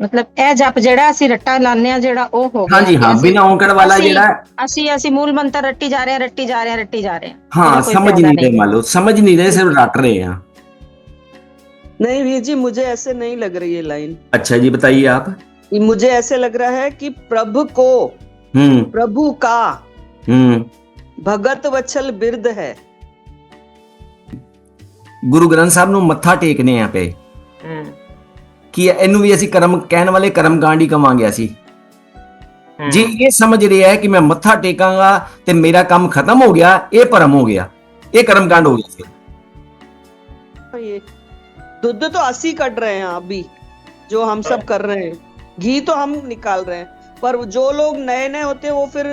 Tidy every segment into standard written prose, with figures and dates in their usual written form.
मतलब ए जप जेड़ा असी रट्टा लाने जेड़ा ओ हो हाँ गया जी, कि हाँ, बिना औंकड़ वाला असी जेड़ा असी असी मूल मंत्र रट्टी जा रहे हैं रट्टी जा रहे हैं रट्टी जा रहे हैं, हाँ, एदा कोई समझ फायदा नहीं रहे, नहीं है। मान लो समझ नहीं रहे, सिर्फ रट रहे हैं। नहीं वीर जी, मुझे ऐसे नहीं लग रही है लाइन। अच्छा जी, बताइए आप। मुझे ऐसे लग रहा है कि प्रभु को, हम्म प्रभु का हम्म भगत वत्सल बिरद है। ਗੁਰੂ ਗ੍ਰੰਥ ਸਾਹਿਬ ਨੂੰ ਮੱਥਾ ਟੇਕਨੇ ਆ ਪਏ ਕਿ ਇਹਨੂੰ ਵੀ ਅਸੀਂ ਕਰਮ ਕਹਿਣ ਵਾਲੇ ਕਰਮ ਕਾਂਡ ਹੀ ਕਵਾਂਗੇ ਅਸੀਂ। ਜੇ ਇਹ ਸਮਝ ਰਿਹਾ ਹੈ ਕਿ ਮੈਂ ਮੱਥਾ ਟੇਕਾਂਗਾ ਤੇ ਮੇਰਾ ਕੰਮ ਖਤਮ ਹੋ ਗਿਆ, ਇਹ ਭਰਮ ਹੋ ਗਿਆ, ਇਹ ਕਰਮ ਕਾंड हो गया। ये दूध तो 80 कट रहे हैं अभी, जो हम सब कर रहे हैं, घी तो हम निकाल रहे हैं, पर जो लोग नए नए होते हैं वो फिर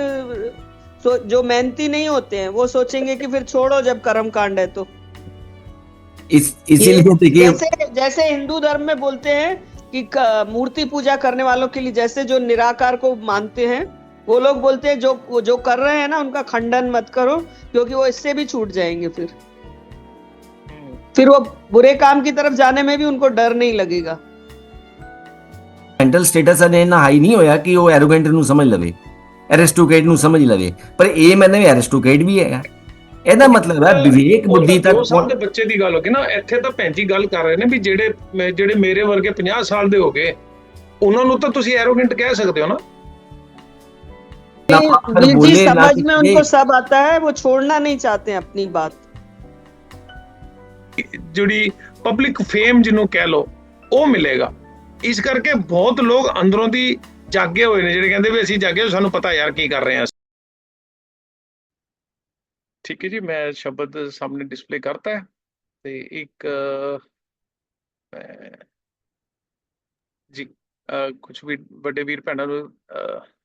जो मेहनती नहीं होते हैं वो सोचेंगे कि फिर छोड़ो जब कर्म कांड है तो। इसीलिए देखिए, जैसे जैसे हिंदू धर्म में बोलते हैं कि मूर्ति पूजा करने वालों के लिए, जैसे जो निराकार को मानते हैं वो लोग बोलते हैं जो कर रहे हैं ना उनका खंडन मत करो, क्योंकि वो इससे भी छूट जाएंगे। फिर वो बुरे काम की तरफ जाने में भी उनको डर नहीं लगेगा। ਮੈਂਟਲ ਸਟੇਟਸ ਅਜੇ ਇੰਨਾ ਹਾਈ ਨਹੀਂ ਹੋਇਆ ਕਿ ਉਹ ਐਰੋਗੈਂਟ ਨੂੰ ਸਮਝ ਲਵੇ, ਐਰਿਸਟੋਕੇਟ ਨੂੰ ਸਮਝ ਲਵੇ, ਪਰ ਇਹ ਮੈਨੇ ਐਰਿਸਟੋਕੇਟ ਵੀ ਹੈਗਾ। ਇਹਦਾ ਮਤਲਬ ਹੈ ਵਿਵੇਕ ਬੁੱਧੀ ਤੱਕ। ਸਾਹਿਬ ਦੇ ਬੱਚੇ ਦੀ ਗੱਲ ਹੋ ਗਈ ਨਾ, ਇੱਥੇ ਤਾਂ ਭੈਣ ਜੀ ਗੱਲ ਕਰ ਰਹੇ ਨੇ ਵੀ ਜਿਹੜੇ ਮੇਰੇ ਵਰਗੇ 50 ਸਾਲ ਦੇ ਹੋ ਗਏ, ਉਹਨਾਂ ਨੂੰ ਤਾਂ ਤੁਸੀਂ ਐਰੋਗੈਂਟ ਕਹਿ ਸਕਦੇ ਹੋ ना। जी समझ में उनको सब आता है, वो छोड़ना नहीं चाहते हैं अपनी बात। ਜਿਹੜੀ ਪਬਲਿਕ ਫੇਮ ਜਿਹਨੂੰ ਕਹਿ ਲੋ, ਉਹ ਮਿਲੇਗਾ। ਇਸ ਕਰਕੇ ਬਹੁਤ ਲੋਕ ਅੰਦਰੋਂ ਦੀ ਜਾਗੇ ਹੋਏ ਨੇ, ਜਿਹੜੇ ਕਹਿੰਦੇ ਵੀ ਅਸੀਂ ਜਾਗੇ, ਸਾਨੂੰ ਪਤਾ ਯਾਰ ਕੀ ਕਰ ਰਹੇ ਹਾਂ। ਠੀਕ ਹੈ ਜੀ, ਮੈਂ ਸ਼ਬਦ ਸਾਹਮਣੇ ਡਿਸਪਲੇ ਕਰਤਾ ਹੈ ਤੇ ਇੱਕ ਜੀ ਕੁਝ ਵੀ ਵੱਡੇ ਵੀਰ ਭੈਣਾਂ ਨੂੰ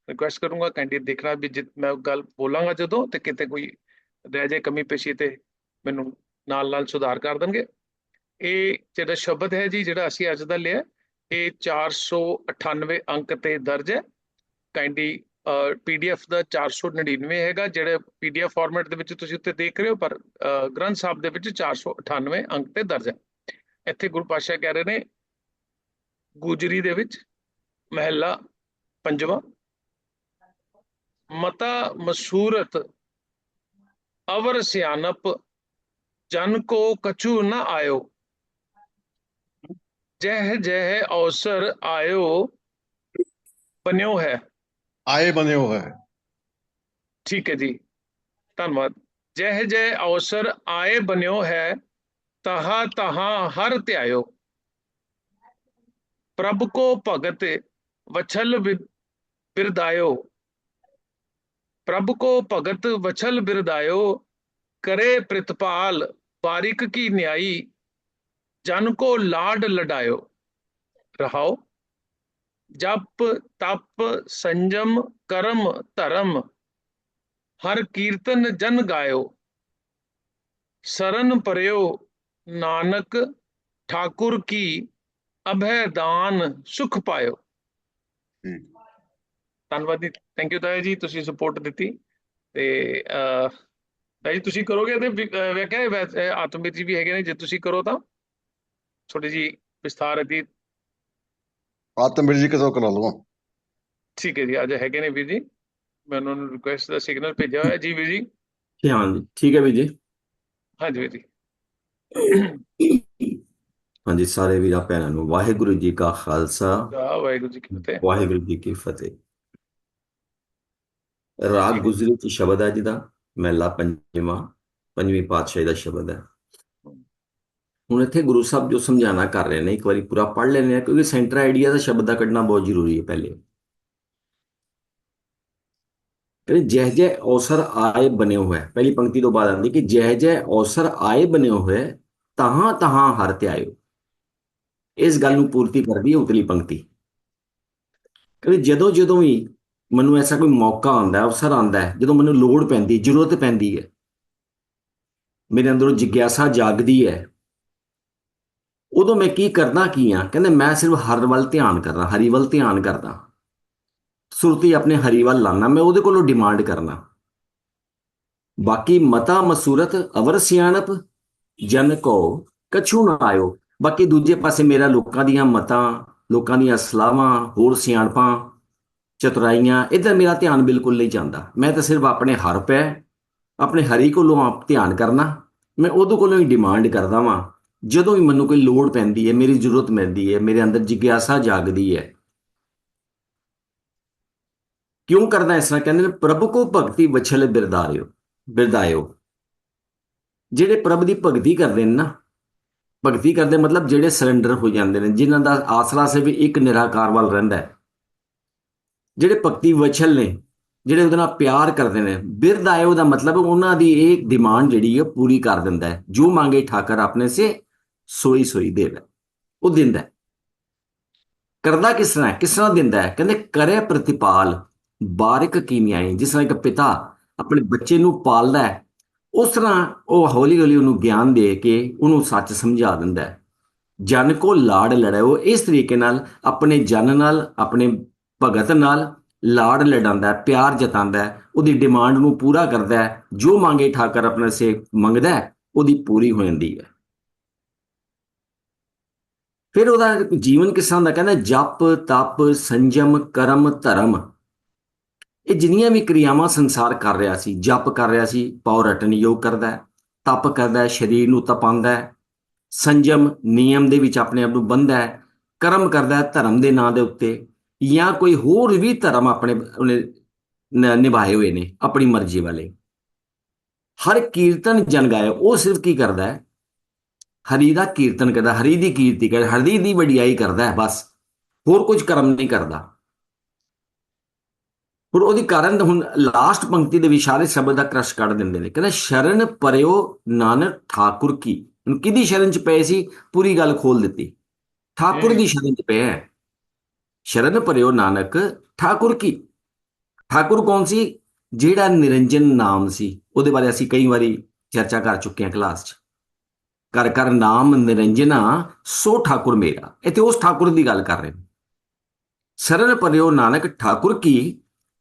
ਰਿਕੁਐਸਟ ਕਰੂੰਗਾ, ਕੈਂਡੀਡੇਟ ਦੇਖਣਾ ਵੀ ਜਿੱਤ ਮੈਂ ਗੱਲ ਬੋਲਾਂਗਾ ਜਦੋਂ, ਤੇ ਕਿਤੇ ਕੋਈ ਰਹਿ ਜਾਏ ਕਮੀ ਪੇਸ਼ੀ ਤੇ ਮੈਨੂੰ ਨਾਲ ਨਾਲ ਸੁਧਾਰ ਕਰ ਦੇਣਗੇ। ਇਹ ਜਿਹੜਾ ਸ਼ਬਦ ਹੈ ਜੀ, ਜਿਹੜਾ ਅਸੀਂ ਅੱਜ ਦਾ ਲਿਆ, ਇਹ 498 ਅੰਕ ਤੇ ਦਰਜ ਹੈ। ਕਾਈਂਡਲੀ PDF ਦਾ 499 ਹੈਗਾ, ਜਿਹੜੇ PDF ਫਾਰਮੈਟ ਦੇ ਵਿੱਚ ਤੁਸੀਂ ਉੱਤੇ ਦੇਖ ਰਹੇ ਹੋ, ਪਰ ਗ੍ਰੰਥ ਸਾਹਿਬ ਦੇ ਵਿੱਚ 498 ਅੰਕ ਤੇ ਦਰਜ ਹੈ। ਇੱਥੇ ਗੁਰੂ ਪਾਤਸ਼ਾਹ ਕਹਿ ਰਹੇ ਨੇ, ਗੁਜਰੀ ਦੇ ਵਿੱਚ ਮਹਿਲਾ ਪੰਜਵਾਂ, ਮਤਾ ਮਸੂਰਤ ਅਵਰ ਸਿਆਨਪ जन को कछु न आयो, जह जह अवसर आयो बन्यो है। आए बने हो है। ठीक है जी, धन्यवाद। जह जह अवसर आए बन्यो है, तहा तहा हर त्यायो, प्रभ को भगत वछल बिरदायो, प्रभ को भगत वछल बिरदायो, करे प्रतिपाल बारिक की न्यायी, जन को लाड लडायो। रहाओ, जप तप संजम कर्म धर्म, हर कीर्तन जन गायो, शरण परयो नानक ठाकुर की, अभय दान सुख पायो। ਧੰਨਵਾਦ ਜੀ, ਥੈਂਕ ਯੂ ਤਾਇਆ ਜੀ, ਤੁਸੀਂ ਸਪੋਰਟ ਦਿੱਤੀ। ਤੇ ਭਾਈ ਤੁਸੀਂ ਕਰੋਗੇ ਤੇ ਵੇਖਿਆ ਆਤਮਵੀਰ ਜੀ ਵੀ ਹੈਗੇ ਨੇ, ਜੇ ਤੁਸੀਂ ਕਰੋ ਤਾਂ ਥੋੜੀ ਜੀ ਵਿਸਥਾਰ ਦੀ। ਆਤਮਵੀਰ ਜੀ ਕਿਸੋਂ ਕਰਾ ਲਵਾਂ? ਠੀਕ ਹੈ ਜੀ, ਅੱਜ ਹੈਗੇ ਨੇ ਵੀਰ ਜੀ, ਮੈਂ ਉਹਨਾਂ ਨੂੰ ਰਿਕੁਐਸਟ ਦਾ ਸਿਗਨਲ ਭੇਜਿਆ ਹੋਇਆ ਜੀ। ਵੀਰ ਜੀ ਹਾਂ ਜੀ, ਠੀਕ ਹੈ ਵੀਰ ਜੀ। ਹਾਂਜੀ ਵੀਰ ਜੀ। ਹਾਂਜੀ, ਸਾਰੇ ਵੀਰਾਂ ਭੈਣਾਂ ਨੂੰ ਵਾਹਿਗੁਰੂ ਜੀ ਕਾ ਖਾਲਸਾ, ਵਾਹਿਗੁਰੂ ਜੀ ਕੀ ਫਤਿਹ। ਵਾਹਿਗੁਰੂ ਜੀ ਕੀ ਫਤਿਹ। ਰਾਗ ਗੁਜਰੀ ਚ ਸ਼ਬਦ ਹੈ ਜਿਹਦਾ ਮਹਿਲਾ ਪੰਜਵਾਂ, ਪੰਜਵੀਂ ਪਾਤਸ਼ਾਹੀ ਦਾ ਸ਼ਬਦ ਹੈ। ਹੁਣ ਇੱਥੇ ਗੁਰੂ ਸਾਹਿਬ ਜੋ ਸਮਝਾਣਾ ਕਰ ਰਹੇ ਨੇ, ਇੱਕ ਵਾਰੀ ਪੂਰਾ ਪੜ੍ਹ ਲੈਂਦੇ ਆ, ਕਿਉਂਕਿ ਸੈਂਟਰ ਆਈਡੀਆ ਦਾ ਸ਼ਬਦ ਦਾ ਕੱਢਣਾ ਬਹੁਤ ਜ਼ਰੂਰੀ ਹੈ। ਪਹਿਲੇ जय जय अवसर आए बने हुए, पहली पंक्ति तो बाद आती कि जय जय अवसर आए बने हुए, तहां तहां हर त्यायो। इस गल नूं पूर्ति करदी है उतली पंक्ति, कि जदों जदों भी मैनूं ऐसा कोई मौका आंदा है, अवसर आंदा है, जदों मैनूं लोड़ पैंदी, जरूरत पैंदी है, मेरे अंदरों जिग्यासा जागदी है, उदों मैं की करना की हाँ? कहंदे मैं सिर्फ हर वल ध्यान करना, हरि वल ध्यान करना, सुरती अपने हरि वाल लाना, मैं ਉਹਦੇ ਕੋਲੋਂ डिमांड करना। बाकी मता मसूरत अवर सियाणप जन को कछु ना आयो, बाकी दूजे पासे मेरा लोकां दियां मतां ਲੋਕਾਂ ਦੀਆਂ ਸਲਾਹਾਂ, ਹੋਰ ਸਿਆਣਪਾਂ, ਚਤੁਰਾਈਆਂ, ਇੱਧਰ ਮੇਰਾ ਧਿਆਨ ਬਿਲਕੁਲ ਨਹੀਂ ਜਾਂਦਾ। ਮੈਂ ਤਾਂ ਸਿਰਫ ਆਪਣੇ ਹਰ ਪੈ, ਆਪਣੇ ਹਰੀ ਕੋਲੋਂ ਆਪ ਧਿਆਨ ਕਰਨਾ। ਮੈਂ ਉਹਦੇ ਕੋਲੋਂ ਹੀ ਡਿਮਾਂਡ ਕਰਦਾ ਵਾਂ। ਜਦੋਂ ਵੀ ਮੈਨੂੰ ਕੋਈ ਲੋੜ ਪੈਂਦੀ ਹੈ, ਮੇਰੀ ਜ਼ਰੂਰਤ ਪੈਂਦੀ ਹੈ, ਮੇਰੇ ਅੰਦਰ ਜਿਗਿਆਸਾ ਜਾਗਦੀ ਹੈ। ਕਿਉਂ ਕਰਦਾ ਇਸ ਤਰ੍ਹਾਂ? ਕਹਿੰਦੇ ਨੇ ਪ੍ਰਭੂ ਕੋ ਭਗਤੀ ਵਛਲ ਬਿਰਦਾਇਓ। ਜਿਹੜੇ ਪ੍ਰਭ ਦੀ ਭਗਤੀ ਕਰਦੇ ਨੇ ਨਾ, ਭਗਤੀ ਕਰਦੇ ਮਤਲਬ ਜਿਹੜੇ ਸਰੈਂਡਰ ਹੋ ਜਾਂਦੇ ਨੇ, ਜਿਨ੍ਹਾਂ ਦਾ ਆਸਰਾ ਸਿਰਫ ਇੱਕ ਨਿਰਾਕਾਰ ਵੱਲ ਰਹਿੰਦਾ ਹੈ, ਜਿਹੜੇ ਭਗਤੀ ਵਛਲ ਨੇ, ਜਿਹੜੇ ਉਹਦੇ ਨਾਲ ਪਿਆਰ ਕਰਦੇ ਨੇ। ਬਿਰਧ ਆਇਓ ਦਾ ਮਤਲਬ ਉਹਨਾਂ ਦੀ ਇਹ ਡਿਮਾਂਡ ਜਿਹੜੀ ਹੈ ਪੂਰੀ ਕਰ ਦਿੰਦਾ ਹੈ। ਜੋ ਮੰਗੇ ਠਾਕਰ ਆਪਣੇ ਸੇ ਸੋਈ ਸੋਈ ਦੇਵੇ, ਉਹ ਦਿੰਦਾ ਹੈ। ਕਰਦਾ ਕਿਸ ਤਰ੍ਹਾਂ ਹੈ? ਕਿਸ ਤਰ੍ਹਾਂ ਦਿੰਦਾ ਹੈ? ਕਹਿੰਦੇ ਕਰੇ ਪ੍ਰਤਿਪਾਲ ਬਾਰਿਕ ਕੀਮਿਆਈ। ਜਿਸ ਤਰ੍ਹਾਂ ਇੱਕ ਪਿਤਾ ਆਪਣੇ ਬੱਚੇ ਨੂੰ ਪਾਲਦਾ ਹੈ, ਉਸ ਤਰ੍ਹਾਂ ਉਹ ਹੌਲੀ ਹੌਲੀ ਉਹਨੂੰ ਗਿਆਨ ਦੇ ਕੇ ਉਹਨੂੰ ਸੱਚ ਸਮਝਾ ਦਿੰਦਾ ਹੈ। ਜਨ ਕੋ ਲਾੜ ਲੜਾਓ, ਇਸ ਤਰੀਕੇ ਨਾਲ ਆਪਣੇ ਜਨ ਨਾਲ, ਆਪਣੇ ਭਗਤ ਨਾਲ ਲਾੜ ਲੜਾਉਂਦਾ ਹੈ, ਪਿਆਰ ਜਤਾਉਂਦਾ ਹੈ, ਉਹਦੀ ਡਿਮਾਂਡ ਨੂੰ ਪੂਰਾ ਕਰਦਾ ਹੈ। ਜੋ ਮੰਗੇ ਠਾਕਰ ਆਪਣੇ ਸੇ ਮੰਗਦਾ ਹੈ, ਉਹਦੀ ਪੂਰੀ ਹੋ ਜਾਂਦੀ ਹੈ। ਫਿਰ ਉਹਦਾ ਜੀਵਨ ਕਿਸ ਤਰ੍ਹਾਂ ਦਾ? ਕਹਿੰਦਾ ਜਪ ਤਪ ਸੰਜਮ ਕਰਮ ਧਰਮ। ਇਹ ਜਿੰਨੀਆਂ ਵੀ ਕਿਰਿਆਵਾਂ ਸੰਸਾਰ ਕਰ ਰਿਹਾ ਸੀ, ਜਪ ਕਰ ਰਿਹਾ ਸੀ, ਪੌ ਰਟਨ ਯੋਗ ਕਰਦਾ ਹੈ, ਤਪ ਕਰਦਾ ਹੈ, ਸਰੀਰ ਨੂੰ ਤਪਾਉਂਦਾ ਹੈ, ਸੰਜਮ ਨਿਯਮ ਦੇ ਵਿੱਚ ਆਪਣੇ ਆਪ ਨੂੰ ਬੰਨ੍ਹਦਾ ਹੈ, ਕਰਮ ਕਰਦਾ ਹੈ ਧਰਮ ਦੇ ਨਾਂ ਦੇ ਉੱਤੇ, ਜਾਂ ਕੋਈ ਹੋਰ ਵੀ ਧਰਮ ਆਪਣੇ ਉਹਨੇ ਨਿਭਾਏ ਹੋਏ ਨੇ ਆਪਣੀ ਮਰਜ਼ੀ ਵਾਲੇ। ਹਰ ਕੀਰਤਨ ਜਨ ਗਾਏ, ਉਹ ਸਿਰਫ ਕੀ ਕਰਦਾ ਹੈ? ਹਰੀ ਦਾ ਕੀਰਤਨ ਕਰਦਾ, ਹਰੀ ਦੀ ਕੀਰਤੀ ਕਰਦਾ, ਹਰੀ ਦੀ ਵਡਿਆਈ ਕਰਦਾ ਹੈ, ਬਸ ਹੋਰ ਕੁਝ ਕਰਮ ਨਹੀਂ ਕਰਦਾ। ਹੁਣ ਉਹਦੀ ਕਾਰਨ ਹੁਣ ਲਾਸਟ ਪੰਕਤੀ ਦੇ ਵਿਚਾਰੇ ਸ਼ਬਦ ਦਾ ਕ੍ਰਸ਼ ਕੱਢ ਦਿੰਦੇ ਨੇ। ਕਹਿੰਦਾ ਸ਼ਰਨ ਪਰਿਓ ਨਾਨਕ ਠਾਕੁਰ ਕੀ। ਹੁਣ ਕਿਹਦੀ ਸ਼ਰਨ ਚ ਪਏ ਸੀ? ਪੂਰੀ ਗੱਲ ਖੋਲ ਦਿੱਤੀ। ਠਾਕੁਰ ਦੀ ਸ਼ਰਨ ਚ ਪਿਆ ਹੈ। ਸ਼ਰਨ ਪਰਿਓ ਨਾਨਕ ਠਾਕੁਰ ਕੀ। ਠਾਕੁਰ ਕੌਣ ਸੀ? ਜਿਹੜਾ ਨਿਰੰਜਨ ਨਾਮ ਸੀ। ਉਹਦੇ ਬਾਰੇ ਅਸੀਂ ਕਈ ਵਾਰੀ ਚਰਚਾ ਕਰ ਚੁੱਕੇ ਹਾਂ ਕਲਾਸ 'ਚ। ਕਰ ਕਰ ਨਾਮ ਨਿਰੰਜਨਾ ਸੋ ਠਾਕੁਰ ਮੇਰਾ। ਇੱਥੇ ਉਸ ਠਾਕੁਰ ਦੀ ਗੱਲ ਕਰ ਰਹੇ ਨੇ। ਸ਼ਰਨ ਪਰਿਓ ਨਾਨਕ ਠਾਕੁਰ ਕੀ।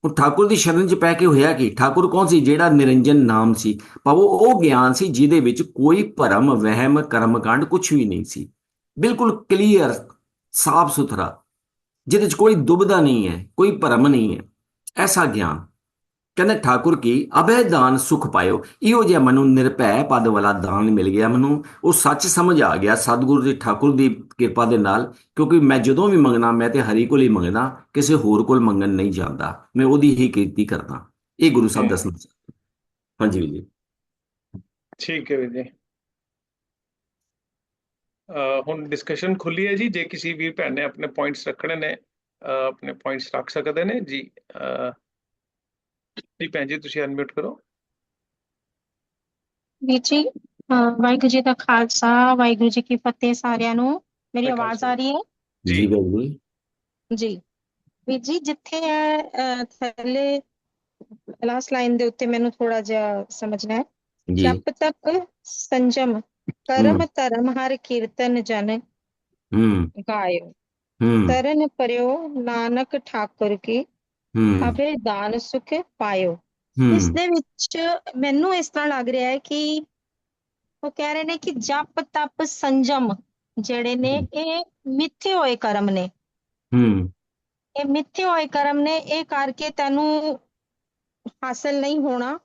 ਉਹ ਠਾਕੁਰ ਦੀ ਸ਼ਰਨ 'ਚ ਪੈ ਕੇ ਹੋਇਆ ਕੀ? ਠਾਕੁਰ ਕੌਣ ਸੀ? ਜਿਹੜਾ ਨਿਰੰਜਨ ਨਾਮ ਸੀ। ਭਾਵੋ ਉਹ ਗਿਆਨ ਸੀ ਜਿਹਦੇ ਵਿੱਚ ਕੋਈ ਭਰਮ ਵਹਿਮ ਕਰਮਕਾਂਡ ਕੁਝ ਵੀ ਨਹੀਂ ਸੀ। ਬਿਲਕੁਲ ਕਲੀਅਰ, ਸਾਫ ਸੁਥਰਾ, ਜਿਹਦੇ 'ਚ ਕੋਈ ਦੁਬਿਧਾ ਨਹੀਂ ਹੈ, ਕੋਈ ਭਰਮ ਨਹੀਂ ਹੈ। ਐਸਾ ਗਿਆਨ। ਕਹਿੰਦੇ ਠਾਕੁਰ ਕੀ ਅਭੈ ਦਾਨ ਸੁਖ ਪਾਇਓ। ਇਹੋ ਜਿਹਾ ਮੈਨੂੰ ਨਿਰਭੈ ਪਦ ਵਾਲਾ ਦਾਨ ਮਿਲ ਗਿਆ। ਮੈਨੂੰ ਉਹ ਸੱਚ ਸਮਝ ਆ ਗਿਆ ਸਤਿਗੁਰੂ ਦੀ, ਠਾਕੁਰ ਦੀ ਕਿਰਪਾ ਦੇ ਨਾਲ। ਕਿਉਂਕਿ ਮੈਂ ਜਦੋਂ ਵੀ ਮੰਗਣਾ, ਮੈਂ ਤੇ ਹਰੀ ਕੋਲ ਹੀ ਮੰਗਦਾ, ਕਿਸੇ ਹੋਰ ਕੋਲ ਮੰਗਣ ਨਹੀਂ ਜਾਂਦਾ। ਮੈਂ ਉਹਦੀ ਹੀ ਕੀਰਤੀ ਕਰਦਾ। ਇਹ ਗੁਰੂ ਸਾਹਿਬ ਦੱਸਣਾ ਚਾਹੁੰਦੇ। ਹਾਂਜੀ ਵੀਰ ਜੀ। ਠੀਕ ਹੈ ਵੀਰ ਜੀ। ਹੁਣ ਡਿਸਕਸ਼ਨ ਖੁੱਲੀ ਹੈ ਜੀ। ਜੇ ਕਿਸੇ ਵੀਰ ਭੈਣ ਨੇ ਆਪਣੇ ਪੁਆਇੰਟਸ ਰੱਖਣੇ ਨੇ, ਆਪਣੇ ਪੁਆਇੰਟਸ ਰੱਖ ਸਕਦੇ ਨੇ ਜੀ। ਜੀ ਭੈਣ ਜੀ ਤੁਸੀਂ ਅਨਮਿਊਟ ਕਰੋ। ਵੀਰ ਜੀ ਵਾਹਿਗੁਰੂ ਜੀ ਦਾ ਖਾਲਸਾ, ਵਾਹਿਗੁਰੂ ਜੀ ਕੀ ਫਤਿਹ ਸਾਰਿਆਂ ਨੂੰ। ਮੇਰੀ ਆਵਾਜ਼ ਆ ਰਹੀ ਹੈ ਜੀ ਬਿਲਕੁਲ ਜੀ। ਵੀਰ ਜੀ ਜਿੱਥੇ ਥੱਲੇ ਲਾਸਟ ਲਾਈਨ ਦੇ ਉੱਤੇ ਮੈਨੂੰ ਥੋੜਾ ਜਿਹਾ ਸਮਝਣਾ ਹੈ। ਜੀ। ਜਪ ਤਪ ਸੰਜਮ ਕਰਮ ਧਰਮ ਹਰ ਕੀਰਤਨ ਜਨ ਗਾਇਓ। ਤਰਨ ਪਰਿਓ ਨਾਨਕ ਠਾਕੁਰ ਕੀ ਅਭੈ ਦਾਨ ਸੁਖ ਪਾਇਓ। ਇਸ ਦੇ ਵਿੱਚ ਮੈਨੂੰ ਇਸ ਤਰ੍ਹਾਂ ਲੱਗ ਰਿਹਾ ਹੈ ਕਿ ਉਹ ਕਹਿ ਰਹੇ ਨੇ ਕਿ ਜਪ ਤਪ ਸੰਜਮ ਜਿਹੜੇ ਨੇ ਇਹ ਮਿੱਥੇ ਹੋਏ ਕਰਮ ਨੇ। ਇਹ ਮਿੱਥੇ ਹੋਏ ਕਰਮ ਨੇ, ਇਹ ਕਰਕੇ ਤੈਨੂੰ ਹਾਸਲ ਨਹੀਂ ਹੋਣਾ।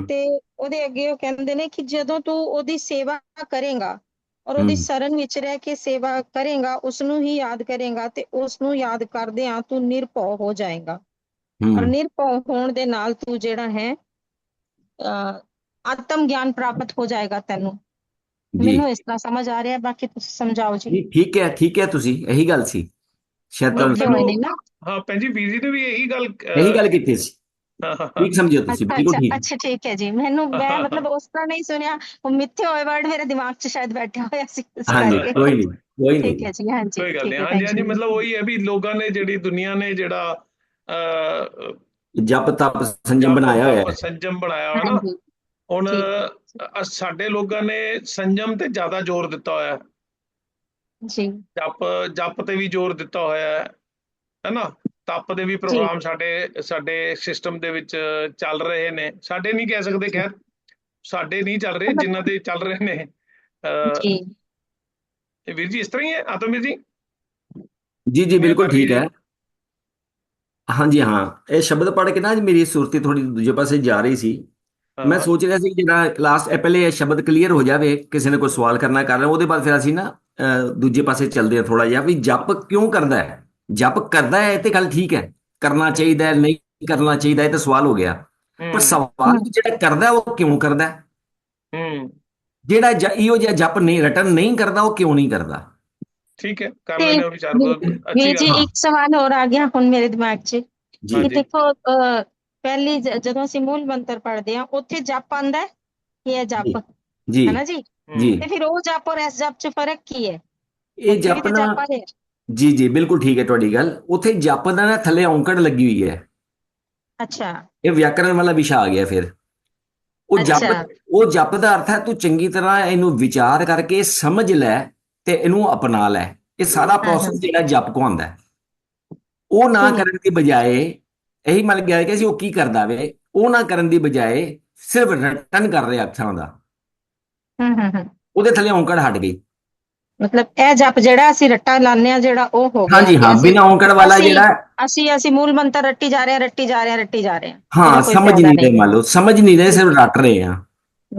ਤੇ ਉਹਦੇ ਅੱਗੇ ਉਹ ਕਹਿੰਦੇ ਨੇ ਕਿ ਜਦੋਂ ਤੂੰ ਉਹਦੀ ਸੇਵਾ ਕਰੇਗਾ ਔਰ ਉਹਦੀ ਸ਼ਰਨ ਵਿੱਚ ਰਹਿ ਕੇ ਸੇਵਾ ਕਰੇਗਾ, ਉਸਨੂੰ ਹੀ ਯਾਦ ਕਰੇਗਾ, ਤੇ ਉਸਨੂੰ ਯਾਦ ਕਰਦਿਆਂ ਤੂੰ ਨਿਰਭਉ ਹੋ ਜਾਏਗਾ। ਔਰ ਨਿਰਭਉ ਹੋਣ ਦੇ ਨਾਲ ਤੂੰ ਜਿਹੜਾ ਹੈ ਆਤਮ ਗਿਆਨ ਪ੍ਰਾਪਤ ਹੋ ਜਾਏਗਾ ਤੈਨੂੰ। ਮੈਨੂੰ ਇਸ ਤਰ੍ਹਾਂ ਸਮਝ ਆ ਰਿਹਾ, ਬਾਕੀ ਤੁਸੀਂ ਸਮਝਾਓ ਜੀ। ਠੀਕ ਹੈ, ਠੀਕ ਹੈ। ਤੁਸੀਂ ਇਹੀ ਗੱਲ ਸੀ ਸ਼ਾਇਦ ਮਿੱਥੇ ਹੋਏ ਨੇ ਨਾ। ਹਾਂ ਭੈਣ ਜੀ, ਵੀਰ ਜੀ ਨੇ ਵੀ ਇਹੀ ਗੱਲ ਕੀਤੀ ਸੀ। ਠੀਕ ਸਮਝਿਓ ਤੁਸੀਂ, ਬਿਲਕੁਲ ਠੀਕ। ਅੱਛਾ ਠੀਕ ਹੈ ਜੀ। ਮੈਂ ਮਤਲਬ ਉਸ ਤਰ੍ਹਾਂ ਨਹੀਂ ਸੁਣਿਆ। ਉਹ ਮਿੱਥੇ ਹੋਏ ਵਰਡ ਮੇਰੇ ਦਿਮਾਗ 'ਚ ਸ਼ਾਇਦ ਬੈਠਿਆ ਹੋਇਆ ਸੀ। ਹਾਂਜੀ, ਕੋਈ ਨਹੀਂ, ਕੋਈ ਨਹੀਂ। ਠੀਕ ਹੈ ਜੀ। ਹਾਂਜੀ ਕੋਈ ਗੱਲ ਠੀਕ ਨਹੀਂ। ਹੈ। ਹਾਂਜੀ ਹਾਂਜੀ, ਮਤਲਬ ਉਹੀ ਹੈ ਵੀ ਲੋਕਾਂ ਨੇ, ਜਿਹੜੀ ਦੁਨੀਆ ਨੇ ਜਿਹੜਾ ਜਪ ਤਪ ਸੰਜਮ ਬਣਾਇਆ ਹੋਇਆ ਹੈ। ਸੰਜਮ ਬਣਾਇਆ ਹੋਇਆ ਨਾ। ਹੁਣ ਸਾਡੇ ਲੋਕਾਂ ਨੇ ਸੰਜਮ ਤੇ ਜ਼ਿਆਦਾ ਜ਼ੋਰ ਦਿੱਤਾ ਹੋਇਆ ਜੀ। ਜਪ ਤੇ ਵੀ ਜ਼ੋਰ ਦਿੱਤਾ ਹੋਇਆ ਹੈ ਨਾ। ਤਪ ਦੇ ਵੀ ਪ੍ਰੋਗਰਾਮ ਸਾਡੇ ਸਿਸਟਮ ਦੇ ਵਿੱਚ ਚੱਲ ਰਹੇ ਨੇ। ਸਾਡੇ ਨਹੀਂ ਕਹਿ ਸਕਦੇ, ਖੈਰ ਸਾਡੇ ਨਹੀਂ ਚੱਲ ਰਹੇ, ਜਿਨ੍ਹਾਂ ਦੇ ਚੱਲ ਰਹੇ ਨੇ। ਵੀਰ ਜੀ ਇਸ ਤਰ੍ਹਾਂ ਹੀ ਹੈ ਆਤਮ ਵੀਰ ਜੀ? ਜੀ ਜੀ ਬਿਲਕੁਲ ਕਰ ਠੀਕ ਰਹੀ ਹੈ। ਹਾਂਜੀ ਹਾਂ, ਇਹ ਸ਼ਬਦ ਪੜ੍ਹ ਕੇ ਨਾ ਅੱਜ ਮੇਰੀ ਸੁਰਤੀ ਥੋੜੀ ਦੂਜੇ ਪਾਸੇ ਜਾ ਰਹੀ ਸੀ। ਮੈਂ ਹਾਂ ਸੋਚ ਰਿਹਾ ਸੀ ਕਿ ਜਿਹੜਾ ਕਲਾਸ ਪਹਿਲੇ ਇਹ ਸ਼ਬਦ ਕਲੀਅਰ ਹੋ ਜਾਵੇ, ਕਿਸੇ ਨੇ ਕੋਈ ਸਵਾਲ ਕਰਨਾ ਕਰ ਲਿਆ, ਉਹਦੇ ਬਾਅਦ ਫਿਰ ਅਸੀਂ ਨਾ ਦੂਜੇ ਪਾਸੇ ਚੱਲਦੇ ਹਾਂ ਥੋੜਾ ਜਿਹਾ, ਵੀ ਜਪ ਕਿਉਂ ਕਰਦਾ ਹੈ। ਜਪ ਕਰਦਾ ਹੈ ਇਹ ਤੇ ਗੱਲ ਠੀਕ ਹੈ, ਕਰਨਾ ਚਾਹੀਦਾ ਹੈ, ਨਹੀਂ ਕਰਨਾ ਚਾਹੀਦਾ, ਇਹ ਤਾਂ ਸਵਾਲ ਹੋ ਗਿਆ। ਪਰ ਹੂੰ ਸਵਾਲ ਵੀ ਜਿਹੜਾ ਕਰਦਾ ਹੈ, ਉਹ ਕਿਉਂ ਕਰਦਾ ਹੈ? ਹੂੰ ਜਿਹੜਾ ਇਹੋ ਜਿਹਾ ਜਪ ਨਹੀਂ, ਰਟਨ ਨਹੀਂ ਕਰਦਾ, ਉਹ ਕਿਉਂ ਨਹੀਂ ਕਰਦਾ? ਠੀਕ ਹੈ, ਕਰ ਤੇ ਲੈਣੇ ਉਹ ਵਿਚਾਰ, ਬਹੁਤ ਅੱਛੀ ਵੀਰ ਜੀ ਗੱਲ ਹੈ। ਹਾਂ ਇੱਕ ਸਵਾਲ ਹੋਰ ਆ ਗਿਆ ਹੁਣ ਮੇਰੇ ਦਿਮਾਗ 'ਚ ਜੀ ਕਿ ਹਾਂਜੀ ਦੇਖੋ ਪਹਿਲੀ ਜਦੋਂ ਅਸੀਂ ਮੂਲ ਮੰਤਰ ਪੜ੍ਹਦੇ ਆ ਉੱਥੇ ਜਪ ਆਂਦਾ ਹੈ ਕਿ ਇਹ ਜੀ ਜਪ ਜੀ ਹੈ ਨਾ ਜੀ, ਜੀ। ਤੇ ਫਿਰ ਉਹ ਜਪ ਔਰ ਇਸ ਜਪ 'ਚ ਫਰਕ ਕੀ ਹੈ? ਇਹ ਉੱਥੇ ਵੀ ਜਪ ਤੇ ਨਾ, ਜਪ ਆ ਰਿਹਾ। ਜੀ ਜੀ ਬਿਲਕੁਲ ਠੀਕ ਹੈ ਤੁਹਾਡੀ ਗੱਲ। ਉੱਥੇ ਜਪ ਦਾ ਨਾ ਥੱਲੇ ਔਂਕੜ ਲੱਗੀ ਹੋਈ ਹੈ, ਅੱਛਾ ਇਹ ਵਿਆਕਰਣ ਵਾਲਾ ਵਿਸ਼ਾ ਆ ਗਿਆ ਫਿਰ। ਉਹ ਜਪ, ਅੱਛਾ ਉਹ ਜਪ ਦਾ ਅਰਥ ਹੈ ਤੂੰ ਚੰਗੀ ਤਰ੍ਹਾਂ ਇਹਨੂੰ ਵਿਚਾਰ ਕਰਕੇ ਸਮਝ ਲੈ ਤੇ ਇਹਨੂੰ ਅਪਣਾ ਲੈ। ਇਹ ਸਾਰਾ ਹਾਂ ਹਾਂ ਪ੍ਰੋਸੈਸ ਜਿਹੜਾ ਜਪ ਕੋ ਆਉਂਦਾ ਹੈ। ਉਹ ਨਾ ਠੀਕ। ਕਰਨ ਦੀ ਬਜਾਏ, ਇਹੀ ਮੰਨ ਗਿਆ ਕਿ ਅਸੀਂ ਉਹ ਕੀ ਕਰਦਾ ਵੇ, ਉਹ ਨਾ ਕਰਨ ਦੀ ਬਜਾਏ ਸਿਰਫ ਰਟਨ ਕਰ ਰਿਹਾ ਅੱਖਰਾਂ ਦਾ, ਹੂੰ ਉਹਦੇ ਥੱਲੇ ਔਂਕੜ ਹਟ ਗਈ। ਮਤਲਬ ਇਹ ਜਪ ਜਿਹੜਾ ਅਸੀਂ ਰੱਟਾ ਲਾਉਂਦੇ ਆ ਜਿਹੜਾ ਉਹ ਹੋ ਗਿਆ ਹਾਂਜੀ ਕਿ ਹਾਂ, ਅਸੀਂ ਬਿਨਾਂ ਔਂਕੜ ਵਾਲਾ ਅਸੀਂ ਜਿਹੜਾ, ਅਸੀਂ ਮੂਲ ਮੰਤਰ ਰੱਟੀ ਜਾ ਰਹੇ ਆ ਰੱਟੀ ਜਾ ਰਹੇ ਆ ਰੱਟੀ ਜਾ ਰਹੇ ਆ, ਇਹਦਾ ਹਾਂ ਕੋਈ ਸਮਝ ਫਾਇਦਾ ਨਹੀਂ ਨਹੀਂ। ਰਹੇ, ਮੰਨ ਲਓ ਸਮਝ ਨਹੀਂ ਰਹੇ, ਸਿਰਫ ਰੱਟ ਰਹੇ ਆ।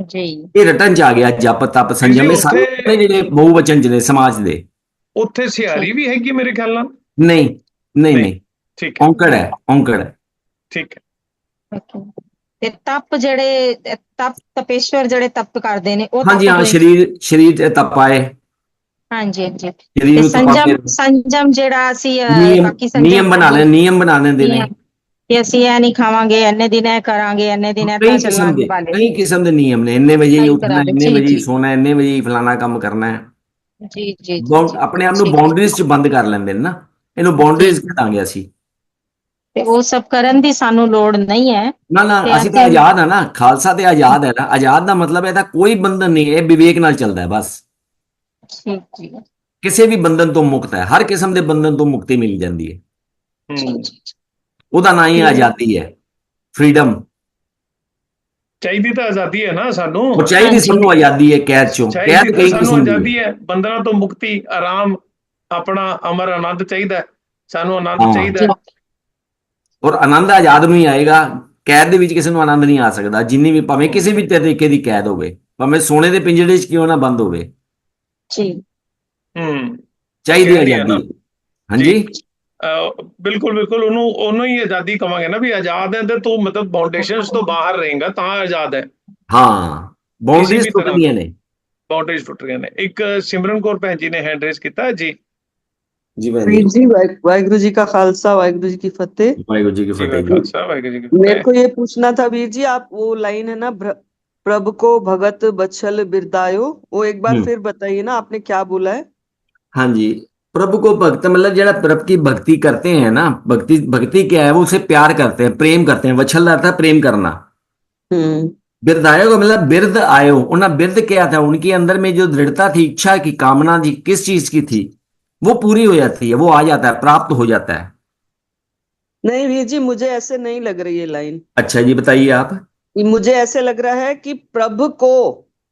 ਜੀ ਇਹ ਰਟਨ ਚ ਆ ਗਿਆ ਜਪ ਤਪ ਵੀਰ ਜੀ ਸੰਜਮ, ਇਹ ਸਾਰੇ ਜਿਹੜੇ ਬਹੁਵਚਨ ਚ ਨੇ ਸਮਾਜ ਦੇ। ਉੱਥੇ ਸਿਹਾਰੀ ਵੀ ਹੈਗੀ ਮੇਰੇ ਖਿਆਲ ਨਾਲ। ਨਹੀਂ ਨਹੀਂ ਨਹੀਂ, ਠੀਕ ਹੈ ਔਂਕੜ ਹੈ, ਔਂਕੜ ਹੈ। ਠੀਕ ਹੈ। Okay. ਤੇ ਤਪ ਜਿਹੜੇ ਤਪੇਸ਼ਵਰ ਜਿਹੜੇ ਤਪ ਕਰਦੇ ਨੇ ਉਹ ਹਾਂਜੀ ਤਪ ਹਾਂ, ਕਿਵੇਂ? ਸਰੀਰ ਤੇ ਤਪ ਆਏ, ਹਾਂਜੀ ਹਾਂਜੀ। ਸਰੀਰ ਤੇ ਨੂੰ ਤਪਾਉਂਦੇ ਸੰਜਮ ਜਿਹੜਾ ਅਸੀਂ ਨਿਯਮ, ਬਾਕੀ ਸੰਜਮ ਨਿਯਮ ਬਣਾ ਲੈਂਦੇ ਨੇ। ਕਿ ਅਸੀਂ ਇਹ ਨਹੀਂ ਖਾਵਾਂਗੇ, ਇੰਨੇ ਦਿਨ ਇਹ ਕਰਾਂਗੇ, ਇੰਨੇ ਦਿਨ ਏਦਾਂ ਚੱਲਾਂਗੇ ਵਾਲੇ ਕਈ ਕਿਸਮ ਦੇ ਨਿਯਮ ਨੇ। ਇੰਨੇ ਵਜੇ ਹੀ ਕਈ ਉੱਠਣਾ, ਤਰ੍ਹਾਂ ਦੇ। ਇੰਨੇ ਜੀ ਵਜੇ ਹੀ ਜੀ ਸੋਣਾ, ਇੰਨੇ ਵਜੇ ਹੀ ਫਲਾਣਾ ਕੰਮ ਕਰਨਾ ਹੈ। ਜੀ ਜੀ ਜੀ ਜੀ ਆਪਣੇ ਆਪ ਨੂੰ ਠੀਕ। ਬਾਉਂਡਰੀਜ਼ ਚ ਬੰਦ ਕਰ ਲੈਂਦੇ ਨੇ ਨਾ, ਇਹਨੂੰ ਬਾਉਂਡਰੀਜ਼ ਕਹਾਂਗੇ ਅਸੀਂ। ਤੇ ਉਹ ਸਭ ਕਰਨ ਦੀ ਸਾਨੂੰ ਲੋੜ ਨਹੀਂ ਹੈ। ਨਾ ਨਾ, ਤੇ ਅਸੀਂ ਤਾਂ ਆਜ਼ਾਦ ਆ ਨਾ, ਖਾਲਸਾ ਤੇ ਆਜ਼ਾਦ ਹੈ ਨਾ। ਆਜ਼ਾਦ ਦਾ ਮਤਲਬ ਇਹਦਾ ਕੋਈ ਬੰਧਨ ਨਹੀਂ, ਇਹ ਵਿਵੇਕ ਨਾਲ ਚੱਲਦਾ ਹੈ ਬਸ। ਠੀਕ ਜੀ ਕਿਸੇ ਵੀ ਬੰਧਨ ਤੋਂ ਮੁਕਤ ਹੈ, ਹਰ ਕਿਸਮ ਦੇ ਬੰਧਨ ਤੋਂ ਮੁਕਤੀ ਮਿਲ ਜਾਂਦੀ ਹੈ। ਉਹਦਾ ਨਾਂ ਹੀ ਆਜ਼ਾਦੀ ਹੈ, ਫਰੀडम। ਚਾਹੀਦੀ ਤਾਂ ਆਜ਼ਾਦੀ ਹੈ ਨਾ ਸਾਨੂੰ, ਉਹ ਚਾਹੀਦੀ ਸਾਨੂੰ ਆਜ਼ਾਦੀ ਹੈ ਕੈਦ ਚੋਂ, ਚਾਹੀਦੀ ਕੈਦ ਤਾਂ ਕਈ ਸਾਨੂੰ ਕਿਸਮ ਦੀ ਹੈ। ਆਜ਼ਾਦੀ ਹੈ, ਬੰਧਨਾਂ ਤੋਂ ਮੁਕਤੀ, ਆਰਾਮ, ਆਪਣਾ ਅਮਰ ਆਨੰਦ ਚਾਹੀਦਾ ਹੈ ਸਾਨੂੰ, ਆਨੰਦ ਹਾਂ। ਚਾਹੀਦਾ ਹੈ। ਔਰ ਆਨੰਦ ਆਜ਼ਾਦ ਨੂੰ ਹੀ ਆਏਗਾ, ਕੈਦ ਦੇ ਵਿੱਚ ਕਿਸੇ ਨੂੰ ਆਨੰਦ ਨਹੀਂ ਆ ਸਕਦਾ। ਜਿੰਨੀ ਵੀ, ਭਾਵੇਂ ਕਿਸੇ ਵੀ ਤਰੀਕੇ ਦੀ ਕੈਦ ਹੋਵੇ, ਭਾਵੇਂ ਸੋਨੇ ਦੇ ਪਿੰਜੜੇ 'ਚ ਕਿਉਂ ਨਾ ਬੰਦ ਹੋਵੇ, ਜੀ ਚਾਹੀਦੀ ਆਜ਼ਾਦੀ। ਹਾਂਜੀ ਬਿਲਕੁਲ ਬਿਲਕੁਲ, ਉਹਨੂੰ ਹੀ ਆਜ਼ਾਦੀ ਕਵਾਂਗੇ ਨਾ, ਵੀ ਆਜ਼ਾਦ ਹੈ ਤੇ ਤੂੰ ਮਤਲਬ ਬਾਉਂਡੇਸ਼ਨਸ ਤੋਂ ਬਾਹਰ ਰਹੇਗਾ ਤਾਂ ਆਜ਼ਾਦ ਹੈ। ਹਾਂ, ਬਾਉਂਡਰੀਜ਼ ਟੁੱਟਦੀਆਂ ਨੇ, ਬਾਉਂਡਰੀਜ਼ ਟੁੱਟ ਰਹੀਆਂ ਨੇ। ਇੱਕ ਸਿਮਰਨ ਕੌਰ ਭੈਣ ਜੀ ਨੇ ਹੈਂਡ ਰੇਜ਼ ਕੀਤਾ ਜੀ। ਜੀ ਭੈਣ वीर ਜੀ। जी वाहिगुरु जी का खालसा वाहिगुरु जी की फतेह। ਵਾਹਿਗੁਰੂ ਜੀ ਕੀ ਫਤਿਹ ਜੀ। ਖਾਲਸਾ ਵਾਹਿਗੁਰੂ ਜੀ ਕੀ ਫਤਿਹ। मेरे को ये पूछना था वीर जी, आप वो लाइन है ना, प्रभु को भगत बछल बिरदायो, वो एक बार फिर बताइए ना, आपने क्या बोला है? हाँ जी, प्रभु को भक्त मतलब जरा प्रभु की भक्ति करते हैं ना, भक्ति भक्ति क्या है, वो उसे प्यार करते हैं, प्रेम करते हैं। वछल अर्थ है प्रेम करना। बिरदायो का मतलब बिरद आयो, उन्हें बिरद क्या था, उनके अंदर में जो दृढ़ता थी, इच्छा की, कामना थी, किस चीज की थी, वो पूरी हो जाती है, वो आ जाता है, प्राप्त हो जाता है। नहीं वीर जी, मुझे ऐसे नहीं लग रही है लाइन। अच्छा जी, बताइए आप। मुझे ऐसे लग रहा है कि प्रभु को,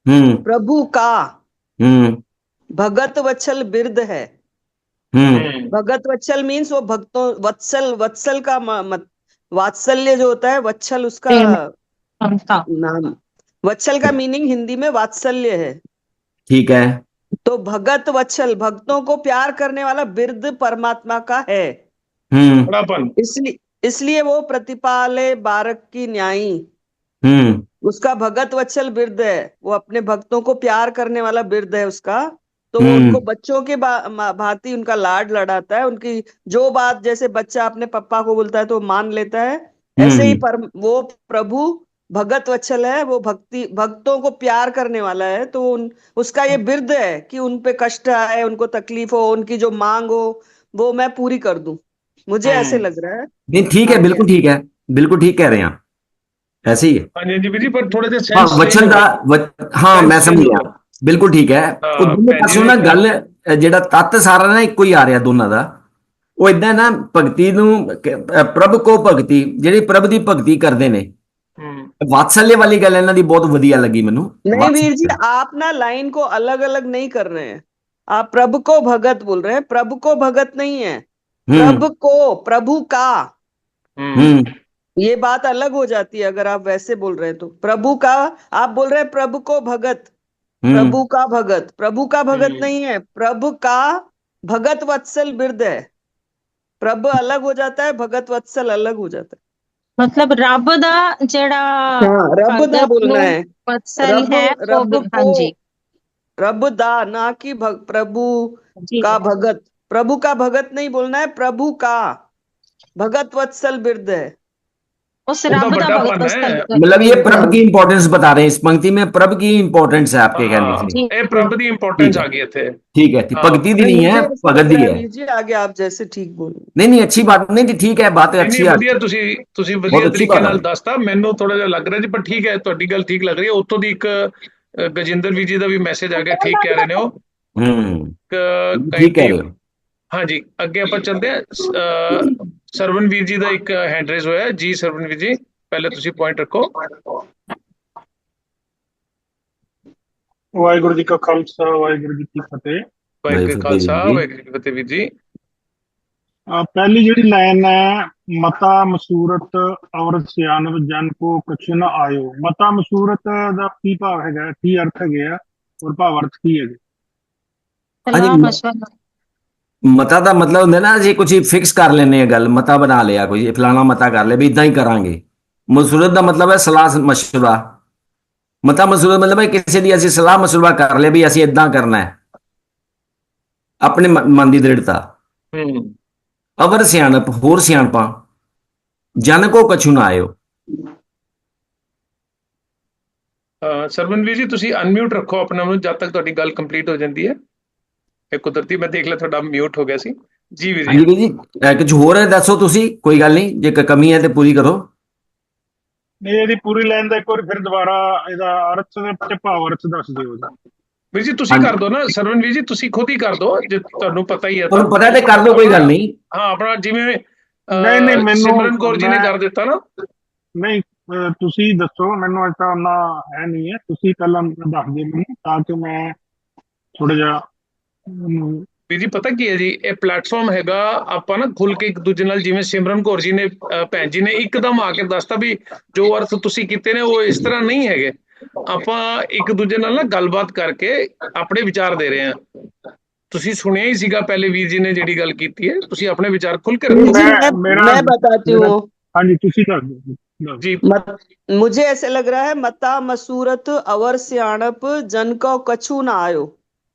प्रभु का भगत वत्सल बिरद है। भगत वत्सल मीन्स वो भक्तों, वत्सल, वत्सल का वात्सल्य जो होता है, वत्सल उसका नाम, वत्सल का मीनिंग हिंदी में वात्सल्य है। ठीक है। तो भगत वत्सल, भक्तों को प्यार करने वाला बिरद परमात्मा का है। इसलिए वो प्रतिपाले बारक की न्यायी, उसका भगत वत्सल बिरद है। वो अपने भक्तों को प्यार करने वाला बिरद है उसका। तो वो उनको बच्चों के भांति उनका लाड लड़ाता है। उनकी जो बात, जैसे बच्चा अपने पापा को बोलता है तो मान लेता है, ऐसे ही वो प्रभु भगत वत्सल है। वो भक्तों को प्यार करने वाला है। तो उसका ये बिरद है कि उन पे कष्ट आए, उनको तकलीफ हो, उनकी जो मांग हो वो मैं पूरी कर दूं। मुझे ऐसे लग रहा है। नहीं ठीक है, बिल्कुल ठीक है, बिल्कुल ठीक कह रहे हैं आप, ऐसे ही है। हाँ जी जी, पर थोड़े से हाँ वचन ਦਾ, ਹਾਂ ਮੈਂ ਸਮਝ ਗਿਆ, ਬਿਲਕੁਲ ਠੀਕ ਹੈ। ਉਹ ਦੋਨੇ ਪਾਸੋਂ ਨਾ ਗੱਲ, ਜਿਹੜਾ ਤੱਤ ਸਾਰਾ ਨਾ ਇੱਕੋ ਹੀ ਆ ਰਿਹਾ ਦੋਨਾਂ ਦਾ। ਉਹ ਇਦਾਂ ਨਾ, ਭਗਤੀ ਨੂੰ, ਪ੍ਰਭ ਕੋ ਭਗਤੀ, ਜਿਹੜੀ ਪ੍ਰਭ ਦੀ ਭਗਤੀ ਕਰਦੇ ਨੇ, वात्सल्य वाली गल इन्हां दी बहुत वधिया लगी मैनू। नहीं वीर जी, आप ना लाइन को अलग अलग नहीं कर रहे हैं, आप प्रभु को भगत बोल रहे हैं, प्रभु को भगत नहीं है, प्रभु को, प्रभु का। ये बात अलग हो जाती है अगर आप वैसे बोल रहे हैं तो। प्रभु का, आप बोल रहे हैं प्रभु को भगत, प्रभु का भगत, प्रभु का भगत नहीं है, प्रभु का भगत वत्सल बिरद है। प्रभु अलग हो जाता है, भगत वत्सल अलग हो जाता है। मतलब रब दा जेड़ा हाँ, रब दा भगत बोलना है, वत्सल रब है वो रब हाँ को, जी रब दा, ना कि प्रभु जी का भगत। प्रभु का भगत नहीं बोलना है, प्रभु का भगत वत्सल बिरद है। उस ਉਹਦਾ रब दा भगत ਵੱਡਾਪਨ वत्सल ਹੈ। मतलब ये प्रभु की इंपॉर्टेंस बता रहे हैं, इस पंक्ति में प्रभु की इंपॉर्टेंस है आपके कहने से। जी ਇਹ ਪ੍ਰਭ ਦੀ ਇੰਪੋਰਟੈਂਸ ਆ ਗਈ ਇੱਥੇ। ठीक है, भक्ति दी नहीं है, मुझे ऐसा भगत लग दी रहा है है। वीर जी, आगे आप जैसे ठीक बोलो। नहीं अच्छी बात नहीं थी, ठीक है, बात ਨਹੀਂ अच्छी ਨਹੀਂ है। ਵਧੀਆ, ਤੁਸੀਂ ਬਹੁਤ ਵਧੀਆ ਅੱਛੀ ਤਰੀਕੇ ਬਾਤ ਨਾਲ ਹੈ। ਦੱਸਤਾ। ਮੈਨੂੰ ਥੋੜਾ ਜਿਹਾ ਲੱਗ ਰਿਹਾ ਜੀ, ਪਰ ਠੀਕ ਹੈ, ਤੁਹਾਡੀ ਗੱਲ ਠੀਕ ਲੱਗ ਰਹੀ ਹੈ। ਉੱਥੋਂ ਦੀ ਇੱਕ ਗਜਿੰਦਰ ਵੀਰ ਜੀ ਦਾ ਵੀ ਮੈਸੇਜ ਆ ਗਿਆ, ਠੀਕ ਕਹਿ ਰਹੇ ਨੇ ਉਹ। ठीक कह रहे हो। ਹਾਂਜੀ, ਅੱਗੇ ਆਪਾਂ ਚੱਲਦੇ ਹਾਂ। ਸਰਵਨ ਵੀਰ ਜੀ ਦਾ ਇੱਕ ਹੈਂਡ ਰੇਜ਼ ਹੋਇਆ ਜੀ। ਸਰਵਨ ਵੀਰ ਜੀ, ਪਹਿਲੇ ਤੁਸੀਂ ਪੁਆਇੰਟ ਰੱਖੋ। ਵਾਹਿਗੁਰੂ ਜੀ ਕਾ ਖਾਲਸਾ, ਵਾਹਿਗੁਰੂ ਜੀ ਕੀ ਫਤਿਹ। ਵਾਹਿਗੁਰੂ ਜੀ ਕਾ ਖਾਲਸਾ, ਵਾਹਿਗੁਰੂ ਜੀ ਕੀ ਫਤਿਹ। ਵੀਰ ਜੀ, ਪਹਿਲੀ ਜਿਹੜੀ ਲਾਈਨ ਹੈ, ਮਤਾ ਮਸੂਰਤ ਔਰ ਸਿਆਣਪ ਜਨ ਕੋ ਕਛੁ ਨ ਆਇਓ। ਮਤਾ ਮਸੂਰਤ ਦਾ ਕੀ ਭਾਵ ਹੈਗਾ, ਕੀ ਅਰਥ ਹੈਗੇ ਆ, ਔਰ ਭਾਵ ਅਰਥ ਕੀ ਹੈਗੇ? सलाह मशवरा ਮਤਾ ਦਾ ਮਤਲਬ ਹੁੰਦਾ ਨਾ, ਅਸੀਂ ਕੁਝ ਫਿਕਸ ਕਰ ਲੈਨੇ ਆ ਗੱਲ, ਮਤਾ ਬਣਾ ਲਿਆ, ਕੋਈ ਫਲਾਣਾ ਮਤਾ ਕਰ ਲਿਆ ਵੀ ਇਦਾਂ ਹੀ ਕਰਾਂਗੇ। ਮਸੂਰਤ ਦਾ ਮਤਲਬ ਹੈ ਸਲਾਹ ਮਸ਼ਵਰਾ। ਮਤਾ ਮਸੂਰਤ ਮਤਲਬ ਹੈ ਕਿਸੇ ਦੀ ਅਸੀਂ ਸਲਾਹ ਮਸ਼ਵਰਾ ਕਰ ਲਿਆ ਵੀ ਅਸੀਂ ਇਦਾਂ ਕਰਨਾ ਹੈ, ਆਪਣੇ ਮਨ ਦੀ ਦ੍ਰਿੜਤਾ। ਅਵਰ ਸਿਆਣਪ, ਹੋਰ ਸਿਆਣਪਾਂ, ਜਨ ਕੋ ਕਛੂ ਨਾ ਆਇਓ। ਸਰਵਨ ਵੀਰ ਜੀ, ਤੁਸੀਂ ਅਨਮਿਊਟ ਰੱਖੋ ਆਪਣਾ ਨੂੰ ਜਦ ਤੱਕ ਤੁਹਾਡੀ ਗੱਲ ਕੰਪਲੀਟ ਹੋ ਜਾਂਦੀ ਹੈ। ਇਹ ਕੁਦਰਤੀ ਮੈਂ ਦੇਖ ਲਿਆ ਤੁਹਾਡਾ ਮਿਊਟ ਹੋ ਗਿਆ ਸੀ। ਜੀ ਵੀਰ ਹਾਂਜੀ ਵੀਰ ਜੀ, ਕੁਝ ਹੋਰ ਹੈ ਦੱਸੋ ਤੁਸੀਂ, ਕੋਈ ਗੱਲ ਨਹੀਂ, ਜੇ ਕਮੀ ਹੈ ਤੇ ਪੂਰੀ ਕਰੋ। ਨਹੀਂ, ਇਹਦੀ ਪੂਰੀ ਲਾਈਨ ਦਾ ਇੱਕ ਵਾਰ ਫਿਰ ਦੁਬਾਰਾ ਇਹਦਾ ਅਰਥ ਤੇ ਭਾਵ ਅਰਥ ਦੱਸ ਦਿਓ ਜੀ। ਵੀਰ ਜੀ ਤੁਸੀਂ ਕਰ ਦਿਓ ਨਾ, ਸਰਵਨ ਵੀਰ ਜੀ ਤੁਸੀਂ ਖੁਦ ਹੀ ਕਰ ਦਿਓ, ਜੇ ਤੁਹਾਨੂੰ ਪਤਾ ਹੀ ਹੈ। ਤੁਹਾਨੂੰ ਪਤਾ ਤੇ ਕਰ ਦਿਓ, ਕੋਈ ਗੱਲ ਨਹੀਂ। ਹਾਂ, ਆਪਣਾ ਜਿਵੇਂ ਨਹੀਂ ਮੈਨੂੰ ਸਿਮਰਨ ਕੌਰ ਜੀ ਨੇ ਕਰ ਦਿੱਤਾ ਨਾ। ਨਹੀਂ, ਤੁਸੀਂ ਦੱਸੋ ਮੈਨੂੰ, ਐਸਾ ਉਹਨਾਂ ਹੈ ਨਹੀਂ ਹੈ, ਤੁਸੀਂ ਪਹਿਲਾਂ ਦੱਸ ਦਿਓ ਮੈਨੂੰ ਤਾਂ ਕਿ ਮੈਂ ਥੋੜਾ ਜਿਹਾ। ਵੀਰ ਜੀ ਪਤਾ ਕੀ ਹੈ ਜੀ, ਇਹ ਪਲੇਟਫਾਰਮ ਹੈਗਾ, ਆਪਾਂ ਨਾ ਖੁੱਲ ਕੇ ਇੱਕ ਦੂਜੇ ਨਾਲ, ਜਿਵੇਂ ਸਿਮਰਨ ਕੌਰ ਜੀ ਨੇ, ਭੈਣ ਜੀ ਨੇ ਇੱਕਦਮ ਆ ਕੇ ਦੱਸਤਾ ਵੀ ਜੋ ਅਰਥ ਤੁਸੀਂ ਕੀਤੇ ਨੇ ਉਹ ਇਸ ਤਰ੍ਹਾਂ ਨਹੀਂ ਹੈਗੇ। ਆਪਾਂ ਇੱਕ ਦੂਜੇ ਨਾਲ ਨਾ ਗੱਲਬਾਤ ਕਰਕੇ ਆਪਣੇ ਵਿਚਾਰ ਦੇ ਰਹੇ ਹਾਂ। ਤੁਸੀਂ ਸੁਣਿਆ ਹੀ ਸੀਗਾ ਪਹਿਲੇ ਵੀਰ ਜੀ ਨੇ ਜਿਹੜੀ ਗੱਲ ਕੀਤੀ ਹੈ, ਤੁਸੀਂ ਆਪਣੇ ਵਿਚਾਰ ਖੁੱਲ ਕੇ ਰੱਖੋ। मैं बताती हूँ हाँ जी, तुसी कर दो जी। मुझे ऐसे लग रहा है, मता मसूरत अवर सियाणप जन को कछु न आयो,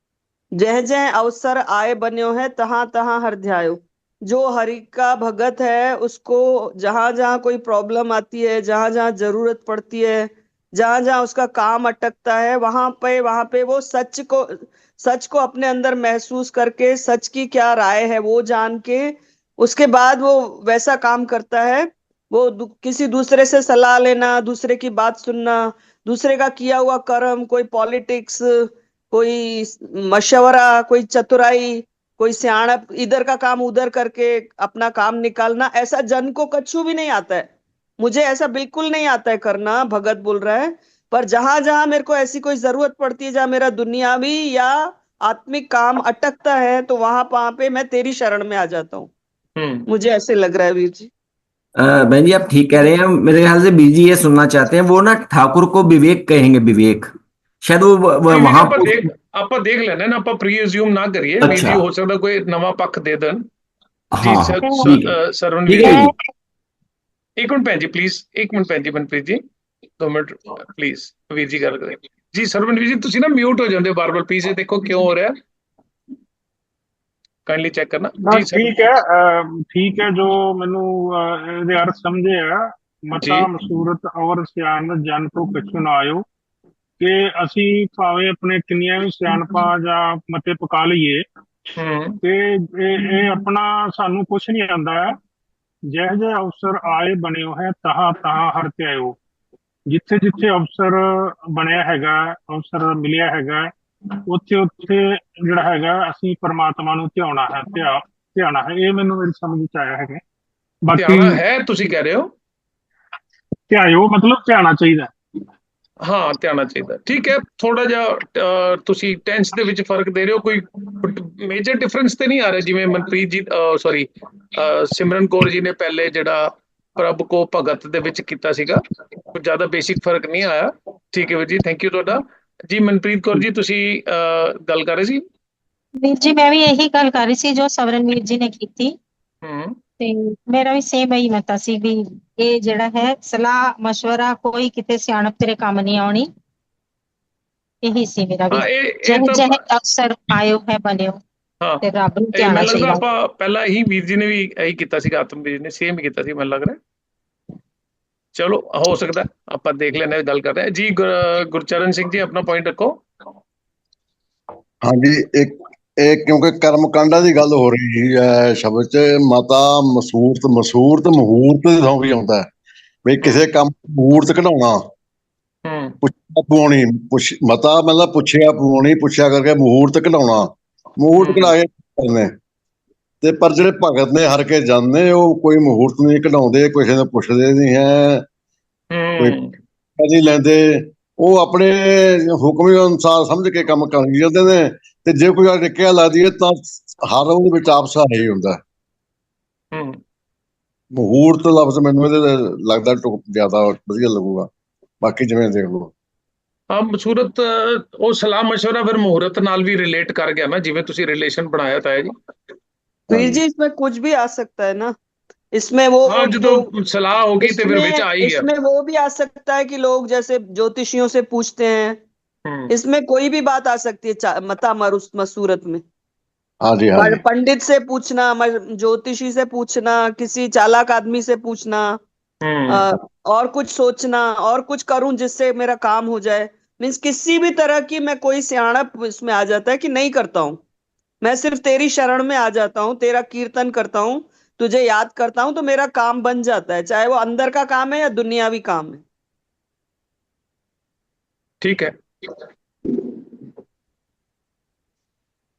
जह जह अवसर आए बन्यो है तहां तहां हर ध्यायो। जो हरि का भगत है उसको जहां जहां कोई प्रॉब्लम आती है, जहां जहां जरूरत पड़ती है, जहां जहां उसका काम अटकता है, वहां पे वो सच को अपने अंदर महसूस करके, सच की क्या राय है वो जान के, उसके बाद वो वैसा काम करता है। वो किसी दूसरे से सलाह लेना, दूसरे की बात सुनना, दूसरे का किया हुआ कर्म, कोई पॉलिटिक्स, कोई मशवरा, कोई चतुराई, कोई सियाणप, इधर का काम उधर करके अपना काम निकालना, ऐसा जन को कछु भी नहीं आता है। मुझे ऐसा बिल्कुल नहीं आता है करना, भगत बोल रहा है। पर जहां जहां मेरे को ऐसी कोई जरूरत पड़ती है, जहां मेरा दुनियावी या आत्मिक काम अटकता है, तो वहां पे मैं तेरी शरण में आ जाता हूँ। मुझे ऐसे लग रहा है वीर जी। बहन जी आप ठीक कह रहे हैं। मेरे ख्याल से बीजी ये सुनना चाहते हैं, वो ना ठाकुर को विवेक कहेंगे, विवेक शायद वो वहां ਆਪਾਂ ਦੇਖ ਲੈਣਾ ਨਾ, ਆਪਾਂ ਪ੍ਰੀ ਅਸਿਊਮ ਨਾ ਕਰੀਏ। ਵੀਰ ਜੀ ਹੋ ਸਕਦਾ ਕੋਈ ਨਵਾਂ ਪੱਖ ਦੇ ਦੇਣ ਜੀ। ਸਰਵਨ ਵੀਰ ਜੀ, ਇੱਕ ਮਿੰਟ ਭੈਣ ਜੀ ਪਲੀਜ਼, ਇੱਕ ਮਿੰਟ ਭੈਣ ਜੀ, ਮਨਪ੍ਰੀਤ ਜੀ 2 ਮਿੰਟ ਪਲੀਜ਼। ਵੀਰ ਜੀ ਗੱਲ ਕਰੇ ਜੀ। ਸਰਵਨ ਵੀਰ ਜੀ ਤੁਸੀਂ ਨਾ ਮਿਊਟ ਹੋ ਜਾਂਦੇ ਬਾਰ-ਬਾਰ, ਪਲੀਜ਼। ਦੇਖੋ ਕਿਉਂ ਹੋ ਰਿਹਾ, ਕਾਈਂਡਲੀ ਚੈੱਕ ਕਰਨਾ ਜੀ। ठीक है, जो मैनू ਇਹਦੇ ਅਰਥ ਸਮਝੇ ਆ, ਮਤਾ ਮਸੂਰਤ ਔਰ ਸਿਆਣ ਜਨ ਕੋ ਕਛੂ ਨਾ ਆਇਓ, ਕਿ ਅਸੀਂ ਭਾਵੇਂ ਆਪਣੇ ਕਿੰਨੀਆਂ ਵੀ ਸਿਆਣਪਾਂ ਜਾਂ ਮਤੇ ਪਕਾ ਲਈਏ ਤੇ ਇਹ ਆਪਣਾ ਸਾਨੂੰ ਕੁਛ ਨਹੀਂ ਆਉਂਦਾ ਹੈ। ਜਿਹੋ ਜਿਹੇ ਅਵਸਰ ਆਏ ਬਣਿਓ ਹੈ ਤਹਾਂ ਤਹਾਂ ਹਰ ਤੇ ਆਇਓ। ਜਿੱਥੇ ਜਿੱਥੇ ਅਵਸਰ ਬਣਿਆ ਹੈਗਾ, ਅਵਸਰ ਮਿਲਿਆ ਹੈਗਾ, ਉੱਥੇ ਉੱਥੇ ਜਿਹੜਾ ਹੈਗਾ ਅਸੀਂ ਪਰਮਾਤਮਾ ਨੂੰ ਧਿਆਉਣਾ ਹੈ, ਧਿਆਉਣਾ ਹੈ। ਇਹ ਮੈਨੂੰ ਮੇਰੀ ਸਮਝ ਚ ਆਇਆ ਹੈਗਾ। ਬਾਕੀ ਹੈ ਤੁਸੀਂ ਕਹਿ ਰਹੇ ਹੋ ਧਿਆਇਓ ਮਤਲਬ ਧਿਆਉਣਾ ਚਾਹੀਦਾ। ਹਾਂ, ਧਿਆਉਣਾ ਚਾਹੀਦਾ, ਠੀਕ ਹੈ। ਥੋੜਾ ਜਿਹਾ ਤੁਸੀਂ ਟੈਂਸ ਦੇ ਵਿੱਚ ਫਰਕ ਦੇ ਰਹੇ ਹੋ। ਕੋਈ ਮੇਜਰ ਡਿਫਰੈਂਸ ਤੇ ਨਹੀਂ ਆ ਰਿਹਾ, ਜਿਵੇਂ ਮਨਪ੍ਰੀਤ ਜੀ ਸੌਰੀ ਸਿਮਰਨ ਕੌਰ ਜੀ ਨੇ ਪਹਿਲੇ ਜਿਹੜਾ ਪ੍ਰਭ ਕੋ ਭਗਤ ਦੇ ਵਿੱਚ ਕੀਤਾ ਸੀਗਾ, ਕੁਝ ਜ਼ਿਆਦਾ ਬੇਸਿਕ ਫਰਕ ਨਹੀਂ ਆਇਆ। ਠੀਕ ਹੈ ਵੀਰ ਜੀ, ਥੈਂਕ ਯੂ ਤੁਹਾਡਾ ਜੀ। ਮਨਪ੍ਰੀਤ ਕੌਰ ਜੀ ਤੁਸੀਂ ਗੱਲ ਕਰ ਰਹੇ ਸੀ। ਵੀਰ ਜੀ ਮੈਂ ਵੀ ਇਹੀ ਗੱਲ ਕਰ ਰਹੀ ਸੀ ਜੋ ਸਵਰਨਵੀਰ ਜੀ ਨੇ ਕੀਤੀ, ਤੇ ਮੇਰਾ ਵੀ ਸੇਮ ਇਹੀ ਮਤਾ ਸੀ ਵੀ ਇਹ ਜਿਹੜਾ ਹੈ ਸਲਾਹ ਮਸ਼ਵਰਾ ਕੋਈ ਕਿਤੇ ਸਿਆਣਪ ਤੇਰੇ ਕੰਮ ਨਹੀਂ ਆਉਣੀ। ਇਹੀ ਸੀ ਮੇਰਾ ਵੀ, ਜਿਹੇ ਜਿਹੇ ਅਕਸਰ ਆਇਓ ਹੈ ਬਣਿਓ, ਤੇ ਰੱਬ ਨੂੰ ਧਿਆਣਾ ਮੈਨੂੰ ਲੱਗਦਾ ਚਾਹੀਦਾ। ਆਪਾਂ ਪਹਿਲਾਂ ਇਹੀ ਵੀਰ ਜੀ ਨੇ ਵੀ ਇਹੀ ਕੀਤਾ ਸੀਗਾ, ਆਤਮਵੀਰ ਨੇ ਸੇਮ ਹੀ ਕੀਤਾ ਸੀ ਮੈਨੂੰ ਲੱਗ ਰਿਹਾ। ਚਲੋ ਹੋ ਸਕਦਾ ਆਪਾਂ ਦੇਖ ਲੈਣੇ, ਗੱਲ ਕਰ ਰਹੇ ਹਾਂ ਜੀ। ਗੁਰਚਰਨ ਸਿੰਘ ਜੀ ਆਪਣਾ ਪੁਆਇੰਟ ਰੱਖੋ। ਹਾਂਜੀ, ਇਹ ਕਿਉਂਕਿ ਕਰਮ ਕਾਂਡਾਂ ਦੀ ਗੱਲ ਹੋ ਰਹੀ ਹੈ ਸ਼ਬਦ 'ਚ, ਮਤਾ ਮਸੂਰਤ ਮਹੂਰਤ ਦੇ ਥਾਂ ਵੀ ਆਉਂਦਾ ਹੈ ਵੀ ਕਿਸੇ ਕੰਮ ਮਹੂਰਤ ਕਢਾਉਣਾ, ਪੁੱਛਿਆ ਪਵਾਉਣੀ, ਮਤਾ ਮਤਲਬ ਪੁੱਛਿਆ ਪਵਾਉਣੀ, ਪੁੱਛਿਆ ਕਰਕੇ ਮਹੂਰਤ ਕਢਾਉਣਾ, ਮਹੂਰਤ ਕਢਾ ਕੇ ਕਰਨੇ। ਤੇ ਪਰ ਜਿਹੜੇ ਭਗਤ ਨੇ ਹਰ ਕੇ ਜਾਂਦੇ, ਉਹ ਕੋਈ ਮਹੂਰਤ ਨਹੀਂ ਕਢਾਉਂਦੇ, ਕਿਸੇ ਨੂੰ ਪੁੱਛਦੇ ਨਹੀਂ ਹੈ, ਕੋਈ ਨਹੀਂ ਲੈਂਦੇ, ਉਹ ਆਪਣੇ ਹੁਕਮ ਅਨੁਸਾਰ ਸਮਝ ਕੇ ਕੰਮ ਕਰ ਜਾਂਦੇ ਨੇ। ਤੇ ਜੇ ਕੋਈ ਟਿਕਿਆ ਲੱਗਦੀ ਹੈ ਤਾਂ ਹਰ ਉਹਦੇ ਵਿੱਚ ਆਪਸਾ ਹੀ ਹੁੰਦਾ। ਮਹੂਰਤ ਲਫ਼ਜ਼ ਮੈਨੂੰ ਇਹਦੇ ਲੱਗਦਾ ਜ਼ਿਆਦਾ ਵਧੀਆ ਲੱਗੂਗਾ, ਬਾਕੀ ਜਿਵੇਂ ਦੇਖ ਲਓ। ਹਾਂ, ਮਸੂਰਤ ਉਹ ਸਲਾਹ ਮਸ਼ਵਰਾ ਫਿਰ ਮੁਹੂਰਤ ਨਾਲ ਵੀ ਰਿਲੇਟ ਕਰ ਗਿਆ ਨਾ, ਜਿਵੇਂ ਤੁਸੀਂ ਰਿਲੇਸ਼ਨ ਬਣਾਇਆ ਤਾਂ ਹੈ ਜੀ। वीर जी इसमें कुछ भी आ सकता है ना, इसमें वो हाँ, जो सलाह होगी तो फिर विच आ ही गया। इसमें वो भी आ सकता है कि लोग जैसे ज्योतिषियों से पूछते हैं, इसमें कोई भी बात आ सकती है मता मसूरत में। हाँ जी, हाँ जी। पंडित से पूछना, ज्योतिषी से पूछना, किसी चालाक आदमी से पूछना, और कुछ सोचना, और कुछ करूं जिससे मेरा काम हो जाए, मीन्स किसी भी तरह की मैं कोई सियाणप इसमें आ जाता है कि नहीं करता हूं, मैं सिर्फ तेरी शरण में आ जाता हूँ, तेरा कीर्तन करता हूँ, तुझे याद करता हूँ, तो मेरा काम बन जाता है, चाहे वो अंदर का काम है या दुनियावी काम है। ठीक है,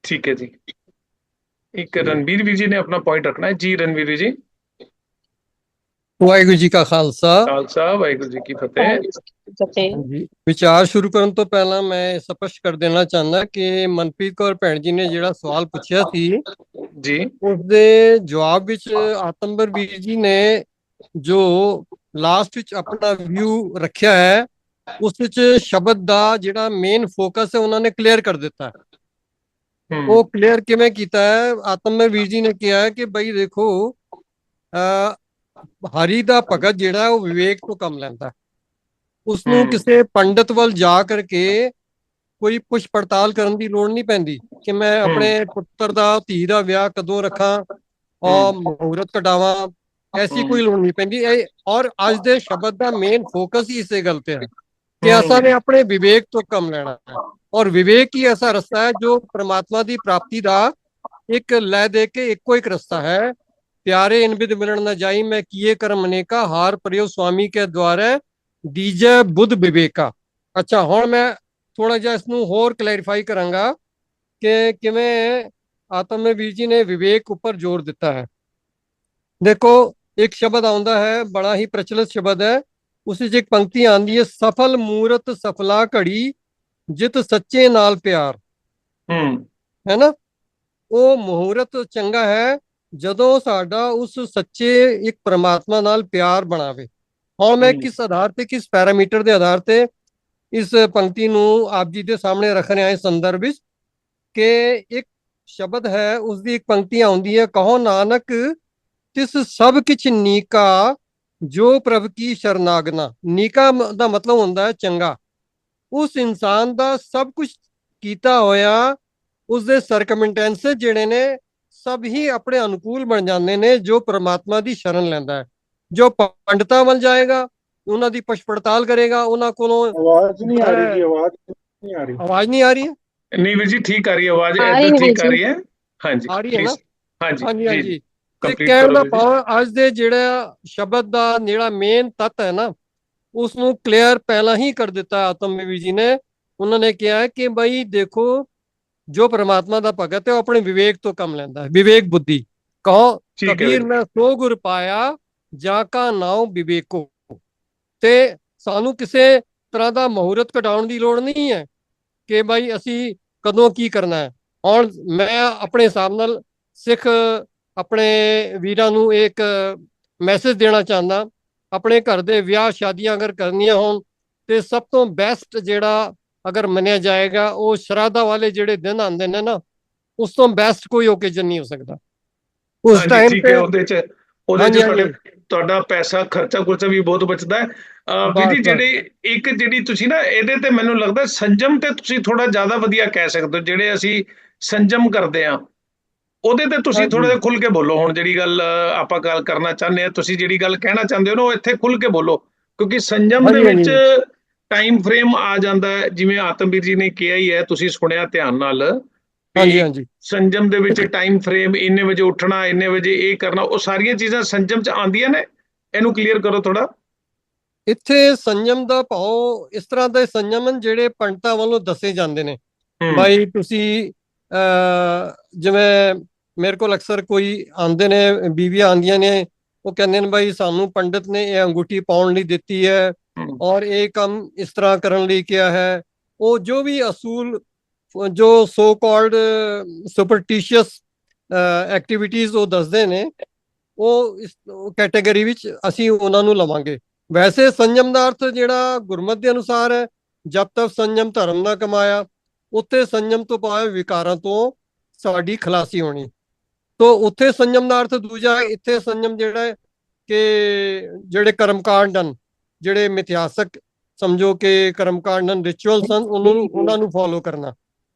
ठीक है जी। एक रणवीर वीर जी ने अपना पॉइंट रखना है जी। रणवीर जी, ਵਾਹਿਗੁਰੂ ਜੀ ਕਾ ਖਾਲਸਾ ਵਾਹਿਗੁਰੂ ਜੀ ਕੀ ਫਤਿਹ। ਵਿਚਾਰ ਸ਼ੁਰੂ ਕਰਨ ਤੋਂ ਪਹਿਲਾਂ ਮੈਂ ਸਪਸ਼ਟ ਕਰ ਦੇਣਾ ਚਾਹੁੰਦਾ ਕਿ ਮਨਪ੍ਰੀਤ ਕੌਰ ਭੈਣ ਜੀ ਨੇ ਜਿਹੜਾ ਸਵਾਲ ਪੁੱਛਿਆ ਸੀ ਜੀ, ਉਸਦੇ ਜਵਾਬ ਵਿੱਚ ਆਤਮਬਰ ਵੀਰ ਜੀ ਨੇ ਜੋ ਲਾਸਟ ਵਿੱਚ ਆਪਣਾ ਵਿਊ ਰੱਖਿਆ ਹੈ, ਉਸ ਵਿੱਚ ਸ਼ਬਦ ਦਾ ਜਿਹੜਾ ਮੇਨ ਫੋਕਸ ਹੈ ਉਹਨਾਂ ਨੇ ਕਲੀਅਰ ਕਰ ਦਿੱਤਾ। ਉਹ ਕਲੀਅਰ ਕਿਵੇਂ ਕੀਤਾ ਹੈ? ਆਤਮਬਰ ਵੀਰ ਜੀ ਨੇ ਕਿਹਾ ਹੈ ਕਿ ਬਈ ਦੇਖੋ ਹਰੀ ਦਾ ਭਗਤ ਜਿਹੜਾ ਉਹ ਵਿਵੇਕ ਤੋਂ ਕੰਮ ਲੈਂਦਾ, ਉਸਨੂੰ ਕਿਸੇ ਪੰਡਤ ਵੱਲ ਜਾ ਕਰਕੇ ਕੋਈ ਪੁੱਛ ਪੜਤਾਲ ਕਰਨ ਦੀ ਲੋੜ ਨਹੀਂ ਪੈਂਦੀ ਕਿ ਮੈਂ ਆਪਣੇ ਪੁੱਤਰ ਦਾ ਧੀ ਦਾ ਵਿਆਹ ਕਦੋਂ ਰੱਖਾਂ ਔਰ ਮਹੂਰਤ ਕਢਾਵਾਂ, ਐਸੀ ਕੋਈ ਲੋੜ ਨਹੀਂ ਪੈਂਦੀ। ਔਰ ਅੱਜ ਦੇ ਸ਼ਬਦ ਦਾ ਮੇਨ ਫੋਕਸ ਹੀ ਇਸੇ ਗੱਲ ਤੇ ਹੈ ਕਿ ਅਸਾਂ ਨੇ ਆਪਣੇ ਵਿਵੇਕ ਤੋਂ ਕੰਮ ਲੈਣਾ ਹੈ, ਔਰ ਵਿਵੇਕ ਹੀ ਐਸਾ ਰਸਤਾ ਹੈ ਜੋ परमात्मा ਦੀ ਪ੍ਰਾਪਤੀ ਦਾ ਇੱਕ ਲੈ ਦੇ ਕੇ ਇੱਕੋ ਇੱਕ ਰਸਤਾ ਹੈ। प्यारे इन बिद मिलन न जाई, मैं किए कर्म अनेका, हार परियो स्वामी के द्वारे दीजे बुद्ध विवेका। अच्छा, हुण मैं थोड़ा जिहा इसनूं होर क्लैरीफाई करांगा कि किवें आत्म वीर जी ने विवेक उपर जोर दिता है। देखो, एक शब्द आउंदा है, बड़ा ही प्रचलित शब्द है, उस विच एक पंक्ति आंदी है, सफल मूरत सफला घड़ी जित सच्चे नाल प्यार, है ना। वो मुहूर्त चंगा है ਜਦੋਂ ਸਾਡਾ ਉਸ ਸੱਚੇ ਇੱਕ ਪਰਮਾਤਮਾ ਨਾਲ ਪਿਆਰ ਬਣਾਵੇ। ਹੁਣ ਮੈਂ ਕਿਸ ਆਧਾਰ ਤੇ, ਕਿਸ ਪੈਰਾਮੀਟਰ ਦੇ ਆਧਾਰ ਤੇ ਇਸ ਪੰਕਤੀ ਨੂੰ ਆਪ ਜੀ ਦੇ ਸਾਹਮਣੇ ਰੱਖ ਰਿਹਾ ਇਸ ਸੰਦਰਭ ਵਿੱਚ ਕਿ ਇੱਕ ਸ਼ਬਦ ਹੈ, ਉਸ ਦੀ ਇੱਕ ਪੰਕਤੀ ਆਉਂਦੀ ਹੈ, ਕਹੋ ਨਾਨਕ ਤਿਸ ਸਭ ਕਿਛ ਨੀਕਾ ਜੋ ਪ੍ਰਭ ਕੀ ਸ਼ਰਨਾਗਨਾ। ਨੀਕਾ ਦਾ ਮਤਲਬ ਹੁੰਦਾ ਹੈ ਚੰਗਾ। ਉਸ ਇਨਸਾਨ ਦਾ ਸਭ ਕੁਝ ਕੀਤਾ ਹੋਇਆ, ਉਸਦੇ ਸਰਕਮਸਟੈਂਸਸ ਜਿਹੜੇ ਨੇ ਸਭ ਹੀ ਆਪਣੇ ਅਨੁਕੂਲ ਬਣ ਜਾਂਦੇ ਨੇ ਜੋ ਪਰਮਾਤਮਾ ਦੀ ਸ਼ਰਨ ਲੈਂਦਾ ਹੈ। ਜੋ ਪੰਡਤਾਂ ਵੱਲ ਜਾਏਗਾ, ਉਹਨਾਂ ਦੀ ਪੁੱਛ ਪੜਤਾਲ ਕਰੇਗਾ, ਉਹਨਾਂ ਕੋਲੋਂ ਆਵਾਜ਼ ਨਹੀਂ ਆ ਰਹੀ ਜੀ, ਆਵਾਜ਼ ਨਹੀਂ ਆ ਰਹੀ। ਆਵਾਜ਼ ਨਹੀਂ ਆ ਰਹੀ ਹੈ? नहीं वीर जी, ठीक आ रही है आवाज, इधर ठीक आ रही है। हाँ जी, आ रही है ना? हाँ जी, ਹਾਂਜੀ ਹਾਂਜੀ। ਤੇ कंप्लीट ਕਹਿਣ करो ਦਾ वीर जी। ਭਾਵ ਅੱਜ ਦੇ ਜਿਹੜਾ ਸ਼ਬਦ ਦਾ ਜਿਹੜਾ ਮੇਨ ਤੱਤ ਹੈ ਨਾ, ਉਸ ਨੂੰ ਕਲੀਅਰ ਪਹਿਲਾਂ ਹੀ ਕਰ ਦਿੱਤਾ ਆਤਮਵੀਰ ਜੀ ਨੇ। ਉਹਨਾਂ ਨੇ ਕਿਹਾ ਕਿ ਬਈ ਦੇਖੋ, जो परमात्मा दा भगत है वो अपने विवेक तो कम लेंदा है, विवेक बुद्धि। कहो कबीर मैं सो गुर पाया जाका नाम विवेको। ते सानू किसे तरह दा मुहूर्त कटाउण दी लोड़ नहीं है कि भाई असी कदों की करना है। ਔਰ ਮੈਂ ਆਪਣੇ ਹਿਸਾਬ ਨਾਲ ਸਿੱਖ ਆਪਣੇ ਵੀਰਾਂ ਨੂੰ ਇੱਕ ਮੈਸੇਜ ਦੇਣਾ ਚਾਹੁੰਦਾ, ਆਪਣੇ ਘਰ ਦੇ ਵਿਆਹ ਸ਼ਾਦੀਆਂ ਅਗਰ ਕਰਨੀਆਂ ਹੋਣ ਤੇ ਸਭ ਤੋਂ ਬੈਸਟ ਜਿਹੜਾ ਅਗਰ ਮੰਨਿਆ ਜਾਏਗਾ ਉਹ ਸ਼ਰਾਧਾ ਵਾਲੇ ਜਿਹੜੇ ਦਿਨ ਆਉਂਦੇ ਨੇ ਨਾ, ਉਸ ਤੋਂ ਬੈਸਟ ਕੋਈ ਓਕੇਜਨ ਨਹੀਂ ਹੋ ਸਕਦਾ ਉਸ ਹਾਂਜੀ ਟਾਈਮ ਠੀਕ ਤੇ। ਹੈ, ਉਹਦੇ ਚ ਹਾਂਜੀ ਹਾਂਜੀ ਤੁਹਾਡਾ ਪੈਸਾ ਖਰਚਾ ਖੁਰਚਾ ਵੀ ਬਹੁਤ ਬਚਦਾ ਹੈ। ਵੀਰ ਜੀ ਜਿਹੜੀ ਤੁਸੀਂ ਨਾ ਇਹਦੇ ਤੇ ਮੈਨੂੰ ਲੱਗਦਾ ਸੰਜਮ ਤੇ ਤੁਸੀਂ ਥੋੜਾ ਜ਼ਿਆਦਾ ਵਧੀਆ ਕਹਿ ਸਕਦੇ ਹੋ। ਜਿਹੜੇ ਅਸੀਂ ਸੰਜਮ ਕਰਦੇ ਆ ਉਹਦੇ ਤੇ ਤੁਸੀਂ ਥੋੜਾ ਜਿਹਾ ਖੁੱਲ ਕੇ ਬੋਲੋ। ਹੁਣ ਜਿਹੜੀ ਗੱਲ ਆਪਾਂ ਗੱਲ ਕਰਨਾ ਚਾਹੁੰਦੇ ਆ, ਤੁਸੀਂ ਜਿਹੜੀ ਗੱਲ ਕਹਿਣਾ ਚਾਹੁੰਦੇ ਹੋ ਨਾ, ਉਹ ਇੱਥੇ ਖੁੱਲ ਕੇ ਬੋਲੋ, ਕਿਉਂਕਿ ਸੰਜਮ ਦੇ ਵਿੱਚ ਟਾਈਮ ਫਰੇਮ ਆ ਜਾਂਦਾ ਹੈ। ਜਿਵੇਂ ਆਤਮਵੀਰ ਜੀ ਨੇ ਕਿਹਾ ਹੀ ਹੈ, ਤੁਸੀਂ ਸੁਣਿਆ ਧਿਆਨ ਨਾਲ, ਹਾਂਜੀ ਸੰਜਮ ਦੇ ਵਿੱਚ ਟਾਈਮ ਫਰੇਮ, ਇੰਨੇ ਵਜੇ ਉੱਠਣਾ, ਇੰਨੇ ਵਜੇ ਇਹ ਕਰਨਾ, ਉਹ ਸਾਰੀਆਂ ਚੀਜ਼ਾਂ ਸੰਜਮ ਚ ਆਉਂਦੀਆਂ ਨੇ। ਇਹਨੂੰ ਕਲੀਅਰ ਕਰੋ ਥੋੜਾ। ਇੱਥੇ ਸੰਜਮ ਦਾ ਭਾਵ ਇਸ ਤਰ੍ਹਾਂ ਦੇ ਸੰਜਮ ਹਨ ਜਿਹੜੇ ਪੰਡਤਾਂ ਵੱਲੋਂ ਦੱਸੇ ਜਾਂਦੇ ਨੇ। ਬਾਈ ਤੁਸੀਂ ਜਿਵੇਂ ਮੇਰੇ ਕੋਲ ਅਕਸਰ ਕੋਈ ਆਉਂਦੇ ਨੇ, ਬੀਵੀਆਂ ਆਉਂਦੀਆਂ ਨੇ, ਉਹ ਕਹਿੰਦੇ ਨੇ ਬਾਈ ਸਾਨੂੰ ਪੰਡਤ ਨੇ ਇਹ ਅੰਗੂਠੀ ਪਾਉਣ ਲਈ ਦਿੱਤੀ ਹੈ ਔਰ ਇਹ ਕੰਮ ਇਸ ਤਰ੍ਹਾਂ ਕਰਨ ਲਈ ਕਿਹਾ ਹੈ। ਉਹ ਜੋ ਵੀ ਅਸੂਲ, ਜੋ ਸੋ ਕਾਲਡ ਸੁਪਰਟੀਸ਼ੀਅਸ ਐਕਟੀਵਿਟੀਜ਼ ਉਹ ਦੱਸਦੇ ਨੇ, ਉਹ ਇਸ ਕੈਟੇਗਰੀ ਵਿੱਚ ਅਸੀਂ ਉਹਨਾਂ ਨੂੰ ਲਵਾਂਗੇ। ਵੈਸੇ ਸੰਜਮ ਦਾ ਅਰਥ ਜਿਹੜਾ ਗੁਰਮਤਿ ਦੇ ਅਨੁਸਾਰ ਹੈ, ਜਬ ਤੱਕ ਸੰਜਮ ਧਰਮ ਨਾ ਕਮਾਇਆ, ਉੱਥੇ ਸੰਜਮ ਤੋਂ ਭਾਵੇਂ ਵਿਕਾਰਾਂ ਤੋਂ ਸਾਡੀ ਖਲਾਸੀ ਹੋਣੀ। ਤੋ ਉੱਥੇ ਸੰਜਮ ਦਾ ਅਰਥ ਦੂਜਾ ਹੈ। ਇੱਥੇ ਸੰਜਮ ਜਿਹੜਾ ਹੈ ਕਿ ਜਿਹੜੇ ਕਰਮਕਾਂਡ ਹਨ, ਜਿਹੜੇ ਮਿਥਿਹਾਸਕ ਸਮਝੋ ਕਿ ਕਰਮਕਾਂਡ ਹਨ, ਰਿਚੁਅਲਸ ਹਨ, ਉਹਨਾਂ ਨੂੰ ਫੋਲੋ ਕਰਨਾ।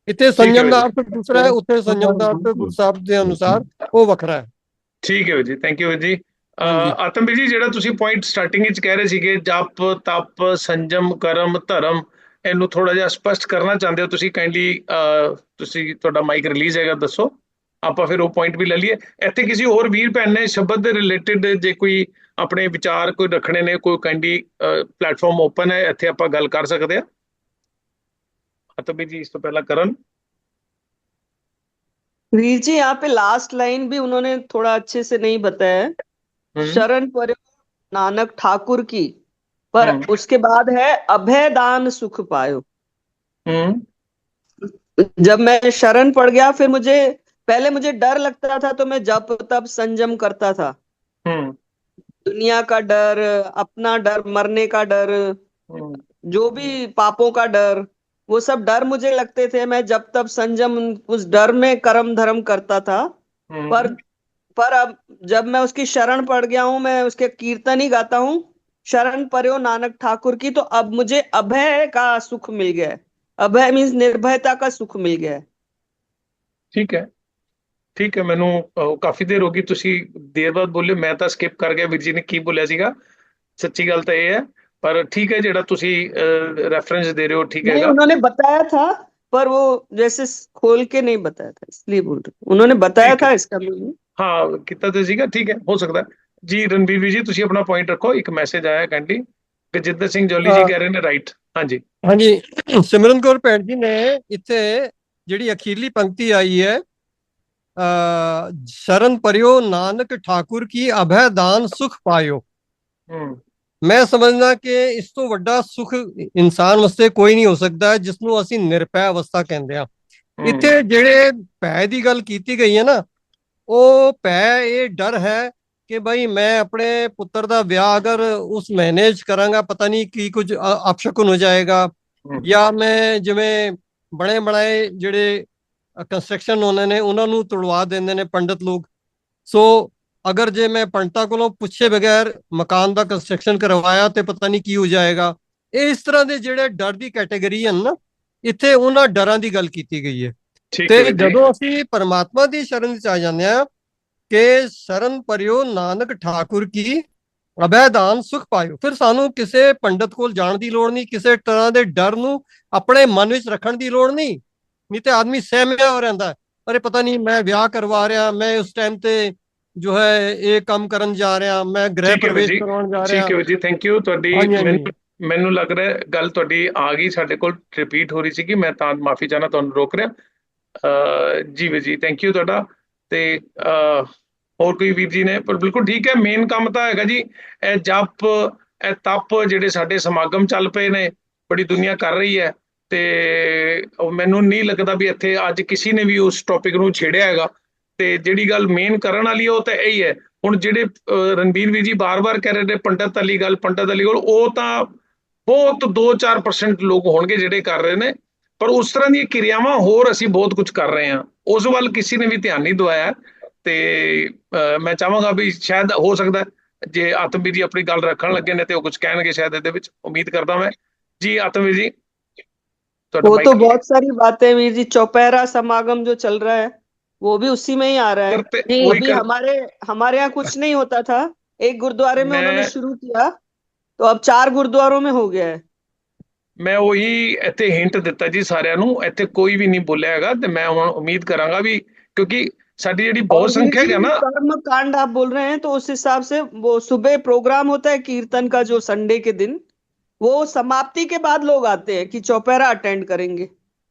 ਇੱਥੇ ਸੰਜਮ ਦਾ ਅਰਥ ਦੂਸਰਾ ਹੈ, ਉੱਥੇ ਸੰਜਮ ਦਾ ਅਰਥ ਗੁਰੂ ਸਾਹਿਬ ਦੇ ਅਨੁਸਾਰ ਉਹ ਵੱਖਰਾ ਹੈ। ਠੀਕ ਹੈ ਵੀਰ ਜੀ, ਥੈਂਕ ਯੂ ਵੀਰ ਜੀ। ਆਤਮਵੀਰ ਜੀ, ਜਿਹੜਾ ਤੁਸੀਂ ਪੁਆਇੰਟ ਸਟਾਰਟਿੰਗ ਵਿੱਚ ਕਹਿ ਰਹੇ ਸੀਗੇ, ਜਪ ਤਪ ਸੰਜਮ ਕਰਮ ਧਰਮ, ਇਹਨੂੰ ਥੋੜਾ ਜਿਹਾ ਸਪਸ਼ਟ ਕਰਨਾ ਚਾਹੁੰਦੇ ਹੋ ਤੁਸੀਂ? ਕਾਈਂਡਲੀ ਤੁਸੀਂ, ਤੁਹਾਡਾ ਮਾਈਕ ਰਿਲੀਜ਼ ਹੈਗਾ, ਦੱਸੋ, ਆਪਾਂ ਫਿਰ ਉਹ ਪੁਆਇੰਟ ਵੀ ਲੈ ਲਈਏ। ਇੱਥੇ ਕਿਸੇ ਹੋਰ ਵੀਰ ਭੈਣ ਨੇ ਸ਼ਬਦ ਦੇ ਰਿਲੇਟਿਡ ਜੇ ਕੋਈ ਆਪਣੇ ਵਿਚਾਰ ਕੋਈ ਰੱਖਣੇ ਨੇ, ਕੋਈ ਕਾਈਂਡਲੀ ਪਲੇਟਫਾਰਮ ਓਪਨ ਹੈ, ਇੱਥੇ ਆਪਾਂ ਗੱਲ ਕਰ ਸਕਦੇ ਹਾਂ। आतबीर जी, इस तो पहला करण। वीर जी, यहाँ पे लास्ट लाइन भी उन्होंने थोड़ा अच्छे से नहीं बताया है। शरण पर्यो नानक ठाकुर की, पर उसके बाद है अभय दान सुख पायो। जब मैं शरण पड़ गया, फिर पहले मुझे डर लगता था, तो मैं जब तब संजम करता था। दुनिया का डर, अपना डर, मरने का डर, जो भी पापों का डर, वो सब डर मुझे लगते थे। मैं जब तब संजम उस डर में कर्म धर्म करता था। पर अब जब मैं उसकी शरण पड़ गया हूं, मैं उसके कीर्तन ही गाता हूं, शरण पर्यो नानक ठाकुर की, तो अब मुझे अभय का सुख मिल गया है। अभय मीन्स निर्भयता का सुख मिल गया है। ठीक है, ठीक है। मैनू काफी देर होगी, तुसी देर बाद बोले, मैं तो स्किप कर गया वीर जी ने की बोलिया सीगा। सच्ची गल तो यह है, पर ठीक है, जेड़ा तुसी रेफरेंस दे रहे हो, ठीक है। उन्होंने बताया था, पर वो जैसे खोल के नहीं बताया था, इसलिए बोल रहे। उन्होंने बताया था इसका मीनिंग, हाँ किता तो सीगा, ठीक है, हो सकता है जी। रणबीर जी, तुसी अपना पॉइंट रखो। एक मैसेज आया कैंडी गजिंदर सिंह जौली जी कह रहे ने, राइट। हाँ जी, हाँ जी। सिमरन कौर भैन जी ने इत्थे जिहड़ी अखीरली पंक्ति आई है, शरण पर्यो नानक ठाकुर की अभय दान सुख पायो। मैं समझना कि इस तो वड्डा सुख इंसान वास्ते कोई नहीं हो सकता, जिसनों असीं निरभै अवस्था कहंदे आ। इत्थे जिहड़े भै दी गल कीती गई है ना, ਉਹ ਭੈ ਇਹ ਡਰ ਹੈ ਕਿ ਭਾਈ ਮੈਂ ਆਪਣੇ ਪੁੱਤਰ ਦਾ ਵਿਆਹ ਅਗਰ ਉਸ ਮਹੀਨੇ 'ਚ ਕਰਾਂਗਾ, ਪਤਾ ਨਹੀਂ ਕੀ ਕੁਝ ਅਪਸ਼ਕਨ ਹੋ ਜਾਏਗਾ, ਜਾਂ ਮੈਂ ਜਿਵੇਂ ਬਣੇ ਬਣਾਏ ਜਿਹੜੇ ਕੰਸਟਰਕਸ਼ਨ ਉਹਨਾਂ ਨੇ ਉਹਨਾਂ ਨੂੰ ਤੁੜਵਾ ਦਿੰਦੇ ਨੇ ਪੰਡਤ ਲੋਕ। ਸੋ ਅਗਰ ਜੇ ਮੈਂ ਪੰਡਤਾਂ ਕੋਲੋਂ ਪੁੱਛੇ ਬਗੈਰ ਮਕਾਨ ਦਾ ਕੰਸਟਰਕਸ਼ਨ ਕਰਵਾਇਆ ਤੇ ਪਤਾ ਨਹੀਂ ਕੀ ਹੋ ਜਾਏਗਾ। ਇਹ ਇਸ ਤਰ੍ਹਾਂ ਦੇ ਜਿਹੜੇ ਡਰ ਦੀ ਕੈਟੇਗਰੀ ਹਨ ਨਾ, ਇੱਥੇ ਉਹਨਾਂ ਡਰਾਂ ਦੀ ਗੱਲ ਕੀਤੀ ਗਈ ਹੈ। ਤੇ ਜਦੋਂ ਅਸੀਂ ਪਰਮਾਤਮਾ ਦੀ ਸ਼ਰਨ ਵਿੱਚ ਆ ਜਾਂਦੇ ਆ ਕਿ ਸ਼ਰਨ ਪਰਿਓ ਨਾਨਕ ਠਾਕੁਰ ਕੀ ਅਭੈ ਦਾਨ ਸੁਖ ਪਾਇਓ, ਫਿਰ ਸਾਨੂੰ ਕਿਸੇ ਪੰਡਤ ਕੋਲ ਜਾਣ ਦੀ ਲੋੜ ਨਹੀਂ, ਕਿਸੇ ਤਰ੍ਹਾਂ ਦੇ ਡਰ ਨੂੰ ਆਪਣੇ ਮਨ ਵਿੱਚ ਰੱਖਣ ਦੀ ਲੋੜ ਨਹੀਂ। ਨਹੀਂ ਤੇ ਆਦਮੀ ਸਹਿਮਿਆ ਹੋ ਰਹਿੰਦਾ, ਅਰੇ ਪਤਾ ਨਹੀਂ ਮੈਂ ਵਿਆਹ ਕਰਵਾ ਰਿਹਾ, ਮੈਂ ਉਸ ਟਾਈਮ ਤੇ ਜੋ ਹੈ ਇਹ ਕੰਮ ਕਰਨ ਜਾ ਰਿਹਾ, ਮੈਂ ਗ੍ਰਹਿ ਪ੍ਰਵੇਸ਼ ਕਰਵਾਉਣ ਜਾ ਰਿਹਾ। ਠੀਕ ਹੈ ਜੀ, ਥੈਂਕ ਯੂ। ਤੁਹਾਡੀ ਮੈਨੂੰ ਲੱਗ ਰਿਹਾ ਗੱਲ ਤੁਹਾਡੀ ਆ ਗਈ, ਸਾਡੇ ਕੋਲ ਰਿਪੀਟ ਹੋ ਰਹੀ ਸੀ, ਕਿ ਮੈਂ ਤਾਂ ਮਾਫੀ ਚਾਹਨਾ, ਤੁਹਾਨੂੰ ਰੋਕ ਰਿਹਾ ਜੀ। ਵੀਰ ਜੀ ਥੈਂਕ ਯੂ ਤੁਹਾਡਾ। ਤੇ ਹੋਰ ਕੋਈ ਵੀਰ ਜੀ ਨੇ? ਪਰ ਬਿਲਕੁਲ ਠੀਕ ਹੈ, ਮੇਨ ਕੰਮ ਤਾਂ ਹੈਗਾ ਜੀ ਇਹ ਜਪ, ਇਹ ਤਪ, ਜਿਹੜੇ ਸਾਡੇ ਸਮਾਗਮ ਚੱਲ ਪਏ ਨੇ, ਬੜੀ ਦੁਨੀਆ ਕਰ ਰਹੀ ਹੈ, ਤੇ ਮੈਨੂੰ ਨਹੀਂ ਲੱਗਦਾ ਵੀ ਇੱਥੇ ਅੱਜ ਕਿਸੇ ਨੇ ਵੀ ਉਸ ਟੌਪਿਕ ਨੂੰ ਛੇੜਿਆ ਹੈਗਾ। ਤੇ ਜਿਹੜੀ ਗੱਲ ਮੇਨ ਕਰਨ ਵਾਲੀ ਉਹ ਤਾਂ ਇਹੀ ਹੈ। ਹੁਣ ਜਿਹੜੇ ਰਣਬੀਰ ਵੀਰ ਜੀ ਬਾਰ-ਬਾਰ ਕਹਿ ਰਹੇ ਨੇ ਪੰਡਤ ਵਾਲੀ ਗੱਲ, ਉਹ ਤਾਂ ਬਹੁਤ 2-4% ਲੋਕ ਹੋਣਗੇ ਜਿਹੜੇ ਕਰ ਰਹੇ ਨੇ, ਪਰ ਉਸ ਤਰ੍ਹਾਂ ਦੀਆਂ ਕਿਰਿਆਵਾਂ ਹੋਰ ਅਸੀਂ ਬਹੁਤ ਕੁਝ ਕਰ ਰਹੇ ਹਾਂ, ਉਸ ਵੱਲ ਕਿਸੇ ਨੇ ਵੀ ਧਿਆਨ ਨਹੀਂ ਦਵਾਇਆ। ਤੇ ਮੈਂ ਚਾਹਾਂਗਾ ਵੀ ਸ਼ਾਇਦ ਹੋ ਸਕਦਾ ਜੇ ਆਤਮਵੀਰ ਜੀ ਆਪਣੀ ਗੱਲ ਰੱਖਣ ਲੱਗੇ ਨੇ ਤੇ ਉਹ ਕੁਝ ਕਹਿਣਗੇ ਸ਼ਾयद ਇਹਦੇ ਵਿੱਚ, ਉਮੀਦ करता मैं जी। आत्मवीर जी वो तो बहुत सारी बातें वीर जी, चौपहरा समागम जो चल रहा है वो भी उसी में ही आ रहा है। अभी हमारे यहाँ कुछ नहीं होता था, एक गुरुद्वारे में उन्होंने शुरू किया तो अब 4 गुरुद्वारों में हो गया है। मैं वही ਇੱਥੇ ਹਿੰਟ ਦਿੱਤਾ ਜੀ ਸਾਰਿਆਂ ਨੂੰ, ਇੱਥੇ ਕੋਈ ਵੀ ਨਹੀਂ ਬੋਲਿਆ ਹੈਗਾ ਤੇ मैं ਹੁਣ ਉਮੀਦ ਕਰਾਂਗਾ ਵੀ ਕਿਉਂਕਿ साड़ी ਜਿਹੜੀ बहुत संख्या है ना, कर्म कांड आप बोल रहे हैं तो उस हिसाब से वो सुबह प्रोग्राम होता है कीर्तन का जो संडे के दिन, वो समाप्ति के बाद लोग आते हैं कि चौपहरा अटेंड करेंगे।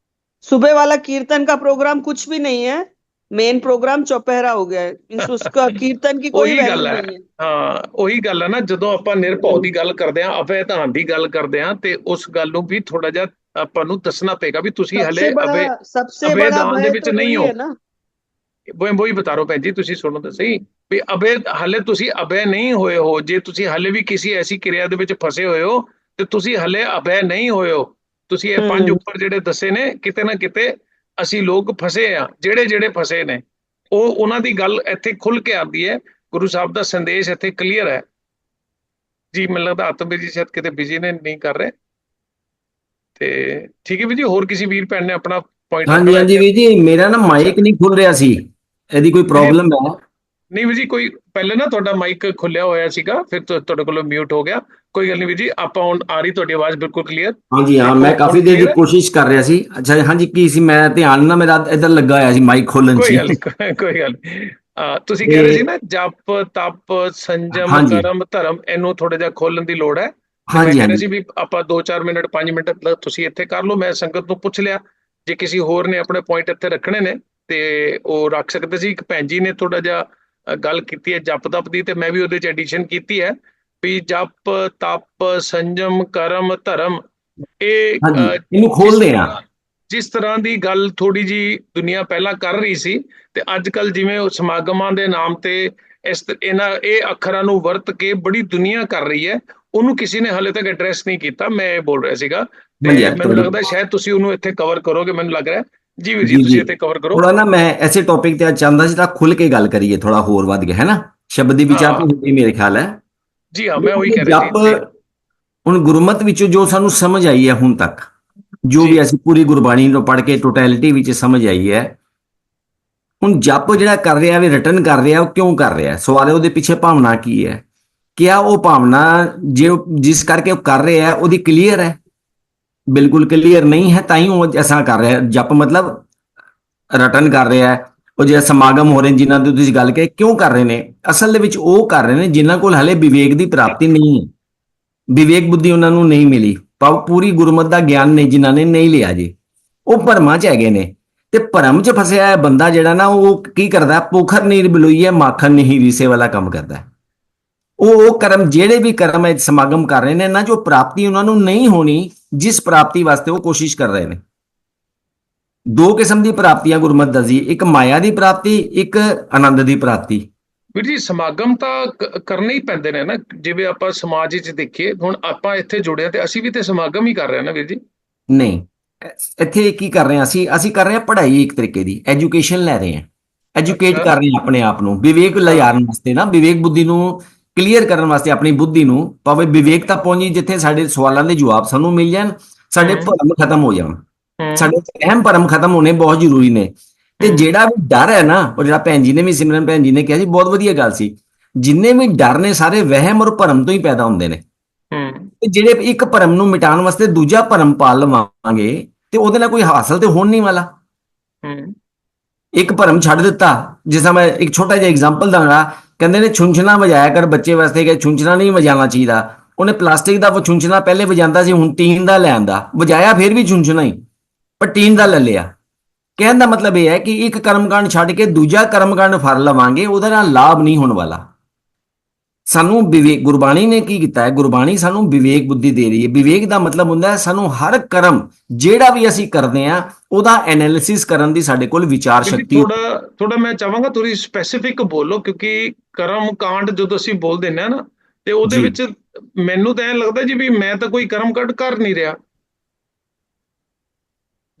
सुबह वाला कीर्तन का प्रोग्राम कुछ भी नहीं है, मेन प्रोग्राम चौपहरा हो गया है, उसका कीर्तन की कोई वैल्यू नहीं है। हाँ ਉਹੀ ਗੱਲ ਹੈ ਨਾ, ਜਦੋਂ ਆਪਾਂ ਨਿਰਭਉ ਦੀ ਗੱਲ ਕਰਦੇ ਆਂ, ਅਭੈ ਧਾਨ ਦੀ ਗੱਲ ਕਰਦੇ ਆਂ ਤੇ ਉਸ ਗੱਲ ਨੂੰ ਵੀ ਥੋੜਾ ਜਿਹਾ ਆਪਾਂ ਨੂੰ ਦੱਸਣਾ ਪਏਗਾ ਵੀ ਤੁਸੀਂ ਹਲੇ ਅਭੈ ਦਾਨ ਦੇ ਵਿੱਚ ਨਹੀਂ ਹੋ। वही बता रहा हूं भैन जी, तुसी सुनो तो सही भी अभे हले तुसी अभय नहीं होए हो। जे तुसी हले भी किसी ऐसी क्रिया दे विच फसे होए हो ते तुसी हले अभय नहीं होए हो। तुसी ये 5 ਉੱਪਰ ਜਿਹੜੇ ਦੱਸੇ ਨੇ ਕਿਤੇ ਨਾ ਕਿਤੇ ਅਸੀਂ ਲੋਕ ਫਸੇ ਆ, ਜਿਹੜੇ ਫਸੇ ਨੇ ਉਹ ਉਹਨਾਂ ਦੀ ਗੱਲ ਇੱਥੇ ਖੁੱਲ ਕੇ ਆਉਂਦੀ ਹੈ। ਗੁਰੂ ਸਾਹਿਬ ਦਾ ਸੰਦੇਸ਼ ਇੱਥੇ ਕਲੀਅਰ ਹੈ ਜੀ। ਮੈਨੂੰ ਲੱਗਦਾ ਆਤਮਵੀਰ ਜੀ ਸ਼ਾਇਦ ਕਿਤੇ ਬਿਜ਼ੀ ਨੇ, ਨਹੀਂ ਕਰ ਰਹੇ ਤੇ ਠੀਕ ਹੈ ਵੀ ਜੀ। ਹੋਰ ਕਿਸੇ ਵੀਰ ਭੈਣ ਨੇ ਆਪਣਾ ਪੁਆਇੰਟ? ਹਾਂਜੀ ਵੀਰ ਜੀ, ਮੇਰਾ ਨਾ ਮਾਈਕ ਨਹੀਂ ਖੁੱਲ ਰਿਹਾ ਸੀ, ਇਹਦੀ ਕੋਈ ਪ੍ਰੋਬਲਮ ਹੈ? ਨਹੀਂ ਵੀਰ ਜੀ, ਕੋਈ ਪਹਿਲੇ ਨਾ ਤੁਹਾਡਾ ਮਾਈਕ ਖੁੱਲਿਆ ਹੋਇਆ ਸੀਗਾ, ਫਿਰ ਤੁਹਾਡੇ ਕੋਲੋਂ ਮਿਊਟ ਹੋ ਗਿਆ। ਕੋਈ ਗੱਲ ਨਹੀਂ ਵੀਰ ਜੀ, ਆਪਾਂ ਹੁਣ ਆ ਰਹੀ ਤੁਹਾਡੀ ਆਵਾਜ਼ ਬਿਲਕੁਲ ਕਲੀਅਰ। ਹਾਂਜੀ ਹਾਂ, ਮੈਂ ਕਾਫੀ ਦੇਰ ਦੀ ਕੋਸ਼ਿਸ਼ ਕਰ ਰਿਹਾ ਸੀ। ਅੱਛਾ ਹਾਂਜੀ, ਕੀ ਸੀ ਮੈਂ ਧਿਆਨ ਨਾ ਮੇਰਾ ਇੱਧਰ ਲੱਗਾ ਹੋਇਆ ਸੀ ਮਾਈਕ ਖੋਲਣ 'ਚ। ਕੋਈ ਗੱਲ ਤੁਸੀਂ ਕਹਿ ਰਹੇ ਸੀ ਨਾ ਜਪ ਤਪ ਸੰਜਮ ਕਰਮ ਧਰਮ, ਇਹਨੂੰ ਥੋੜਾ ਜਿਹਾ ਖੋਲਣ ਦੀ ਲੋੜ ਹੈ। ਮੈਂ ਕਹਿ ਰਿਹਾ ਸੀ ਵੀ ਆਪਾਂ 2-4 ਮਿੰਟ 5 ਮਿੰਟ ਤੁਸੀਂ ਇੱਥੇ ਕਰ ਲਓ। ਮੈਂ ਸੰਗਤ ਨੂੰ ਪੁੱਛ ਲਿਆ ਜੇ ਕਿਸੇ ਹੋਰ ਨੇ ਆਪਣੇ ਪੁਆਇੰਟ ਇੱਥੇ ਰੱਖਣੇ ਨੇ ਤੇ ਉਹ ਰੱਖ ਸਕਦੇ ਸੀ। ਇੱਕ ਭੈਣ ਜੀ ਨੇ ਥੋੜਾ ਜਿਹਾ ਗੱਲ ਕੀਤੀ ਹੈ ਜਪ ਤਪ ਦੀ, ਤੇ ਮੈਂ ਵੀ ਉਹਦੇ ਚ ਐਡੀਸ਼ਨ ਕੀਤੀ ਹੈ ਵੀ ਜਪ ਤਪ ਸੰਜਮ ਕਰਮ ਧਰਮ, ਇਹਨੂੰ ਖੋਲਦੇ ਆ। ਜਿਸ ਤਰ੍ਹਾਂ ਦੀ ਗੱਲ ਥੋੜੀ ਜੀ ਦੁਨੀਆ ਪਹਿਲਾਂ ਕਰ ਰਹੀ ਸੀ ਤੇ ਅੱਜ ਕੱਲ ਜਿਵੇਂ ਉਹ ਸਮਾਗਮਾਂ ਦੇ ਨਾਮ ਤੇ ਇਹ ਅੱਖਰਾਂ ਨੂੰ ਵਰਤ ਕੇ ਬੜੀ ਦੁਨੀਆ ਕਰ ਰਹੀ ਹੈ, ਉਹਨੂੰ ਕਿਸੇ ਨੇ ਹਾਲੇ ਤੱਕ ਐਡਰੈਸ ਨਹੀਂ ਕੀਤਾ। ਮੈਂ ਇਹ ਬੋਲ ਰਿਹਾ ਸੀਗਾ ਤੇ ਮੈਨੂੰ ਲੱਗਦਾ ਸ਼ਾਇਦ ਤੁਸੀਂ ਉਹਨੂੰ ਇੱਥੇ ਕਵਰ ਕਰੋਗੇ, ਮੈਨੂੰ ਲੱਗ ਰਿਹਾ। ਜੀ ਵੀਰ ਜੀ, ਤੁਸੀਂ ਇੱਥੇ ਕਵਰ ਕਰੋ ਥੋੜਾ ਨਾ। ਮੈਂ ਐਸੇ ਟੌਪਿਕ ਤੇ ਚਾਹੁੰਦਾ ਸੀ ਤਾਂ ਖੁੱਲ ਕੇ ਗੱਲ ਕਰੀਏ, ਥੋੜਾ ਹੋਰ ਵੱਧ ਗਿਆ ਹੈ ਨਾ, ਸ਼ਬਦ ਦੀ ਵਿਚਾਰ ਹੁੰਦੀ ਮੇਰੇ ਖਿਆਲ ਹੈ। ਜੀ ਹਾਂ, ਮੈਂ ਉਹੀ ਕਹਿ ਰਿਹਾ ਸੀ। ਹੁਣ ਗੁਰਮਤ ਵਿੱਚੋਂ ਜੋ ਸਾਨੂੰ ਸਮਝ ਆਈ ਹੈ ਹੁਣ ਤੱਕ, ਜੋ ਵੀ ਅਸੀਂ ਪੂਰੀ ਗੁਰਬਾਣੀ ਨੂੰ ਪੜ੍ਹ ਕੇ ਟੋਟੈਲਿਟੀ ਵਿੱਚ ਸਮਝ ਆਈ ਹੈ, ਹੁਣ ਜਪ ਜਿਹੜਾ ਕਰ ਰਿਹਾ ਵੀ ਰਿਟਰਨ ਕਰ ਰਿਹਾ, ਉਹ ਕਿਉਂ ਕਰ ਰਿਹਾ? ਸਵਾਲ ਹੈ ਉਹਦੇ ਪਿੱਛੇ ਭਾਵਨਾ ਕੀ ਹੈ? ਕਿਆ ਉਹ ਭਾਵਨਾ ਜਿਸ ਕਰਕੇ ਉਹ ਕਰ ਰਿਹਾ ਹੈ ਉਹਦੀ ਕਲੀਅਰ ਹੈ? ਬਿਲਕੁਲ ਕਲੀਅਰ ਨਹੀਂ ਹੈ, ਤਾਂ ਹੀ ਉਹ ਐਸਾ ਕਰ ਰਿਹਾ। ਜਪ ਮਤਲਬ ਰਿਟਰਨ ਕਰ ਰਿਹਾ ਹੈ। ਉਹ ਜਿਹੜਾ ਸਮਾਗਮ ਹੋ ਰਹੇ ਜਿਨ੍ਹਾਂ ਦੀ ਤੁਸੀਂ ਗੱਲ ਕਹੀ, ਕਿਉਂ ਕਰ ਰਹੇ ਨੇ? ਅਸਲ ਦੇ ਵਿੱਚ ਉਹ ਕਰ ਰਹੇ ਨੇ ਜਿਨ੍ਹਾਂ ਕੋਲ ਹਲੇ ਵਿਵੇਕ ਦੀ ਪ੍ਰਾਪਤੀ ਨਹੀਂ ਹੈ, ਵਿਵੇਕ ਬੁੱਧੀ ਉਹਨਾਂ ਨੂੰ ਨਹੀਂ ਮਿਲੀ, ਪੂਰੀ ਗੁਰਮਤ ਦਾ ਗਿਆਨ ਨਹੀਂ ਜਿਨ੍ਹਾਂ ਨੇ ਨਹੀਂ ਲਿਆ ਜੀ, ਉਹ ਭਰਮਾਂ 'ਚ ਹੈਗੇ ਨੇ। ਤੇ ਭਰਮ 'ਚ ਫਸਿਆ ਹੈ ਬੰਦਾ ਜਿਹੜਾ ਨਾ, ਉਹ ਕੀ ਕਰਦਾ? ਪੋਖਰ ਨੀਰ ਬਿਲੋਈਏ ਮਾਖਣ ਨਹੀਂ ਰੀਸੇ ਵਾਲਾ ਕੰਮ ਕਰਦਾ। ਉਹ ਕਰਮ, ਜਿਹੜੇ ਵੀ ਕਰਮ ਸਮਾਗਮ ਕਰ ਰਹੇ ਨੇ ਨਾ, ਜੋ ਪ੍ਰਾਪਤੀ ਉਹਨਾਂ ਨੂੰ ਨਹੀਂ ਹੋਣੀ, ਜਿਸ ਪ੍ਰਾਪਤੀ ਵਾਸਤੇ ਉਹ ਕੋਸ਼ਿਸ਼ ਕਰ ਰਹੇ ਨੇ। 2 ਕਿਸਮ ਦੀ ਪ੍ਰਾਪਤੀਆਂ ਗੁਰਮਤ ਦੱਸੀ, ਇੱਕ ਮਾਇਆ ਦੀ ਪ੍ਰਾਪਤੀ, ਇੱਕ ਆਨੰਦ ਦੀ ਪ੍ਰਾਪਤੀ। ਵੀਰ ਜੀ ਸਮਾਗਮ ਤਾਂ ਕਰਨੇ ਹੀ ਪੈਂਦੇ ਨੇ ਨਾ, ਜਿਵੇਂ ਆਪਾਂ ਸਮਾਜ ਵਿੱਚ ਦੇਖੀਏ। ਹੁਣ ਆਪਾਂ ਇੱਥੇ ਜੁੜੇ ਤੇ ਅਸੀਂ ਵੀ ਤੇ ਸਮਾਗਮ ਹੀ ਕਰ ਰਹੇ ਹਾਂ ਨਾ ਵੀਰ ਜੀ। ਨਹੀਂ, ਇੱਥੇ ਕੀ ਕਰ ਰਹੇ ਹਾਂ ਅਸੀਂ ਕਰ ਰਹੇ ਹਾਂ ਪੜ੍ਹਾਈ, ਇੱਕ ਤਰੀਕੇ ਦੀ ਐਜੂਕੇਸ਼ਨ ਲੈ ਰਹੇ ਹਾਂ, ਐਜੂਕੇਟ ਕਰ ਰਹੇ ਹਾਂ ਆਪਣੇ ਆਪ ਨੂੰ, ਵਿਵੇਕ ਲਿਆਉਣ ਵਾਸਤੇ ਨਾ, ਵਿਵੇਕ ਬੁੱਧੀ ਨੂੰ ਕਲੀਅਰ ਕਰਨ ਵਾਸਤੇ ਆਪਣੀ ਬੁੱਧੀ ਨੂੰ। ਭਾਵੇਂ ਵਿਵੇਕ ਤਾਂ ਪਹੁੰਚੀ ਜਿੱਥੇ ਸਾਡੇ ਸਵਾਲਾਂ ਦੇ ਜਵਾਬ ਸਾਨੂੰ ਮਿਲ ਜਾਣ, ਸਾਡੇ ਭਰਮ ਖਤਮ ਹੋ ਜਾਣ, ਸਾਡੇ ਅਹਿਮ ਭਰਮ ਖਤਮ ਹੋਣੇ ਬਹੁਤ ਜ਼ਰੂਰੀ ਨੇ। ਤੇ ਜਿਹੜਾ ਵੀ ਡਰ ਹੈ ਨਾ, ਉਹ ਜਿਹੜਾ ਭੈਣ ਜੀ ਨੇ ਵੀ, ਸਿਮਰਨ ਭੈਣ ਜੀ ਨੇ ਕਿਹਾ ਸੀ, ਬਹੁਤ ਵਧੀਆ ਗੱਲ ਸੀ। ਜਿੰਨੇ ਵੀ ਡਰ ਨੇ ਸਾਰੇ ਵਹਿਮ ਔਰ ਭਰਮ ਤੋਂ ਹੀ ਪੈਦਾ ਹੁੰਦੇ ਨੇ। ਤੇ ਜਿਹੜੇ ਇੱਕ ਭਰਮ ਨੂੰ ਮਿਟਾਉਣ ਵਾਸਤੇ ਦੂਜਾ ਭਰਮ ਪਾਲ ਲਵਾਂਗੇ ਤੇ ਉਹਦੇ ਨਾਲ ਕੋਈ ਹਾਸਲ ਤੇ ਹੋਣ ਨਹੀਂ ਵਾਲਾ। ਇੱਕ ਭਰਮ ਛੱਡ ਦਿੱਤਾ, ਜਿਸ ਤਰ੍ਹਾਂ ਮੈਂ ਇੱਕ ਛੋਟਾ ਜਿਹਾ ਐਗਜ਼ਾਮਪਲ ਦਾਂਗਾ। ਕਹਿੰਦੇ ਨੇ ਛੁੰਛਣਾ ਵਜਾਇਆ ਕਰ ਬੱਚੇ ਵਾਸਤੇ, ਕਿ ਛੁੰਛਣਾ ਨਹੀਂ ਵਜਾਉਣਾ ਚਾਹੀਦਾ। ਉਹਨੇ ਪਲਾਸਟਿਕ ਦਾ ਛੁੰਛਣਾ ਪਹਿਲੇ ਵਜਾਉਂਦਾ ਸੀ, ਹੁਣ ਟੀਨ ਦਾ ਲੈ ਆਂਦਾ, ਵਜਾਇਆ ਫਿਰ ਵੀ ਛੁੰਛਣਾ ਹੀ, ਪਰ ਟੀਨ ਦਾ ਲੈ ਲਿਆ। ਕਹਿਣ ਦਾ ਮਤਲਬ ਇਹ ਹੈ ਕਿ ਇੱਕ ਕਰਮਕਾਂਡ ਛੱਡ ਕੇ ਦੂਜਾ ਕਰਮਕਾਂਡ ਫੜ ਲਵਾਂਗੇ, ਉਹਦੇ ਨਾਲ ਲਾਭ ਨਹੀਂ ਹੋਣ ਵਾਲਾ। ਸਾਨੂੰ ਵਿਵੇਕ, ਗੁਰਬਾਣੀ ਨੇ ਕੀ ਕੀਤਾ ਹੈ, ਗੁਰਬਾਣੀ ਸਾਨੂੰ ਵਿਵੇਕ ਬੁੱਧੀ ਦੇ ਰਹੀ ਹੈ। ਵਿਵੇਕ ਦਾ ਮਤਲਬ ਹੁੰਦਾ ਹੈ ਸਾਨੂੰ ਹਰ ਕਰਮ ਜਿਹੜਾ ਵੀ ਅਸੀਂ ਕਰਦੇ ਆ ਉਹਦਾ ਐਨਾਲਿਸਿਸ ਕਰਨ ਦੀ ਸਾਡੇ ਕੋਲ ਵਿਚਾਰ ਸ਼ਕਤੀ। ਥੋੜਾ ਮੈਂ ਚਾਹਾਂਗਾ ਤੁਸੀਂ ਸਪੈਸੀਫਿਕ ਬੋਲੋ, ਕਿਉਂਕਿ ਕਰਮ ਕਾਂਡ ਜਦੋਂ ਅਸੀਂ ਬੋਲ ਦਿੰਦੇ ਆ ਨਾ, ਤੇ ਉਹਦੇ ਵਿੱਚ ਮੈਨੂੰ ਤਾਂ ਐਂ ਲੱਗਦਾ ਜੀ ਵੀ ਮੈਂ ਤਾਂ ਕੋਈ ਕਰਮ ਕਾਂਡ ਕਰ ਨਹੀਂ ਰਿਹਾ।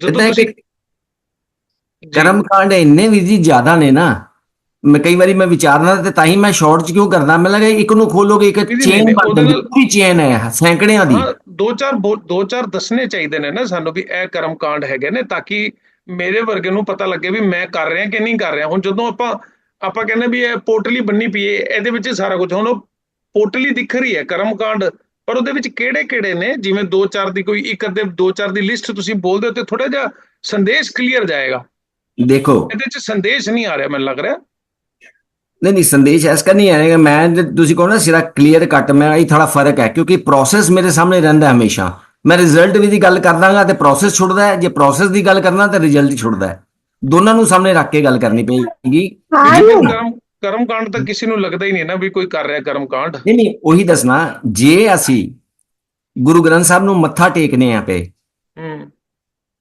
ਜਦੋਂ ਤੁਸੀਂ ਕਰਮ ਕਾਂਡ ਇੰਨੇ ਵੀ ਜੀ ਜ਼ਿਆਦਾ ਨੇ ਨਾ, ਮੈਂ ਕਈ ਵਾਰੀ ਮੈਂ ਵਿਚਾਰਨਾ, ਤੇ ਤਾਂ ਹੀ ਮੈਂ ਸ਼ਾਰਟ ਚ ਕਿਉਂ ਕਰਦਾ, ਮੈਂ ਲੱਗਾ ਇੱਕ ਨੂੰ ਖੋਲੋਗੇ ਇੱਕ ਚੇਨ ਬਣ ਜਾਂਦੀ, ਪੂਰੀ ਚੇਨ ਹੈ ਸੈਂਕੜਿਆਂ ਦੀ। ਦੋ ਚਾਰ ਦੱਸਣੇ ਚਾਹੀਦੇ ਨੇ ਨਾ ਸਾਨੂੰ ਵੀ ਇਹ ਕਰਮ ਕਾਂਡ ਹੈਗੇ ਨੇ, ਤਾਂ ਕਿ ਮੇਰੇ ਵਰਗੇ ਨੂੰ ਪਤਾ ਲੱਗੇ ਵੀ ਮੈਂ ਕਰ ਰਿਹਾ ਕਿ ਨਹੀਂ ਕਰ ਰਿਹਾ। ਹੁਣ ਜਦੋਂ ਆਪਾਂ ਕਹਿੰਦੇ ਵੀ ਇਹ ਪੋਟਲੀ ਬੰਨੀ ਪਈ ਹੈ, ਇਹਦੇ ਵਿੱਚ ਸਾਰਾ ਕੁਝ, ਹੁਣ ਉਹ ਪੋਟਲੀ ਦਿਖ ਰਹੀ ਹੈ ਕਰਮ ਕਾਂਡ, ਪਰ ਉਹਦੇ ਵਿੱਚ ਕਿਹੜੇ ਕਿਹੜੇ ਨੇ, ਜਿਵੇਂ 2-4 ਦੀ ਕੋਈ ਇੱਕ ਅੱਧੇ 2-4 ਦੀ ਲਿਸਟ ਤੁਸੀਂ ਬੋਲਦੇ ਹੋ ਤੇ ਥੋੜਾ ਜਿਹਾ ਸੰਦੇਸ਼ ਕਲੀਅਰ ਜਾਏਗਾ। ਦੇਖੋ ਇਹਦੇ ਚ ਸੰਦੇਸ਼ ਨਹੀਂ ਆ ਰਿਹਾ ਮੈਨੂੰ ਲੱਗ ਰਿਹਾ। नहीं संदेश ऐसा नहीं आएगा। मैं तुसी कहो ना सिरा क्लीयर कट, मैं ये थोड़ा फर्क है, क्योंकि प्रोसेस मेरे सामने रहिंदा हमेशा। मैं रिजल्ट भी दी गल कर दांगा ते प्रोसेस छुड़दा है, जे प्रोसेस दी गल करना ते रिजल्ट ही छुड़दा है। दोनों ਨੂੰ ਸਾਹਮਣੇ ਰੱਖ ਕੇ ਗੱਲ ਕਰਨੀ ਪਏਗੀ। ਕਰਮ ਕਾਂਡ ਤਾਂ ਕਿਸੇ ਨੂੰ ਲੱਗਦਾ ਹੀ ਨਹੀਂ ਨਾ ਵੀ ਕੋਈ ਕਰ ਰਿਹਾ ਕਰਮ ਕਾਂਡ। ਨਹੀਂ ਉਹੀ ਦੱਸਣਾ, ਜੇ ਅਸੀਂ ਗੁਰੂ ਗ੍ਰੰਥ ਸਾਹਿਬ ਨੂੰ ਮੱਥਾ ਟੇਕਨੇ ਆ ਪਏ,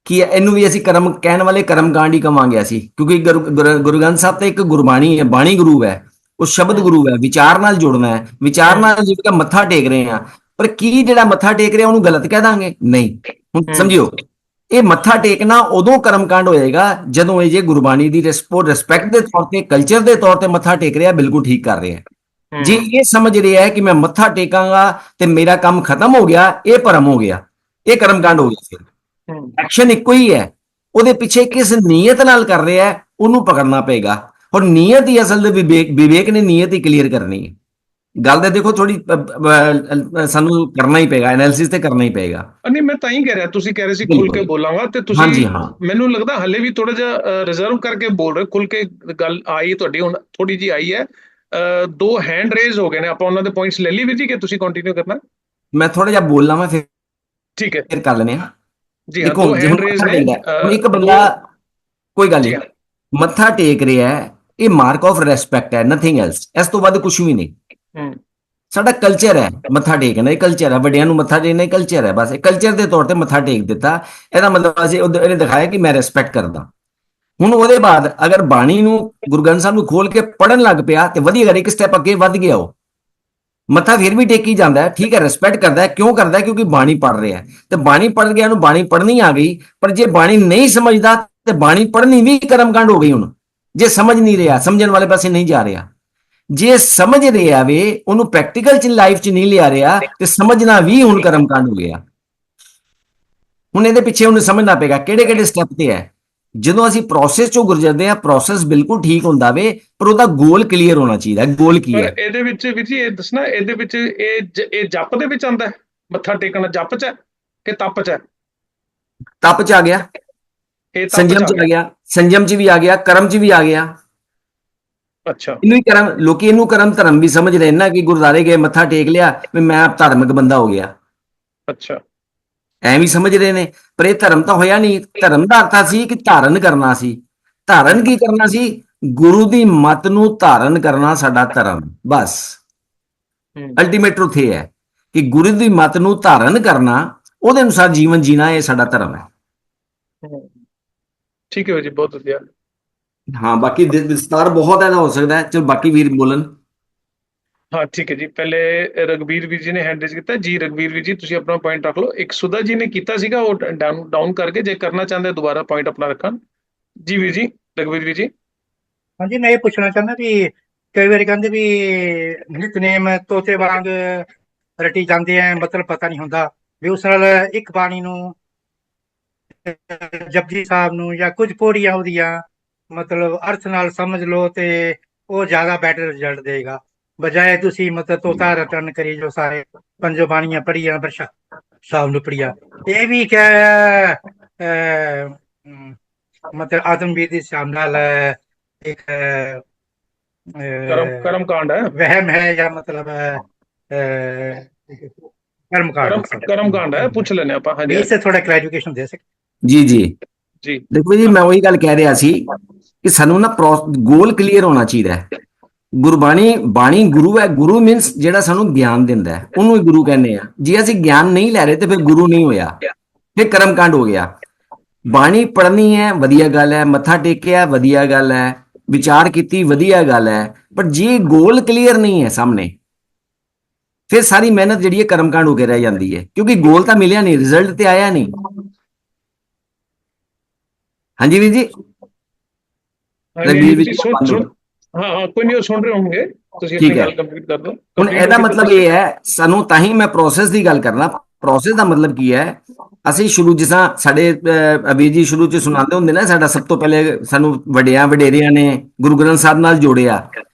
ਕਿ ਇਹਨੂੰ ਵੀ ਅਸੀਂ ਕਰਮ ਕਹਿਣ ਵਾਲੇ ਕਰਮ ਕਾਂਡ ਹੀ ਕਵਾਂਗੇ ਅਸੀਂ, ਕਿਉਂਕਿ ਗੁਰੂ ਗ੍ਰੰਥ ਸਾਹਿਬ ਤਾਂ ਇੱਕ ਗੁਰਬਾਣੀ ਹੈ, ਬਾਣੀ ਗੁਰੂ ਹੈ, ਉਹ ਸ਼ਬਦ ਗੁਰੂ ਹੈ, ਵਿਚਾਰ ਨਾਲ ਜੁੜਨਾ ਹੈ, ਵਿਚਾਰ ਨਾਲ ਜਿਹੜਾ ਮੱਥਾ ਟੇਕ ਰਹੇ ਆ। ਪਰ ਕੀ ਜਿਹੜਾ ਮੱਥਾ ਟੇਕ ਰਿਹਾ ਉਹਨੂੰ ਗਲਤ ਕਹਿ ਦਾਂਗੇ? ਨਹੀਂ। ਹੁਣ ਸਮਝਿਓ, ਇਹ ਮੱਥਾ ਟੇਕਣਾ ਉਦੋਂ ਕਰਮਕਾਂਡ ਹੋਏਗਾ ਜਦੋਂ ਇਹ ਜੇ ਗੁਰਬਾਣੀ ਦੀ ਰਿਸਪੈਕਟ ਦੇ ਤੌਰ ਤੇ, ਕਲਚਰ ਦੇ ਤੌਰ ਤੇ ਮੱਥਾ ਟੇਕ ਰਿਹਾ, ਬਿਲਕੁਲ ਠੀਕ ਕਰ ਰਿਹਾ। ਜੇ ਇਹ ਸਮਝ ਰਿਹਾ ਹੈ ਕਿ ਮੈਂ ਮੱਥਾ ਟੇਕਾਂਗਾ ਤੇ ਮੇਰਾ ਕੰਮ ਖਤਮ ਹੋ ਗਿਆ, ਇਹ ਭਰਮ ਹੋ ਗਿਆ, ਇਹ ਕਰਮਕਾਂਡ ਹੋ ਗਿਆ। ਫਿਰ ਐਕਸ਼ਨ ਇੱਕੋ ਹੀ ਹੈ, ਉਹਦੇ ਪਿੱਛੇ ਕਿਸ ਨੀਅਤ ਨਾਲ ਕਰ ਰਿਹਾ ਹੈ ਉਹਨੂੰ ਪਕੜਨਾ ਪਏਗਾ। ਔਰ ਨੀਅਤ ਹੀ ਅਸਲ ਦੇ ਵਿਵੇਕ ਨੇ ਨੀਅਤ ਹੀ ਕਲੀਅਰ ਕਰਨੀ ਹੈ। ਗੱਲ ਤਾਂ ਦੇਖੋ ਥੋੜੀ ਸਾਨੂੰ ਕਰਨਾ ਹੀ ਪਏਗਾ, ਐਨਾਲਿਸਿਸ ਤੇ ਕਰਨਾ ਹੀ ਪਏਗਾ। ਨਹੀਂ ਮੈਂ ਤਾਂ ਹੀ ਕਹਿ ਰਿਹਾ, ਤੁਸੀਂ ਕਹਿ ਰਹੇ ਸੀ ਖੁੱਲ ਕੇ ਬੋਲਾਂਗਾ, ਤੇ ਤੁਸੀਂ ਮੈਨੂੰ ਲੱਗਦਾ ਹਲੇ ਵੀ ਥੋੜਾ ਜਿਹਾ ਰਿਜ਼ਰਵ ਕਰਕੇ ਬੋਲ ਰਹੇ। ਖੁੱਲ ਕੇ ਗੱਲ ਆਈ ਤੁਹਾਡੀ, ਹੁਣ ਥੋੜੀ ਜੀ ਆਈ ਹੈ। 2 ਹੈਂਡ ਰੇਜ਼ ਹੋ ਗਏ ਨੇ, ਆਪਾਂ ਉਹਨਾਂ ਦੇ ਪੁਆਇੰਟਸ ਲੈ ਲਈ ਵੀ ਜੀ, ਕਿ ਤੁਸੀਂ ਕੰਟੀਨਿਊ ਕਰਨਾ? ਮੈਂ ਥੋੜਾ ਜਿਹਾ ਬੋਲਣਾ, ਮੈਂ ਫਿਰ ਠੀਕ ਹੈ, ਫਿਰ ਕਰ ਲੈਣੇ ਆ ਜੀ। ਹਾਂ, 2 ਹੈਂਡ ਰੇਜ਼ ਨੇ। ਇੱਕ ਬੰਦਾ ਕੋਈ ਗੱਲ ਨਹੀਂ ਮੱਥਾ ਟੇਕ ਰਿਹਾ ਹੈ, ਇਹ ਮਾਰਕ ਆਫ ਰਿਸਪੈਕਟ ਹੈ, ਨਥਿੰਗ ਐਲਸ। ਇਸ ਤੋਂ ਵੱਧ ਕੁਝ ਵੀ ਨਹੀਂ। ਸਾਡਾ ਕਲਚਰ ਹੈ ਮੱਥਾ ਟੇਕਣਾ, ਇਹ ਕਲਚਰ ਹੈ, ਵੱਡਿਆਂ ਨੂੰ ਮੱਥਾ ਟੇਕਣਾ ਇਹ ਕਲਚਰ ਹੈ। ਬਸ ਇਹ ਕਲਚਰ ਦੇ ਤੌਰ ਤੇ ਮੱਥਾ ਟੇਕ ਦਿੱਤਾ, ਇਹਦਾ ਮਤਲਬ ਅਸੀਂ ਇਹਨੇ ਦਿਖਾਇਆ ਕਿ ਮੈਂ ਰਿਸਪੈਕਟ ਕਰਦਾ। ਹੁਣ ਉਹਦੇ ਬਾਅਦ ਅਗਰ ਬਾਣੀ ਨੂੰ, ਗੁਰੂ ਗ੍ਰੰਥ ਸਾਹਿਬ ਨੂੰ ਖੋਲ ਕੇ ਪੜਨ ਲੱਗ ਪਿਆ ਤੇ ਵਧੀਆ ਗੱਲ, ਇੱਕ ਸਟੈਪ ਅੱਗੇ ਵੱਧ ਗਿਆ, ਉਹ ਮੱਥਾ ਫਿਰ ਵੀ ਟੇਕੀ ਜਾਂਦਾ ਹੈ, ਠੀਕ ਹੈ, ਰਿਸਪੈਕਟ ਕਰਦਾ ਹੈ। ਕਿਉਂ ਕਰਦਾ? ਕਿਉਂਕਿ ਬਾਣੀ ਪੜ ਰਿਹਾ ਹੈ, ਤੇ ਬਾਣੀ ਪੜ ਗਿਆ, ਉਹਨੂੰ ਬਾਣੀ ਪੜਨੀ ਆ ਗਈ। ਪਰ ਜੇ ਬਾਣੀ ਨਹੀਂ ਸਮਝਦਾ ਤੇ ਬਾਣੀ ਪੜਨੀ ਵੀ ਕਰਮਕਾਂਡ ਹੋ ਗਈ। ਹੁਣ ਜੇ ਸਮਝ ਨਹੀਂ ਰਿਹਾ, ਸਮਝਣ ਵਾਲੇ ਪਾਸੇ ਨਹੀਂ ਜਾ ਰਿਹਾ, ਜੇ ਸਮਝ ਰਿਹਾ ਵੇ ਉਹਨੂੰ ਪ੍ਰੈਕਟੀਕਲ ਚ ਲਾਈਫ ਚ ਨਹੀਂ ਲਿਆ ਰਿਹਾ, ਤੇ ਸਮਝਣਾ ਵੀ ਹੁਣ ਕਰਮਕਾਂਡ ਹੋ ਗਿਆ। ਹੁਣ ਇਹਦੇ ਪਿੱਛੇ ਉਹਨੂੰ ਸਮਝਣਾ ਪਏਗਾ ਕਿਹੜੇ ਕਿਹੜੇ ਸਟੈਪ ਤੇ ਹੈ। ਜਦੋਂ ਅਸੀਂ ਪ੍ਰੋਸੈਸ ਚੋਂ ਗੁਜ਼ਰਦੇ ਆ, ਪ੍ਰੋਸੈਸ ਬਿਲਕੁਲ ਠੀਕ ਹੁੰਦਾ ਵੇ, ਪਰ ਉਹਦਾ ਗੋਲ ਕਲੀਅਰ ਹੋਣਾ ਚਾਹੀਦਾ। ਗੋਲ ਕੀ ਹੈ ਇਹਦੇ ਵਿੱਚ ਵੀ ਜੀ? ਇਹ ਦੱਸਣਾ, ਇਹਦੇ ਵਿੱਚ ਇਹ ਜਪ ਦੇ ਵਿੱਚ ਆਉਂਦਾ, ਮੱਥਾ ਟੇਕਣਾ ਜਪ ਚ ਹੈ ਕਿ ਤਪ ਚ ਹੈ? ਤਪ ਚ ਆ ਗਿਆ, ਸੰਜਮ ਚ ਆ ਗਿਆ, ਸੰਜਮ ਚ ਵੀ ਆ ਗਿਆ, ਕਰਮ ਚ ਵੀ ਆ ਗਿਆ। ਅੱਛਾ, ਇਹਨੂੰ ਹੀ ਕਰਮ, ਲੋਕੀ ਇਹਨੂੰ ਕਰਮ ਧਰਮ ਵੀ ਸਮਝ ਰਹੇ ਨਾ, ਕਿ ਗੁਰਦੁਆਰੇ ਗਏ ਮੱਥਾ ਟੇਕ ਲਿਆ ਵੀ ਮੈਂ ਧਾਰਮਿਕ ਬੰਦਾ ਹੋ ਗਿਆ। ਅੱਛਾ, ਐਵੇਂ ਵੀ ਸਮਝ ਰਹੇ ਨੇ, ਪਰ ਇਹ ਧਰਮ ਤਾਂ ਹੋਇਆ ਨਹੀਂ। ਧਰਮ ਦਾ ਅਰਥ ਸੀ ਕਿ ਧਾਰਨ ਕਰਨਾ ਸੀ। ਧਾਰਨ ਕੀ ਕਰਨਾ ਸੀ? ਗੁਰੂ ਦੀ ਮੱਤ ਨੂੰ ਧਾਰਨ ਕਰਨਾ ਸਾਡਾ ਧਰਮ। ਬਸ ਅਲਟੀਮੇਟ ਟਰੂਥ ਇਹ ਹੈ ਕਿ ਗੁਰੂ ਦੀ ਮੱਤ ਨੂੰ ਧਾਰਨ ਕਰਨਾ, ਉਹਦੇ ਅਨੁਸਾਰ ਜੀਵਨ ਜੀਣਾ, ਇਹ ਸਾਡਾ ਧਰਮ ਹੈ। ਠੀਕ ਹੈ ਜੀ, ਬਹੁਤ ਵਧੀਆ। ਹਾਂ, ਬਾਕੀ ਵਿਸਤਾਰ ਬਹੁਤ ਇਹਦਾ ਹੋ ਸਕਦਾ ਹੈ। ਚਲੋ ਬਾਕੀ ਵੀਰ ਬੋਲਣ। ਹਾਂ ਠੀਕ ਹੈ ਜੀ। ਪਹਿਲੇ ਰਗਵੀਰ ਵੀਰ ਜੀ ਨੇ ਹੈਂਡ ਰੇਜ਼ ਕੀਤਾ ਜੀ। ਰਗਵੀਰ ਵੀਰ ਜੀ ਤੁਸੀਂ ਆਪਣਾ ਪੁਆਇੰਟ ਰੱਖ ਲਓ। ਇੱਕ ਸੁਧਾ ਜੀ ਨੇ ਕੀਤਾ ਸੀਗਾ, ਉਹ ਡਾਊਨ ਕਰਕੇ, ਜੇ ਕਰਨਾ ਚਾਹੁੰਦੇ ਦੁਬਾਰਾ ਪੁਆਇੰਟ ਆਪਣਾ ਰੱਖਣ। ਜੀ ਵੀਰ ਜੀ, ਰਗਵੀਰ ਵੀਰ ਜੀ। ਹਾਂਜੀ, ਮੈਂ ਇਹ ਪੁੱਛਣਾ ਚਾਹੁੰਦਾ ਵੀ ਕਈ ਵਾਰੀ ਕਹਿੰਦੇ ਵੀ ਨਿਤਨੇਮ ਤੋਤੇ ਵਾਂਗ ਰਟੀ ਜਾਂਦੇ ਆ, ਮਤਲਬ ਪਤਾ ਨਹੀਂ ਹੁੰਦਾ ਵੀ ਉਸ ਨਾਲ ਇੱਕ ਬਾਣੀ ਨੂੰ, ਜਪਜੀ ਸਾਹਿਬ ਨੂੰ, ਜਾਂ ਕੁਝ ਪੌੜੀਆਂ ਉਹਦੀਆਂ ਮਤਲਬ ਅਰਥ ਨਾਲ ਸਮਝ ਲਓ ਤੇ ਉਹ ਜ਼ਿਆਦਾ ਬੈਟਰ ਰਿਜ਼ਲਟ ਦੇਗਾ, ਬਜਾਏ ਤੁਸੀਂ ਮਤਲਬ ਤੋਤਾ ਰਟਨ ਕਰੀ ਜੋ ਸਾਰੇ ਪੰਜੋ ਬਾਣੀਆਂ ਪੜ੍ਹੀਆਂ, ਵਰਸ਼ਾ ਸਾਹਿਬ ਨੂੰ ਪੜ੍ਹੀਆਂ। ਇਹ ਵੀ ਕਿਆ ਮਤਲਬ ਆਦਮਵੀਰ ਦੇ ਹਿਸਾਬ ਨਾਲ ਇੱਕ ਕਰਮ ਕਾਂਡ ਹੈ, ਵਹਿਮ ਹੈ, ਜਾਂ ਮਤਲਬ ਕਰਮ ਕਾਂਡ ਹੈ? ਪੁੱਛ ਲੈਣੇ ਆਪਾਂ। ਹਾਂਜੀ, ਇਸ ਤੇ ਥੋੜਾ ਕਲੈਰੀਫਿਕੇਸ਼ਨ ਦੇ ਸਕਦੇ? ਜੀ ਜੀ ਜੀ। ਦੇਖੋ ਜੀ, ਮੈਂ ਉਹੀ ਗੱਲ ਕਹਿ ਰਿਹਾ ਸੀ ਕਿ ਸਾਨੂੰ ਨਾ ਗੋਲ ਕਲੀਅਰ ਹੋਣਾ ਚਾਹੀਦਾ ਹੈ। ਗੁਰਬਾਣੀ ਬਾਣੀ ਗੁਰੂ ਹੈ। ਗੁਰੂ ਮੀਨਸ ਜਿਹੜਾ ਸਾਨੂੰ ਗਿਆਨ ਦਿੰਦਾ ਹੈ, ਉਹਨੂੰ ਹੀ ਗੁਰੂ ਕਹਿੰਦੇ ਆ। ਜੇ ਅਸੀਂ ਗਿਆਨ ਨਹੀਂ ਲੈ ਰਹੇ ਤੇ ਫਿਰ ਗੁਰੂ ਨਹੀਂ ਹੋਇਆ, ਫਿਰ ਕਰਮਕਾਂਡ ਹੋ ਗਿਆ। ਬਾਣੀ ਪੜ੍ਹਨੀ ਹੈ, ਵਧੀਆ ਗੱਲ ਹੈ, ਮੱਥਾ ਟੇਕਿਆ, ਵਧੀਆ ਗੱਲ ਹੈ, ਵਿਚਾਰ ਕੀਤੀ, ਵਧੀਆ ਗੱਲ ਹੈ, ਪਰ ਜੇ ਗੋਲ ਕਲੀਅਰ ਨਹੀਂ ਹੈ ਸਾਹਮਣੇ, ਫਿਰ ਸਾਰੀ ਮਿਹਨਤ ਜਿਹੜੀ ਹੈ ਕਰਮਕਾਂਡ ਹੋ ਕੇ ਰਹਿ ਜਾਂਦੀ ਹੈ, ਕਿਉਂਕਿ ਗੋਲ ਤਾਂ ਮਿਲਿਆ ਨਹੀਂ, ਰਿਜ਼ਲਟ ਤੇ ਆਇਆ ਨਹੀਂ। ਹਾਂਜੀ ਵੀਰ ਜੀ, ਰਣਵੀਰ ਜੀ ਹਾਂ ਕੋਈ ਨਹੀਂ, ਉਹ ਸੁਣ ਰਹੇ ਹੋਣਗੇ, ਤੁਸੀਂ ਠੀਕ ਆਪਣੀ ਹੈ। ਗੱਲ ਕੰਪਲੀਟ ਕਰ ਦਿਓ। ਹੁਣ ਇਹਦਾ ਮਤਲਬ ਇਹ ਹੈ, ਸਾਨੂੰ ਤਾਂ ਹੀ ਮੈਂ ਪ੍ਰੋਸੈਸ ਦੀ ਗੱਲ ਕਰਨਾ। ਪ੍ਰੋਸੈਸ ਦਾ ਮਤਲਬ ਕੀ ਹੈ? ਅਸੀਂ ਸ਼ੁਰੂ, ਜਿਸ ਤਰ੍ਹਾਂ ਸਾਡੇ ਵੀਰ ਜੀ ਸ਼ੁਰੂ ਚ ਸੁਣਾਉਂਦੇ ਹੁੰਦੇ ਨਾ, ਸਾਡਾ ਸਭ ਤੋਂ ਪਹਿਲੇ ਸਾਨੂੰ ਵੱਡਿਆਂ ਵਡੇਰਿਆਂ ਨੇ ਗੁਰੂ ਗ੍ਰੰਥ ਸਾਹਿਬ ਨਾਲ ਜੋੜਿਆ,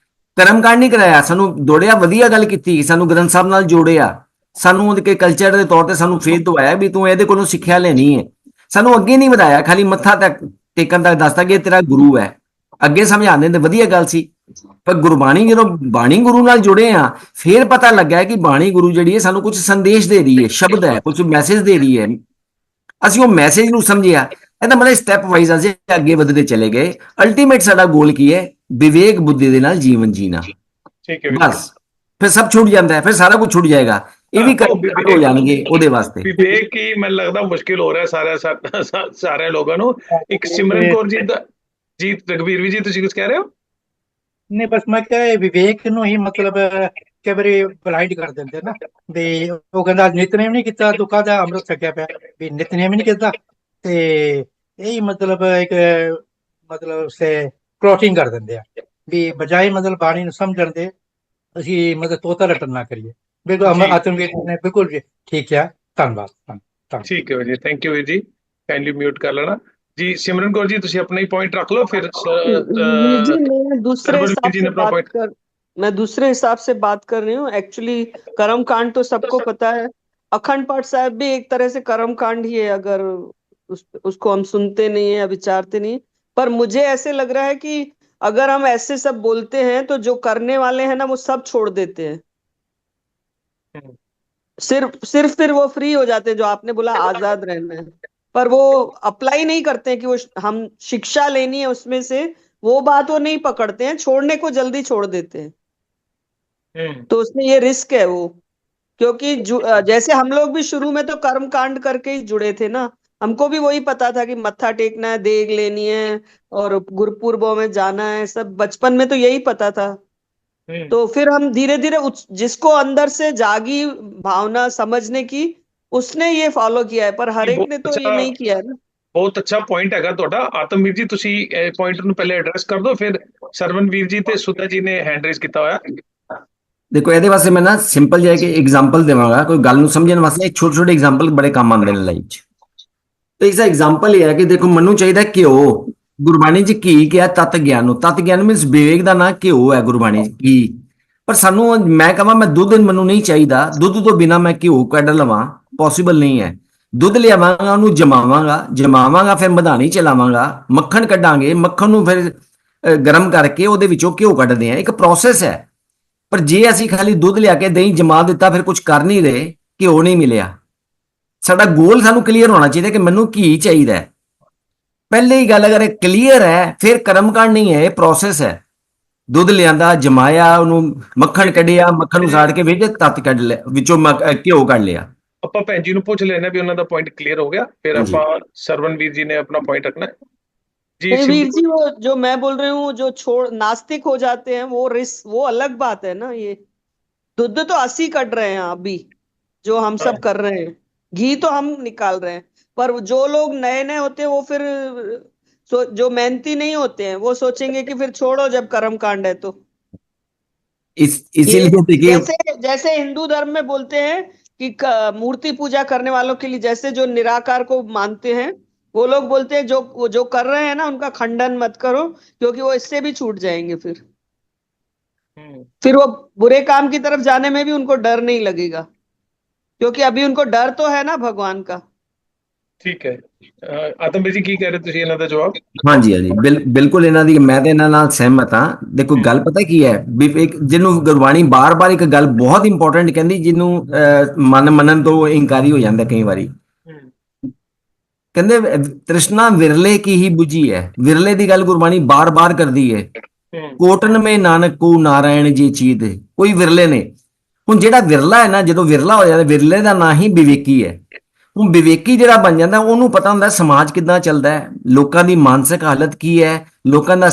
ਕਰਮਕਾਂਡ ਨਹੀਂ ਕਰਾਇਆ, ਸਾਨੂੰ ਜੋੜਿਆ, ਵਧੀਆ ਗੱਲ ਕੀਤੀ, ਸਾਨੂੰ ਗ੍ਰੰਥ ਸਾਹਿਬ ਨਾਲ ਜੋੜਿਆ, ਸਾਨੂੰ ਉਹਦੇ ਕਲਚਰ ਦੇ ਤੌਰ ਤੇ ਸਾਨੂੰ ਫੇਥ ਦਵਾਇਆ ਵੀ ਤੂੰ ਇਹਦੇ ਕੋਲੋਂ ਸਿੱਖਿਆ ਲੈਣੀ ਹੈ। ਸਾਨੂੰ ਅੱਗੇ ਨਹੀਂ ਵਧਾਇਆ, ਖਾਲੀ ਮੱਥਾ ਤੱਕ ਟੇਕਣ ਤੱਕ ਦੱਸਦਾ ਕਿ ਇਹ ਤੇਰਾ ਗੁਰੂ ਹੈ, ਅੱਗੇ ਸਮਝਾਉਂਦੇ ਤੇ ਵਧੀਆ ਗੱਲ ਸੀ। ਪਰ ਗੁਰਬਾਣੀ, ਜਦੋਂ ਬਾਣੀ ਗੁਰੂ ਨਾਲ ਜੁੜੇ ਆ, ਫਿਰ ਪਤਾ ਲੱਗਾ ਕਿ ਬਾਣੀ ਗੁਰੂ ਜਿਹੜੀ ਹੈ ਸਾਨੂੰ ਕੁਝ ਸੰਦੇਸ਼ ਦੇ ਰਹੀ ਹੈ, ਸ਼ਬਦ ਹੈ, ਕੁਝ ਮੈਸੇਜ ਦੇ ਰਹੀ ਹੈ। ਅਸੀਂ ਉਹ ਮੈਸੇਜ ਨੂੰ ਸਮਝਿਆ। ਇਹਦਾ ਮਤਲਬ ਸਟੈਪ ਵਾਈਜ਼ ਅਸੀਂ ਅੱਗੇ ਵਧਦੇ ਚਲੇ ਗਏ। ਅਲਟੀਮੇਟ ਸਾਡਾ ਗੋਲ ਕੀ ਹੈ? ਵਿਵੇਕ ਬੁੱਧੀ ਦੇ ਨਾਲ ਜੀਵਨ ਜੀਣਾ। ਠੀਕ ਹੈ, ਬਸ ਫਿਰ ਸਭ ਛੁੱਟ ਜਾਂਦਾ ਹੈ, ਫਿਰ ਸਾਰਾ ਕੁਝ ਛੁੱਟ ਜਾਏਗਾ। ਇਹ ਵੀ ਹੋ ਜਾਣਗੇ ਉਹਦੇ ਵਾਸਤੇ। ਵਿਵੇਕ ਹੀ ਮੈਨੂੰ ਲੱਗਦਾ ਮੁਸ਼ਕਿਲ ਹੋ ਰਿਹਾ ਸਾਰੇ ਲੋਕਾਂ ਨੂੰ। ਇੱਕ ਸਿਮਰਨ ਕੌਰ ਜੀ ਦਾ, ਜੀ ਰਘਵੀਰ ਵੀ ਜੀ ਤੁਸੀਂ ਕੁਝ ਕਹਿ ਰਹੇ ਹੋ? ਨਹੀਂ, ਬਸ ਮੈਂ ਕਿਹਾ ਵਿਵੇਕ ਨੂੰ ਹੀ ਮਤਲਬ ਕਈ ਵਾਰੀ ਬਲਾਈਂਡ ਕਰ ਦਿੰਦੇ ਨਾ, ਵੀ ਉਹ ਕਹਿੰਦਾ ਨਿਤਨੇਮ ਨਹੀਂ ਕੀਤਾ, ਤੂੰ ਕਾਹਦਾ ਅੰਮ੍ਰਿਤ ਛਕਿਆ ਪਿਆ, ਵੀ ਨਿਤਨੇਮ ਨਹੀਂ ਕੀਤਾ। ਤੇ ਇਹੀ ਮਤਲਬ ਇੱਕ ਮਤਲਬ ਸੇ ਕਲੋਟਿੰਗ ਕਰ ਦਿੰਦੇ ਆ, ਵੀ ਬਜਾਏ ਮਤਲਬ ਬਾਣੀ ਨੂੰ ਸਮਝਣ ਦੇ ਅਸੀਂ ਮਤਲਬ ਤੋਤਾ ਰਟਨ ਨਾ ਕਰੀਏ। ਬਿਲਕੁਲ ਆਤਮਵੀਰ ਨੇ ਬਿਲਕੁਲ ਠੀਕ ਹੈ। ਧੰਨਵਾਦ। ਠੀਕ ਹੈ ਜੀ, ਥੈਂਕ ਯੂ ਵੀਰ ਜੀ, ਕਾਈਂਡਲੀ ਮਿਊਟ ਕਰ ਲੈਣਾ ਜੀ। सिमरन कौर जी तुसी अपना ही पॉइंट रख लो, फिर मैं दूसरे हिसाब से बात कर रही हूँ। एक्चुअली कर्म कांड तो सबको पता है, अखंड पाठ साहब भी एक तरह से कर्म कांड ही है, अगर उसको हम सुनते नहीं है या विचारते नहीं। पर मुझे ऐसे लग रहा है कि अगर हम ऐसे सब बोलते हैं तो जो करने वाले हैं ना वो सब छोड़ देते हैं, सिर्फ फिर वो फ्री हो जाते हैं, जो आपने बोला आजाद रहना है, पर वो अप्लाई नहीं करते हैं कि वो हम शिक्षा लेनी है उसमें से, वो बात वो नहीं पकड़ते हैं, छोड़ने को जल्दी छोड़ देते हैं। तो उसमें ये रिस्क है वो, क्योंकि जैसे हम लोग भी शुरू में तो कर्म कांड करके ही जुड़े थे ना, हमको भी वही पता था कि मत्था टेकना है, देग लेनी है और गुरुपुरबों में जाना है, सब बचपन में तो यही पता था। तो फिर हम धीरे धीरे जिसको अंदर से जागी भावना समझने की, उसने ये फॉलो किया है, पर हर एक ने तो ये नहीं किया है ना। बहुत अच्छा पॉइंट है ਤੁਹਾਡਾ। ਆਤਮਵੀਰ ਜੀ ਤੁਸੀਂ ਇਹ ਪੁਆਇੰਟ ਨੂੰ ਪਹਿਲੇ ਐਡਰੈਸ ਕਰ ਦਿਓ, ਫਿਰ ਸਰਵਨਵੀਰ ਜੀ ਤੇ ਸੁਧਾ ਜੀ ਨੇ ਹੈਂਡ ਰੇਜ਼ ਕੀਤਾ ਹੋਇਆ। ਦੇਖੋ, ਇਹਦੇ ਵਾਸਤੇ ਮੈਂ ਨਾ ਸਿੰਪਲ ਜਿਹਾ ਕਿ ਐਗਜ਼ਾਮਪਲ ਦੇਵਾਂਗਾ, ਕੋਈ ਗੱਲ ਨੂੰ ਸਮਝਣ ਵਾਸਤੇ ਛੋਟੇ ਛੋਟੇ ਐਗਜ਼ਾਮਪਲ ਬੜੇ ਕੰਮ ਆਉਂਦੇ ਨੇ ਲਾਈਫ 'ਚ। ਤੇ ਇਸਦਾ ਐਗਜ਼ਾਮਪਲ ਇਹ ਹੈ ਕਿ ਦੇਖੋ, ਮੈਨੂੰ ਚਾਹੀਦਾ ਘਿਓ। ਗੁਰਬਾਣੀ 'ਚ ਘੀ ਕਿਹਾ ਤਤ ਗਿਆਨ ਨੂੰ, ਤਤ ਗਿਆਨ ਮੀਨਸ ਵਿਵੇਕ ਦਾ ਨਾਂ ਘਿਓ ਹੈ ਗੁਰਬਾਣੀ 'ਚ, ਘੀ। ਪਰ ਸਾਨੂੰ ਮੈਂ ਕਹਾਂ ਮੈਂ ਦੁੱਧ ਮੈਨੂੰ ਨਹੀਂ ਚਾਹੀਦਾ, ਦੁੱਧ ਤੋਂ ਬਿਨਾ ਮੈਂ ਘਿਓ ਕੱਢ ਲਵਾਂ, ਪੋਸੀਬਲ ਨਹੀਂ ਹੈ। ਦੁੱਧ ਲਿਆਵਾਂਗਾ, ਉਹਨੂੰ ਜਮਾਵਾਂਗਾ, ਫਿਰ ਮਧਾਣੀ ਚਲਾਵਾਂਗਾ, ਮੱਖਣ ਕੱਢਾਂਗੇ, ਮੱਖਣ ਨੂੰ ਫਿਰ ਗਰਮ ਕਰਕੇ ਉਹਦੇ ਵਿੱਚੋਂ ਘਿਓ ਕੱਢਦੇ ਆ। ਇੱਕ ਪ੍ਰੋਸੈਸ ਹੈ। ਪਰ ਜੇ ਅਸੀਂ ਖਾਲੀ ਦੁੱਧ ਲਿਆ ਕੇ ਦਹੀਂ ਜਮਾ ਦਿੱਤਾ, ਫਿਰ ਕੁਝ ਕਰ ਨਹੀਂ ਰਹੇ, ਘਿਓ ਨਹੀਂ ਮਿਲਿਆ। ਸਾਡਾ ਗੋਲ ਸਾਨੂੰ ਕਲੀਅਰ ਹੋਣਾ ਚਾਹੀਦਾ ਕਿ ਮੈਨੂੰ ਘੀ ਚਾਹੀਦਾ ਹੈ। ਪਹਿਲੇ ਹੀ ਗੱਲ ਅਗਰ ਇਹ ਕਲੀਅਰ ਹੈ, ਫਿਰ ਕਰਮਕਾਂਡ ਨਹੀਂ ਹੈ, ਇਹ ਪ੍ਰੋਸੈਸ ਹੈ। ਦੁੱਧ ਲਿਆਂਦਾ, ਜਮਾਇਆ, ਉਹਨੂੰ ਮੱਖਣ ਕੱਢਿਆ, ਮੱਖਣ ਨੂੰ ਸਾੜ ਕੇ ਵਿੱਚ ਤੱਤ ਕੱਢ ਲਿਆ, ਵਿੱਚੋਂ ਘਿਓ ਕੱਢ ਲਿਆ। ਆਪਾਂ ਭੈਣ ਜੀ ਨੂੰ ਪੁੱਛ ਲੈਣਾ ਵੀ ਉਹਨਾਂ ਦਾ ਪੁਆਇੰਟ ਕਲੀਅਰ ਹੋ ਗਿਆ, ਫਿਰ ਆਪਾਂ ਸਰਵਨਵੀਰ ਜੀ ਨੇ अपना पॉइंट रखना है जी। वीर जी, वो जो मैं बोल रही हूँ, जो नास्तिक हो जाते हैं, वो रिस्क, वो अलग बात है ना। ये दूध तो 80 कट रहे हैं अभी, जो हम सब कर रहे हैं, घी तो हम निकाल रहे हैं, पर जो लोग नए नए होते हैं वो फिर जो मेहनती नहीं होते हैं वो सोचेंगे कि फिर छोड़ो जब कर्म कांड है तो। इसीलिए देखिए, जैसे हिंदू धर्म में बोलते हैं कि मूर्ति पूजा करने वालों के लिए, जैसे जो निराकार को मानते हैं, वो लोग बोलते हैं जो कर रहे हैं ना उनका खंडन मत करो, क्योंकि वो इससे भी छूट जाएंगे। फिर वो बुरे काम की तरफ जाने में भी उनको डर नहीं लगेगा, क्योंकि अभी उनको डर तो है ना भगवान का। ठीक है, आतमवीर जी की कह रहे ਤੁਸੀਂ ਇਹਨਾਂ ਦਾ ਜਵਾਬ? ਹਾਂਜੀ ਬਿਲਕੁਲ, ਇਹਨਾਂ ਦੀ ਮੈਂ ਤੇ ਇਹਨਾਂ ਨਾਲ ਸਹਿਮਤ ਹਾਂ। ਦੇਖੋ, ਗੱਲ ਪਤਾ ਕੀ ਹੈ, ਜਿਹਨੂੰ ਗੁਰਬਾਣੀ ਬਾਰ-ਬਾਰ ਇੱਕ ਗੱਲ ਬਹੁਤ ਇੰਪੋਰਟੈਂਟ ਕਹਿੰਦੀ, ਜਿਹਨੂੰ ਮੰਨਣ ਤੋਂ ਇਨਕਾਰੀ ਹੋ ਜਾਂਦਾ ਕਈ ਵਾਰੀ। ਕਹਿੰਦੇ ਤ੍ਰਿਸ਼ਨਾ ਵਿਰਲੇ ਕੀ ਹੀ ਬੁਝੀ ਹੈ। ਵਿਰਲੇ ਦੀ ਗੱਲ ਗੁਰਬਾਣੀ ਬਾਰ-ਬਾਰ ਕਰਦੀ ਹੈ ਕੋਟਨ ਮੇ ਨਾਨਕ ਕੋ ਨਾਰਾਇਣ ਜੀ ਚੀਤ, ਕੋਈ ਵਿਰਲੇ ਨੇ। ਹੁਣ ਜਿਹੜਾ ਵਿਰਲਾ ਹੈ ਨਾ, ਜਦੋਂ ਵਿਰਲਾ ਹੋ ਜਾਂਦਾ, ਵਿਰਲੇ ਦਾ ਨਾਂ ਹੀ ਵਿਵੇਕੀ ਹੈ। ਹੁਣ ਵਿਵੇਕੀ ਜਿਹੜਾ ਬਣ ਜਾਂਦਾ, ਉਹਨੂੰ ਪਤਾ ਹੁੰਦਾ ਸਮਾਜ ਕਿੱਦਾਂ ਚੱਲਦਾ ਹੈ, ਲੋਕਾਂ ਦੀ ਮਾਨਸਿਕ ਹਾਲਤ ਕੀ ਹੈ, ਲੋਕਾਂ ਦਾ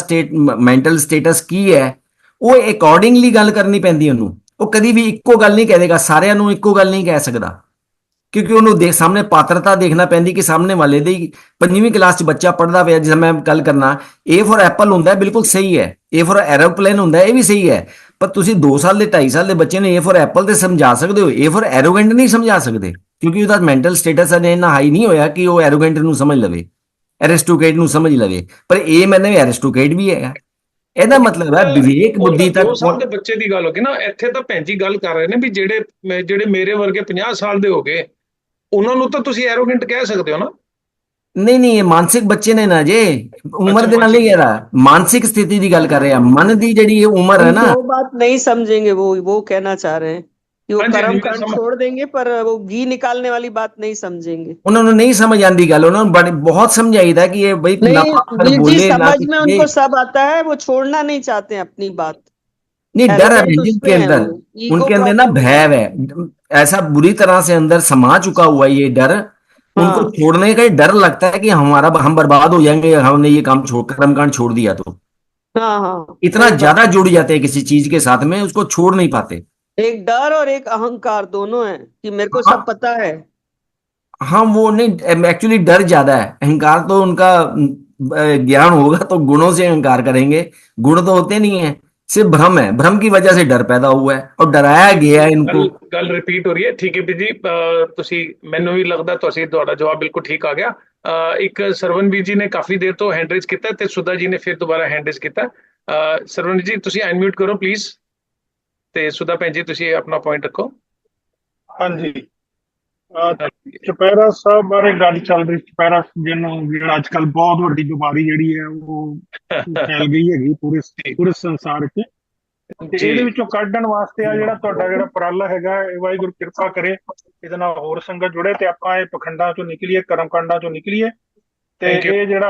ਮੈਂਟਲ ਸਟੇਟਸ ਕੀ ਹੈ, ਉਹ ਅਕੋਰਡਿੰਗਲੀ ਗੱਲ ਕਰਨੀ ਪੈਂਦੀ ਉਹਨੂੰ। ਉਹ ਕਦੀ ਵੀ ਇੱਕੋ ਗੱਲ ਨਹੀਂ ਕਹੇਗਾ, ਸਾਰਿਆਂ ਨੂੰ ਇੱਕੋ ਗੱਲ ਨਹੀਂ ਕਹਿ ਸਕਦਾ, ਕਿਉਂਕਿ ਉਹਨੂੰ ਸਾਹਮਣੇ ਪਾਤਰਤਾ ਦੇਖਣਾ ਪੈਂਦੀ ਕਿ ਸਾਹਮਣੇ ਵਾਲੇ ਦੀ। 5ਵੀਂ ਕਲਾਸ 'ਚ ਬੱਚਾ ਪੜ੍ਹਦਾ ਪਿਆ, ਜਿਵੇਂ ਮੈਂ ਗੱਲ ਕਰਨਾ, ਏ ਫॉर ਐਪਲ ਹੁੰਦਾ ਬਿਲਕੁਲ ਸਹੀ ਹੈ, ਏ ਫॉर ਐਰੋਪਲੇਨ ਹੁੰਦਾ, ਇਹ ਵੀ ਸਹੀ ਹੈ, ਪਰ ਤੁਸੀਂ 2 ਸਾਲ ਦੇ 2.5 ਸਾਲ ਦੇ ਬੱਚੇ ਨੂੰ ਏ ਫॉर ਐਪਲ ਤੇ ਸਮਝਾ ਸਕਦੇ ਹੋ, ਏ ਫॉर ਐਰੋਗੈਂਟ ਨਹੀਂ ਸਮਝਾ ਸਕਦੇ, ਕਿਉਂਕਿ ਉਹਦਾ ਮੈਂਟਲ ਸਟੇਟਸ ਇੰਨਾ ਹਾਈ ਨਹੀਂ ਹੋਇਆ ਕਿ ਉਹ ਐਰੋਗੈਂਟ ਨੂੰ ਸਮਝ ਲਵੇ, ਐਰਿਸਟੋਕੇਟ ਨੂੰ ਸਮਝ ਲਵੇ। ਪਰ ਇਹ ਮੈਨੇ ਐਰਿਸਟੋਕੇਟ ਵੀ ਹੈਗਾ। ਇਹਦਾ ਮਤਲਬ ਹੈ ਵਿਵੇਕ ਬੁੱਧੀ ਤੱਕ। 2 ਸਾਲ ਦੇ ਬੱਚੇ ਦੀ ਗੱਲ ਹੋ ਗਈ ਨਾ, ਇੱਥੇ ਤਾਂ ਭੈਣ ਜੀ ਗੱਲ ਕਰ ਰਹੇ ਨੇ ਵੀ ਜਿਹੜੇ ਮੇਰੇ ਵਰਗੇ 50 ਸਾਲ ਦੇ ਹੋ ਗਏ, ਉਹਨਾਂ ਨੂੰ ਤਾਂ ਤੁਸੀਂ ਐਰੋਗੈਂਟ ਕਹਿ ਸਕਦੇ ਹੋ ਨਾ। ਨਹੀਂ, ਇਹ ਮਾਨਸਿਕ ਬੱਚੇ ਨੇ ਨਾ ਜੇ, ਉਮਰ ਦੇ ਨਾਲ ਨਹੀਂ ਕਹਿ ਰਹਾ, ਮਾਨਸਿਕ ਸਥਿਤੀ ਦੀ ਗੱਲ ਕਰ ਰਹੇ ਆ, ਮਨ ਦੀ ਜਿਹੜੀ ਉਮਰ ਹੈ ਨਾ। वो बात नहीं समझेंगे, वो कहना चाह रहे हैं कि वो कर्म कांड छोड़ देंगे, पर वो घी निकालने वाली बात नहीं समझेंगे। ਉਹਨਾਂ ਨੂੰ ਨਹੀਂ ਸਮਝ ਆਂਦੀ ਗੱਲ, ਉਹਨਾਂ ਨੂੰ ਬਹੁਤ समझाईदा कि ये भाई नहीं जी, समझ में उनको सब आता है, वो छोड़ना नहीं चाहते अपनी बात। नहीं, डर है उनके अंदर, उनके अंदर ना भय है, ऐसा बुरी तरह से अंदर समा चुका हुआ है ये डर। उनको छोड़ने का डर लगता है कि हम बर्बाद हो जाएंगे, हमने ये काम कर्मकांड छोड़ दिया तो। हाँ, इतना ज्यादा जुड़ जाते हैं किसी चीज के साथ में, उसको छोड़ नहीं पाते। एक डर और एक अहंकार दोनों है कि मेरे को सब पता है। हाँ, वो नहीं, एक्चुअली डर ज्यादा है, अहंकार तो उनका ज्ञान होगा तो गुणों से अहंकार करेंगे, गुण तो होते नहीं है, सिर्फ भ्रम है, भ्रम की वजह से डर पैदा हुआ है और डराया गया है इनको। ਗੱਲ ਰਿਪੀਟ ਹੋ ਰਹੀ ਹੈ। ਠੀਕ ਹੈ ਜੀ, ਤੁਸੀਂ, ਮੈਨੂੰ ਵੀ ਲੱਗਦਾ ਤੁਹਾਡਾ ਜਵਾਬ ਬਿਲਕੁਲ ਠੀਕ ਆ ਗਿਆ। ਇੱਕ ਸਰਵਨਵੀਰ ਜੀ ਨੇ ਕਾਫੀ ਦੇਰ ਤੋਂ ਹੈਂਡ ਰੇਜ਼ ਕੀਤਾ ਤੇ ਸੁਧਾ ਜੀ ਨੇ ਫਿਰ ਦੁਬਾਰਾ ਹੈਂਡ ਰੇਜ਼ ਕੀਤਾ। ਸਰਵਨਵੀਰ ਜੀ ਤੁਸੀਂ ਅਨਮਿਊਟ ਕਰੋ ਪਲੀਜ਼, ਤੇ ਸੁਧਾ ਭੈਣ ਜੀ ਤੁਸੀਂ ਆਪਣਾ ਪੁਆਇੰਟ ਰੱਖੋ। ਹਾਂਜੀ, ਚੁਪਹਿਰਾ ਸਾਹਿਬ ਬਾਰੇ ਗੱਲ ਚੱਲ ਰਹੀ। ਚੁਪਹਿਰਾ ਜਿਹਨੂੰ ਜਿਹੜਾ ਅੱਜ ਕੱਲ ਬਹੁਤ ਵੱਡੀ ਬਿਮਾਰੀ ਜਿਹੜੀ ਹੈ ਉਹ ਫੈਲ ਗਈ ਹੈਗੀ ਪੂਰੇ ਸੰਸਾਰ 'ਚ, ਤੇ ਇਹਦੇ ਵਿੱਚੋਂ ਕੱਢਣ ਵਾਸਤੇ ਆ ਜਿਹੜਾ ਤੁਹਾਡਾ ਜਿਹੜਾ ਉਪਰਾਲਾ ਹੈਗਾ, ਇਹ ਵਾਹਿਗੁਰੂ ਕਿਰਪਾ ਕਰੇ ਇਹਦੇ ਨਾਲ ਹੋਰ ਸੰਗਤ ਜੁੜੇ ਤੇ ਆਪਾਂ ਇਹ ਪਖੰਡਾਂ ਚੋਂ ਨਿਕਲੀਏ, ਕਰਮ ਕਾਂਡਾਂ ਚੋਂ ਨਿਕਲੀਏ। ਤੇ ਇਹ ਜਿਹੜਾ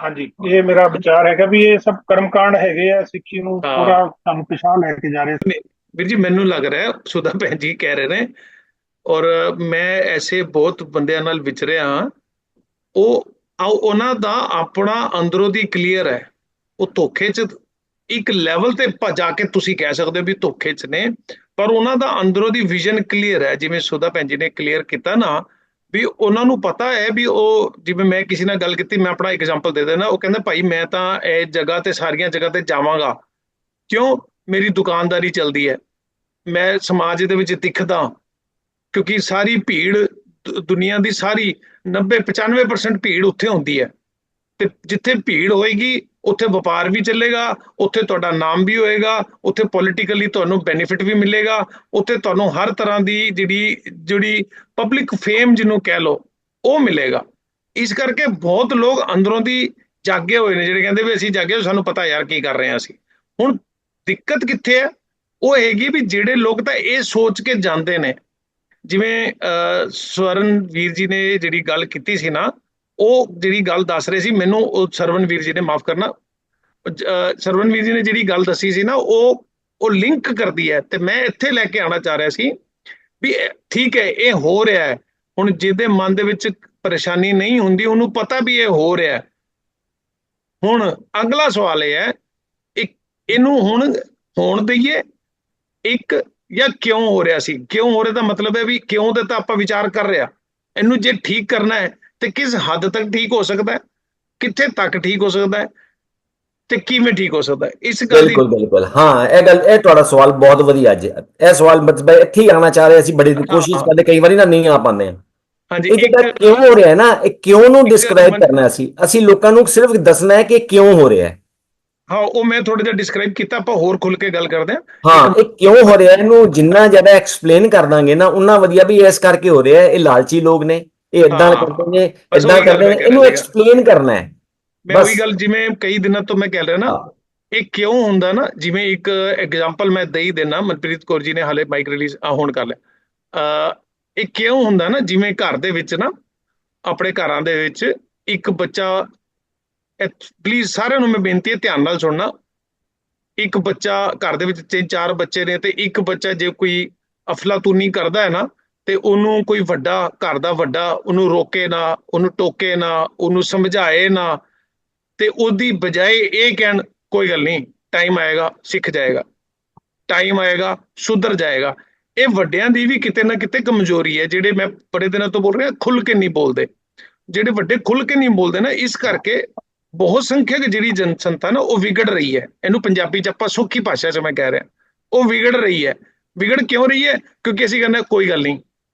ਹਾਂਜੀ, ਇਹ ਮੇਰਾ ਵਿਚਾਰ ਹੈਗਾ ਵੀ ਇਹ ਸਭ ਕਰਮ ਕਾਂਡ ਹੈਗੇ ਆ, ਸਿੱਖੀ ਨੂੰ ਪੂਰਾ ਸਾਨੂੰ ਪਿਛਾਂਹ ਲੈ ਕੇ ਜਾ ਰਹੇ। ਵੀਰ ਜੀ ਮੈਨੂੰ ਲੱਗ ਰਿਹਾ ਸੁਧਾ ਭੈਣ ਜੀ ਕਹਿ ਰਹੇ ਨੇ, ਔਰ ਮੈਂ ਐਸੇ ਬਹੁਤ ਬੰਦਿਆਂ ਨਾਲ ਵਿਚਰਿਆ ਹਾਂ, ਉਹਨਾਂ ਦਾ ਆਪਣਾ ਅੰਦਰੋਂ ਦੀ ਕਲੀਅਰ ਹੈ, ਉਹ ਧੋਖੇ 'ਚ ਇੱਕ ਲੈਵਲ ਤੇ ਜਾ ਕੇ ਤੁਸੀਂ ਕਹਿ ਸਕਦੇ ਹੋ ਵੀ ਧੋਖੇ 'ਚ ਨੇ, ਪਰ ਉਹਨਾਂ ਦਾ ਅੰਦਰੋਂ ਦੀ ਵਿਜ਼ਨ ਕਲੀਅਰ ਹੈ। ਜਿਵੇਂ ਸੁਧਾ ਭੈਣ ਜੀ ਨੇ ਕਲੀਅਰ ਕੀਤਾ ਨਾ, ਵੀ ਉਹਨਾਂ ਨੂੰ ਪਤਾ ਹੈ ਵੀ ਉਹ, ਜਿਵੇਂ ਮੈਂ ਕਿਸੇ ਨਾਲ ਗੱਲ ਕੀਤੀ, ਮੈਂ ਆਪਣਾ ਐਗਜ਼ਾਮਪਲ ਦੇ ਦੇਣਾ, ਉਹ ਕਹਿੰਦਾ ਭਾਈ ਮੈਂ ਤਾਂ ਇਹ ਜਗ੍ਹਾ ਤੇ ਸਾਰੀਆਂ ਜਗ੍ਹਾ ਤੇ ਜਾਵਾਂਗਾ, ਕਿਉਂ, ਮੇਰੀ ਦੁਕਾਨਦਾਰੀ ਚੱਲਦੀ ਹੈ, ਮੈਂ ਸਮਾਜ ਦੇ ਵਿੱਚ ਦਿਖਦਾ, ਕਿਉਂਕਿ ਸਾਰੀ ਭੀੜ ਦੁਨੀਆ ਦੀ ਸਾਰੀ 90-95% ਭੀੜ ਉੱਥੇ ਹੁੰਦੀ ਹੈ, ਤੇ ਜਿੱਥੇ ਭੀੜ ਹੋਏਗੀ ਉੱਥੇ ਵਪਾਰ ਵੀ ਚੱਲੇਗਾ, ਉੱਥੇ ਤੁਹਾਡਾ ਨਾਮ ਵੀ ਹੋਏਗਾ, ਉੱਥੇ ਪੋਲੀਟੀਕਲੀ ਤੁਹਾਨੂੰ ਬੈਨੀਫਿਟ ਵੀ ਮਿਲੇਗਾ, ਉੱਥੇ ਤੁਹਾਨੂੰ ਹਰ ਤਰ੍ਹਾਂ ਦੀ ਜਿਹੜੀ ਪਬਲਿਕ ਫੇਮ ਜਿਹਨੂੰ ਕਹਿ ਲਓ ਉਹ ਮਿਲੇਗਾ। ਇਸ ਕਰਕੇ ਬਹੁਤ ਲੋਕ ਅੰਦਰੋਂ ਦੀ ਜਾਗੇ ਹੋਏ ਨੇ, ਜਿਹੜੇ ਕਹਿੰਦੇ ਵੀ ਅਸੀਂ ਜਾਗੇ, ਸਾਨੂੰ ਪਤਾ ਯਾਰ ਕੀ ਕਰ ਰਹੇ ਹਾਂ ਅਸੀਂ। ਹੁਣ ਦਿੱਕਤ ਕਿੱਥੇ ਹੈ, ਉਹ ਹੈਗੀ ਵੀ ਜਿਹੜੇ ਲੋਕ ਤਾਂ ਇਹ ਸੋਚ ਕੇ ਜਾਂਦੇ ਨੇ, ਜਿਵੇਂ ਸਵਰਨਵੀਰ ਜੀ ਨੇ ਜਿਹੜੀ ਗੱਲ ਕੀਤੀ ਸੀ ਨਾ, ਉਹ ਜਿਹੜੀ ਗੱਲ ਦੱਸ ਰਹੇ ਸੀ ਮੈਨੂੰ, ਉਹ ਸਰਵਨਵੀਰ ਜੀ ਨੇ ਮਾਫ ਕਰਨਾ, ਸਰਵਨਵੀਰ ਜੀ ਨੇ ਜਿਹੜੀ ਗੱਲ ਦੱਸੀ ਸੀ ਨਾ, ਉਹ ਲਿੰਕ ਕਰਦੀ ਹੈ, ਤੇ ਮੈਂ ਇੱਥੇ ਲੈ ਕੇ ਆਉਣਾ ਚਾਹ ਰਿਹਾ ਸੀ ਵੀ ਠੀਕ ਹੈ ਇਹ ਹੋ ਰਿਹਾ ਹੈ। ਹੁਣ ਜਿਹਦੇ ਮਨ ਦੇ ਵਿੱਚ ਪਰੇਸ਼ਾਨੀ ਨਹੀਂ ਹੁੰਦੀ, ਉਹਨੂੰ ਪਤਾ ਵੀ ਇਹ ਹੋ ਰਿਹਾ। ਹੁਣ ਅਗਲਾ ਸਵਾਲ ਇਹ ਹੈ, ਇਹਨੂੰ ਹੁਣ ਹੋਣ ਦਈਏ ਇੱਕ, ਜਾਂ ਕਿਉਂ ਹੋ ਰਿਹਾ ਸੀ। ਕਿਉਂ ਹੋ ਰਿਹਾ ਦਾ ਮਤਲਬ ਹੈ ਵੀ ਕਿਉਂ ਦੇ ਤਾਂ ਆਪਾਂ ਵਿਚਾਰ ਕਰ ਰਿਹਾ, ਇਹਨੂੰ ਜੇ ਠੀਕ ਕਰਨਾ ਹੈ ਤੇ ਕਿਸ ਹੱਦ ਤੱਕ ਠੀਕ ਹੋ ਸਕਦਾ ਹੈ, ਕਿੱਥੇ ਤੱਕ ਠੀਕ ਹੋ ਸਕਦਾ ਹੈ, ਤੇ ਕਿਵੇਂ ਠੀਕ ਹੋ ਸਕਦਾ ਹੈ, ਇਸ ਗੱਲ ਦੀ। ਬਿਲਕੁਲ ਹਾਂ, ਇਹ ਤੁਹਾਡਾ ਸਵਾਲ ਬਹੁਤ ਵਧੀਆ। ਅੱਜ ਇਹ ਸਵਾਲ ਮਤਲਬ ਇੱਥੇ ਹੀ ਆਉਣਾ ਚਾਹ ਰਹੇ, ਅਸੀਂ ਬੜੀ ਕੋਸ਼ਿਸ਼ ਕਰਦੇ, ਕਈ ਵਾਰੀ ਨਾ ਨਹੀਂ ਆ ਪਾਉਂਦੇ ਹਾਂ। ਹਾਂਜੀ, ਇਹ ਜਿਹੜਾ ਕਿਉਂ ਹੋ ਰਿਹਾ ਹੈ ਨਾ, ਇਹ ਕਿਉਂ ਨੂੰ ਡਿਸਕ੍ਰਾਈਬ ਕਰਨਾ, ਅਸੀਂ ਲੋਕਾਂ ਨੂੰ ਸਿਰਫ ਦੱਸਣਾ ਹੈ ਕਿ ਕਿਉਂ ਹੋ ਰਿਹਾ ਹੈ। ਹਾਂ, ਉਹ ਮੈਂ ਥੋੜਾ ਜਿਹਾ ਡਿਸਕ੍ਰਾਈਬ ਕੀਤਾ, ਆਪਾਂ ਹੋਰ ਖੁੱਲ ਕੇ ਗੱਲ ਕਰਦੇ ਹਾਂ। ਹਾਂ, ਇਹ ਕਿਉਂ ਹੋ ਰਿਹਾ, ਇਹਨੂੰ ਜਿੰਨਾ ਜ਼ਿਆਦਾ ਐਕਸਪਲੇਨ ਕਰ ਦਾਂਗੇ ਨਾ ਉਨਾ ਵਧੀਆ, ਵੀ ਇਸ ਕਰਕੇ ਹੋ ਰਿਹਾ, ਇਹ ਲਾਲਚੀ ਲੋਕ ਨੇ, ਇਹ ਏਦਾਂ ਕਰਦੇ ਨੇ, ਏਦਾਂ ਕਰਦੇ ਨੇ, ਇਹਨੂੰ ਐਕਸਪਲੇਨ ਕਰਨਾ ਹੈ। ਮੈਂ ਉਹੀ ਗੱਲ, ਜਿਵੇਂ ਕਈ ਦਿਨਾਂ ਤੋਂ ਮੈਂ ਕਹਿ ਰਿਹਾ ਨਾ, ਇਹ ਕਿਉਂ ਹੁੰਦਾ ਨਾ, ਜਿਵੇਂ ਇੱਕ ਐਗਜ਼ਾਮਪਲ ਮੈਂ ਦੇ ਹੀ ਦੇਣਾ, ਮਨਪ੍ਰੀਤ ਕੌਰ ਜੀ ਨੇ ਹਾਲੇ ਮਾਈਕ ਰਿਲੀਜ਼ ਹੁਣ ਕਰ ਲਿਆ। ਇਹ ਕਿਉਂ ਹੁੰਦਾ ਨਾ, ਜਿਵੇਂ ਘਰ ਦੇ ਵਿੱਚ ਨਾ, ਆਪਣੇ ਘਰਾਂ ਦੇ ਵਿੱਚ ਇੱਕ ਬੱਚਾ, ਪਲੀਜ਼ ਸਾਰਿਆਂ ਨੂੰ ਮੈਂ ਬੇਨਤੀ ਹੈ ਧਿਆਨ ਨਾਲ ਸੁਣਨਾ, ਇੱਕ ਬੱਚਾ ਘਰ ਦੇ ਵਿੱਚ 3-4 ਬੱਚੇ ਨੇ ਤੇ ਇੱਕ ਬੱਚਾ ਜੇ ਕੋਈ ਅਫਲਾਤੂਨੀ ਕਰਦਾ ਹੈ ਨਾ ਤੇ ਉਹਨੂੰ ਕੋਈ ਵੱਡਾ ਘਰ ਦਾ ਵੱਡਾ ਉਹਨੂੰ ਰੋਕੇ ਨਾ, ਉਹਨੂੰ ਟੋਕੇ ਨਾ, ਉਹਨੂੰ ਸਮਝਾਏ ਨਾ, ਤੇ ਉਹਦੀ ਬਜਾਏ ਇਹ ਕਹਿਣ ਕੋਈ ਗੱਲ ਨਹੀਂ, ਟਾਈਮ ਆਏਗਾ ਸਿੱਖ ਜਾਏਗਾ, ਟਾਈਮ ਆਏਗਾ ਸੁਧਰ ਜਾਏਗਾ। ਇਹ ਵੱਡਿਆਂ ਦੀ ਵੀ ਕਿਤੇ ਨਾ ਕਿਤੇ ਕਮਜ਼ੋਰੀ ਹੈ, ਜਿਹੜੇ ਮੈਂ ਬੜੇ ਦਿਨਾਂ ਤੋਂ ਬੋਲ ਰਿਹਾ ਖੁੱਲ ਕੇ ਨਹੀਂ ਬੋਲਦੇ। ਜਿਹੜੇ ਵੱਡੇ ਖੁੱਲ ਕੇ ਨਹੀਂ ਬੋਲਦੇ ਨਾ, ਇਸ ਕਰਕੇ ਬਹੁਤ ਸੰਖਿਅਕ ਜਿਹੜੀ ਜਨਸੰਖਿਆ ਨਾ ਉਹ ਵਿਗੜ ਰਹੀ ਹੈ। ਇਹਨੂੰ ਪੰਜਾਬੀ ਚ ਆਪਾਂ ਸੌਖੀ ਭਾਸ਼ਾ ਚ ਮੈਂ ਕਹਿ ਰਿਹਾ, ਉਹ ਵਿਗੜ ਰਹੀ ਹੈ। ਵਿਗੜ ਕਿਉਂ ਰਹੀ ਹੈ? ਕਿਉਂਕਿ ਅਸੀਂ ਕਹਿੰਦੇ ਕੋਈ ਗੱਲ ਨਹੀਂ,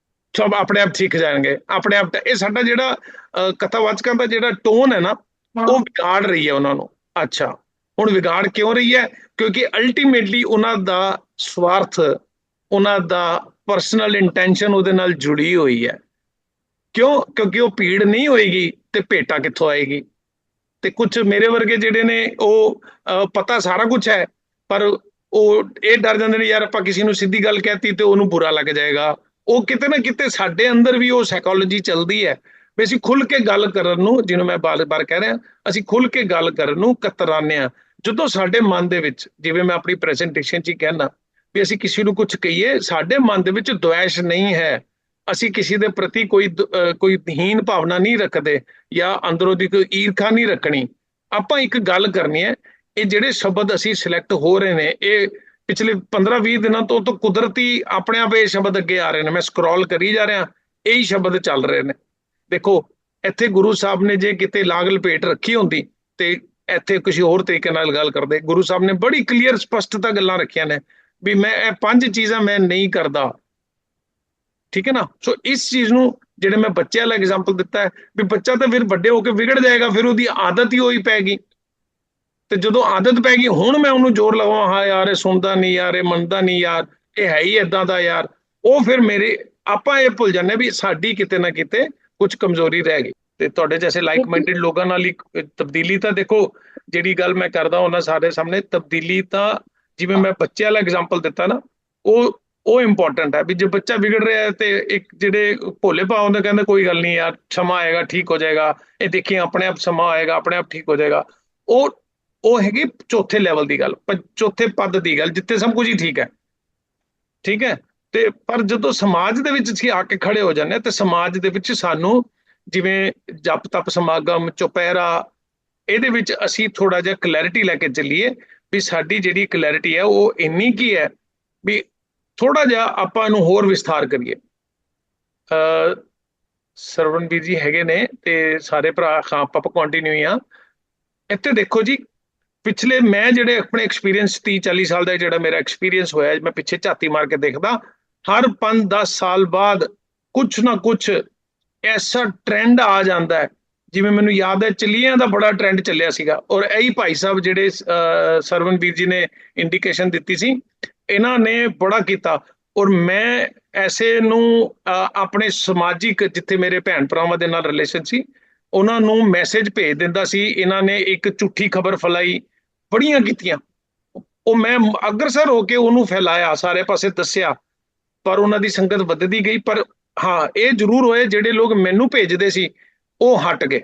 ਸਭ ਆਪਣੇ ਆਪ ਸਿੱਖ ਜਾਣਗੇ, ਆਪਣੇ ਆਪ। ਇਹ ਸਾਡਾ ਜਿਹੜਾ ਕਥਾਵਾਚਕਾਂ ਦਾ ਜਿਹੜਾ ਟੋਨ ਹੈ ਨਾ, ਉਹ ਵਿਗਾੜ ਰਹੀ ਹੈ ਉਹਨਾਂ ਨੂੰ। ਅੱਛਾ, ਹੁਣ ਵਿਗਾੜ ਕਿਉਂ ਰਹੀ ਹੈ? ਕਿਉਂਕਿ ਅਲਟੀਮੇਟਲੀ ਉਹਨਾਂ ਦਾ ਸਵਾਰਥ, ਉਹਨਾਂ ਦਾ ਪਰਸਨਲ ਇੰਟੈਂਸ਼ਨ ਉਹਦੇ ਨਾਲ ਜੁੜੀ ਹੋਈ ਹੈ। ਕਿਉਂ? ਕਿਉਂਕਿ ਉਹ ਭੀੜ ਨਹੀਂ ਹੋਏਗੀ ਤੇ ਭੇਟਾ ਕਿੱਥੋਂ ਆਏਗੀ? ਤੇ ਕੁਝ ਮੇਰੇ ਵਰਗੇ ਜਿਹੜੇ ਨੇ ਉਹ ਪਤਾ ਸਾਰਾ ਕੁਝ ਹੈ, ਪਰ ਉਹ ਇਹ ਡਰ ਜਾਂਦੇ ਨੇ ਯਾਰ ਆਪਾਂ ਕਿਸੇ ਨੂੰ ਸਿੱਧੀ ਗੱਲ ਕਹਿਤੀ ਤੇ ਉਹਨੂੰ ਬੁਰਾ ਲੱਗ ਜਾਏਗਾ। ਉਹ ਕਿਤੇ ਨਾ ਕਿਤੇ ਸਾਡੇ ਅੰਦਰ ਵੀ ਉਹ ਸਾਈਕੋਲੋਜੀ ਚੱਲਦੀ ਹੈ ਵੀ ਅਸੀਂ ਖੁੱਲ ਕੇ ਗੱਲ ਕਰਨ ਨੂੰ, ਜਿਹਨੂੰ ਮੈਂ ਬਾਰ-ਬਾਰ ਕਹਿ ਰਿਹਾ, ਅਸੀਂ ਖੁੱਲ ਕੇ ਗੱਲ ਕਰਨ ਨੂੰ ਕਤਰਾਉਂਦੇ ਹਾਂ। ਜਦੋਂ ਸਾਡੇ ਮਨ ਦੇ ਵਿੱਚ, ਜਿਵੇਂ ਮੈਂ ਆਪਣੀ ਪ੍ਰੈਜੈਂਟੇਸ਼ਨ 'ਚ ਹੀ ਕਹਿਣਾ ਵੀ ਅਸੀਂ ਕਿਸੇ ਨੂੰ ਕੁਝ ਕਹੀਏ, ਸਾਡੇ ਮਨ ਦੇ ਵਿੱਚ ਦੁਆਇਸ਼ ਨਹੀਂ ਹੈ, ਅਸੀਂ ਕਿਸੇ ਦੇ ਪ੍ਰਤੀ ਕੋਈ ਹੀਨ ਭਾਵਨਾ ਨਹੀਂ ਰੱਖਦੇ ਜਾਂ ਅੰਦਰੋਂ ਦੀ ਕੋਈ ਈਰਖਾ ਨਹੀਂ ਰੱਖਣੀ। ਆਪਾਂ ਇੱਕ ਗੱਲ ਕਰਨੀ ਹੈ। ਇਹ ਜਿਹੜੇ ਸ਼ਬਦ ਅਸੀਂ ਸਿਲੈਕਟ ਹੋ ਰਹੇ ਨੇ, ਇਹ ਪਿਛਲੇ 15-20 ਦਿਨਾਂ ਤੋਂ ਕੁਦਰਤੀ ਆਪਣੇ ਆਪ ਇਹ ਸ਼ਬਦ ਅੱਗੇ ਆ ਰਹੇ ਨੇ। ਮੈਂ ਸਕਰੋਲ ਕਰੀ ਜਾ ਰਿਹਾ, ਇਹੀ ਸ਼ਬਦ ਚੱਲ ਰਹੇ ਨੇ। ਦੇਖੋ, ਇੱਥੇ ਗੁਰੂ ਸਾਹਿਬ ਨੇ ਜੇ ਕਿਤੇ ਲਾਗ ਲਪੇਟ ਰੱਖੀ ਹੁੰਦੀ ਤੇ ਇੱਥੇ ਕਿਸੇ ਹੋਰ ਤਰੀਕੇ ਨਾਲ ਗੱਲ ਕਰਦੇ। ਗੁਰੂ ਸਾਹਿਬ ਨੇ ਬੜੀ ਕਲੀਅਰ ਸਪਸ਼ਟਤਾ ਗੱਲਾਂ ਰੱਖੀਆਂ ਨੇ ਵੀ ਮੈਂ ਇਹ 5 ਚੀਜ਼ਾਂ ਮੈਂ ਨਹੀਂ ਕਰਦਾ, ਠੀਕ ਹੈ ਨਾ। ਸੋ ਇਸ ਚੀਜ਼ ਨੂੰ, ਜਿਹੜੇ ਮੈਂ ਬੱਚੇ ਵਾਲਾ ਐਗਜ਼ਾਮਪਲ ਦਿੱਤਾ ਹੈ ਵੀ ਬੱਚਾ ਤਾਂ ਫਿਰ ਵੱਡੇ ਹੋ ਕੇ ਵਿਗੜ ਜਾਏਗਾ, ਫਿਰ ਉਹਦੀ ਆਦਤ ਹੀ ਹੋਈ ਪੈਗੀ। ਤੇ ਜਦੋਂ ਆਦਤ ਪੈ ਗਈ, ਹੁਣ ਮੈਂ ਉਹਨੂੰ ਜ਼ੋਰ ਲਗਾਵਾਂ, ਹਾਂ ਯਾਰ ਇਹ ਸੁਣਦਾ ਨਹੀਂ, ਯਾਰ ਇਹ ਮੰਨਦਾ ਨਹੀਂ, ਯਾਰ ਇਹ ਹੈ ਹੀ ਏਦਾਂ ਦਾ, ਯਾਰ ਉਹ ਫਿਰ ਆਪਾਂ ਇਹ ਭੁੱਲ ਜਾਂਦੇ ਵੀ ਸਾਡੀ ਕਿਤੇ ਨਾ ਕਿਤੇ ਕੁਝ ਕਮਜ਼ੋਰੀ ਰਹਿ ਗਈ। ਤੇ ਤੁਹਾਡੇ ਜੈਸੇ ਲਾਈਕ ਮਾਈਂਡਡ ਲੋਕਾਂ ਨਾਲ ਹੀ ਤਬਦੀਲੀ ਤਾਂ ਦੇਖੋ, ਜਿਹੜੀ ਗੱਲ ਮੈਂ ਕਰਦਾ ਉਹਨਾਂ ਸਾਰੇ ਸਾਹਮਣੇ, ਤਬਦੀਲੀ ਤਾਂ ਜਿਵੇਂ ਮੈਂ ਬੱਚੇ ਵਾਲਾ ਐਗਜ਼ਾਮਪਲ ਦਿੱਤਾ ਨਾ, ਉਹ ਇੰਪੋਰਟੈਂਟ ਹੈ। ਵੀ ਜੇ ਬੱਚਾ ਵਿਗੜ ਰਿਹਾ ਹੈ ਤੇ ਇੱਕ ਜਿਹੜੇ ਭੋਲੇ ਭਾਅ ਹੁੰਦੇ ਕਹਿੰਦੇ ਕੋਈ ਗੱਲ ਨਹੀਂ ਯਾਰ, ਸਮਾਂ ਆਏਗਾ ਠੀਕ ਹੋ ਜਾਏਗਾ, ਇਹ ਦੇਖੀ ਆਪਣੇ ਆਪ ਸਮਾਂ ਆਏਗਾ, ਆਪਣੇ ਆਪ ਠੀਕ ਹੋ ਜਾਏਗਾ। ਉਹ ਹੈਗੀ ਚੌਥੇ ਲੈਵਲ ਦੀ ਗੱਲ, ਚੌਥੇ ਪਦ ਦੀ ਗੱਲ, ਜਿੱਥੇ ਸਭ ਕੁਝ ਹੀ ਠੀਕ ਹੈ, ਠੀਕ ਹੈ। ਤੇ ਪਰ ਜਦੋਂ ਸਮਾਜ ਦੇ ਵਿੱਚ ਅਸੀਂ ਆ ਕੇ ਖੜੇ ਹੋ ਜਾਂਦੇ ਹਾਂ ਤੇ ਸਮਾਜ ਦੇ ਵਿੱਚ ਸਾਨੂੰ, ਜਿਵੇਂ ਜਪ ਤਪ ਸਮਾਗਮ, ਚੁਪਹਿਰਾ, ਇਹਦੇ ਵਿੱਚ ਅਸੀਂ ਥੋੜਾ ਜਿਹਾ ਕਲੈਰਿਟੀ ਲੈ ਕੇ ਚੱਲੀਏ ਵੀ ਸਾਡੀ ਜਿਹੜੀ ਕਲੈਰਿਟੀ ਹੈ ਉਹ ਇੰਨੀ ਕੀ ਹੈ ਵੀ ਥੋੜਾ ਜਿਹਾ ਆਪਾਂ ਇਹਨੂੰ ਹੋਰ ਵਿਸਥਾਰ ਕਰੀਏ। ਸਰਵਣਵੀਰ ਜੀ ਹੈਗੇ ਨੇ ਤੇ ਸਾਰੇ ਭਰਾ, ਹਾਂ ਆਪਾਂ ਕੰਟੀਨਿਊ ਆ। ਇੱਥੇ ਦੇਖੋ ਜੀ, ਪਿਛਲੇ ਮੈਂ ਜਿਹੜੇ ਆਪਣੇ ਐਕਸਪੀਰੀਅੰਸ 30-40 ਸਾਲ ਦਾ ਜਿਹੜਾ ਮੇਰਾ ਐਕਸਪੀਰੀਅੰਸ ਹੋਇਆ, ਮੈਂ ਪਿੱਛੇ ਝਾਤੀ ਮਾਰ ਕੇ ਦੇਖਦਾ, ਹਰ 5-10 ਸਾਲ ਬਾਅਦ ਕੁਛ ਨਾ ਕੁਛ ਐਸਾ ਟ੍ਰੈਂਡ ਆ ਜਾਂਦਾ ਹੈ। ਜਿਵੇਂ ਮੈਨੂੰ ਯਾਦ ਹੈ ਚਲੀਆਂ ਦਾ ਬੜਾ ਟ੍ਰੈਂਡ ਚੱਲਿਆ ਸੀਗਾ, ਔਰ ਇਹੀ ਭਾਈ ਸਾਹਿਬ ਜਿਹੜੇ ਸਰਵਣਵੀਰ ਜੀ ਨੇ ਇੰਡੀਕੇਸ਼ਨ ਦਿੱਤੀ ਸੀ, ਇਹਨਾਂ ਨੇ ਬੜਾ ਕੀਤਾ। ਔਰ ਮੈਂ ਐਸੇ ਨੂੰ ਆਪਣੇ ਸਮਾਜਿਕ, ਜਿੱਥੇ ਮੇਰੇ ਭੈਣ ਭਰਾਵਾਂ ਦੇ ਨਾਲ ਰਿਲੇਸ਼ਨ ਸੀ, ਉਹਨਾਂ ਨੂੰ ਮੈਸੇਜ ਭੇਜ ਦਿੰਦਾ ਸੀ। ਇਹਨਾਂ ਨੇ ਇੱਕ ਝੂਠੀ ਖਬਰ ਫੈਲਾਈ, ਬੜੀਆਂ ਕੀਤੀਆਂ, ਉਹ ਮੈਂ ਅਗਰਸਰ ਹੋ ਕੇ ਉਹਨੂੰ ਫੈਲਾਇਆ, ਸਾਰੇ ਪਾਸੇ ਦੱਸਿਆ, ਪਰ ਉਹਨਾਂ ਦੀ ਸੰਗਤ ਵੱਧਦੀ ਗਈ। ਪਰ ਹਾਂ, ਇਹ ਜ਼ਰੂਰ ਹੋਏ ਜਿਹੜੇ ਲੋਕ ਮੈਨੂੰ ਭੇਜਦੇ ਸੀ ਉਹ ਹਟ ਗਏ,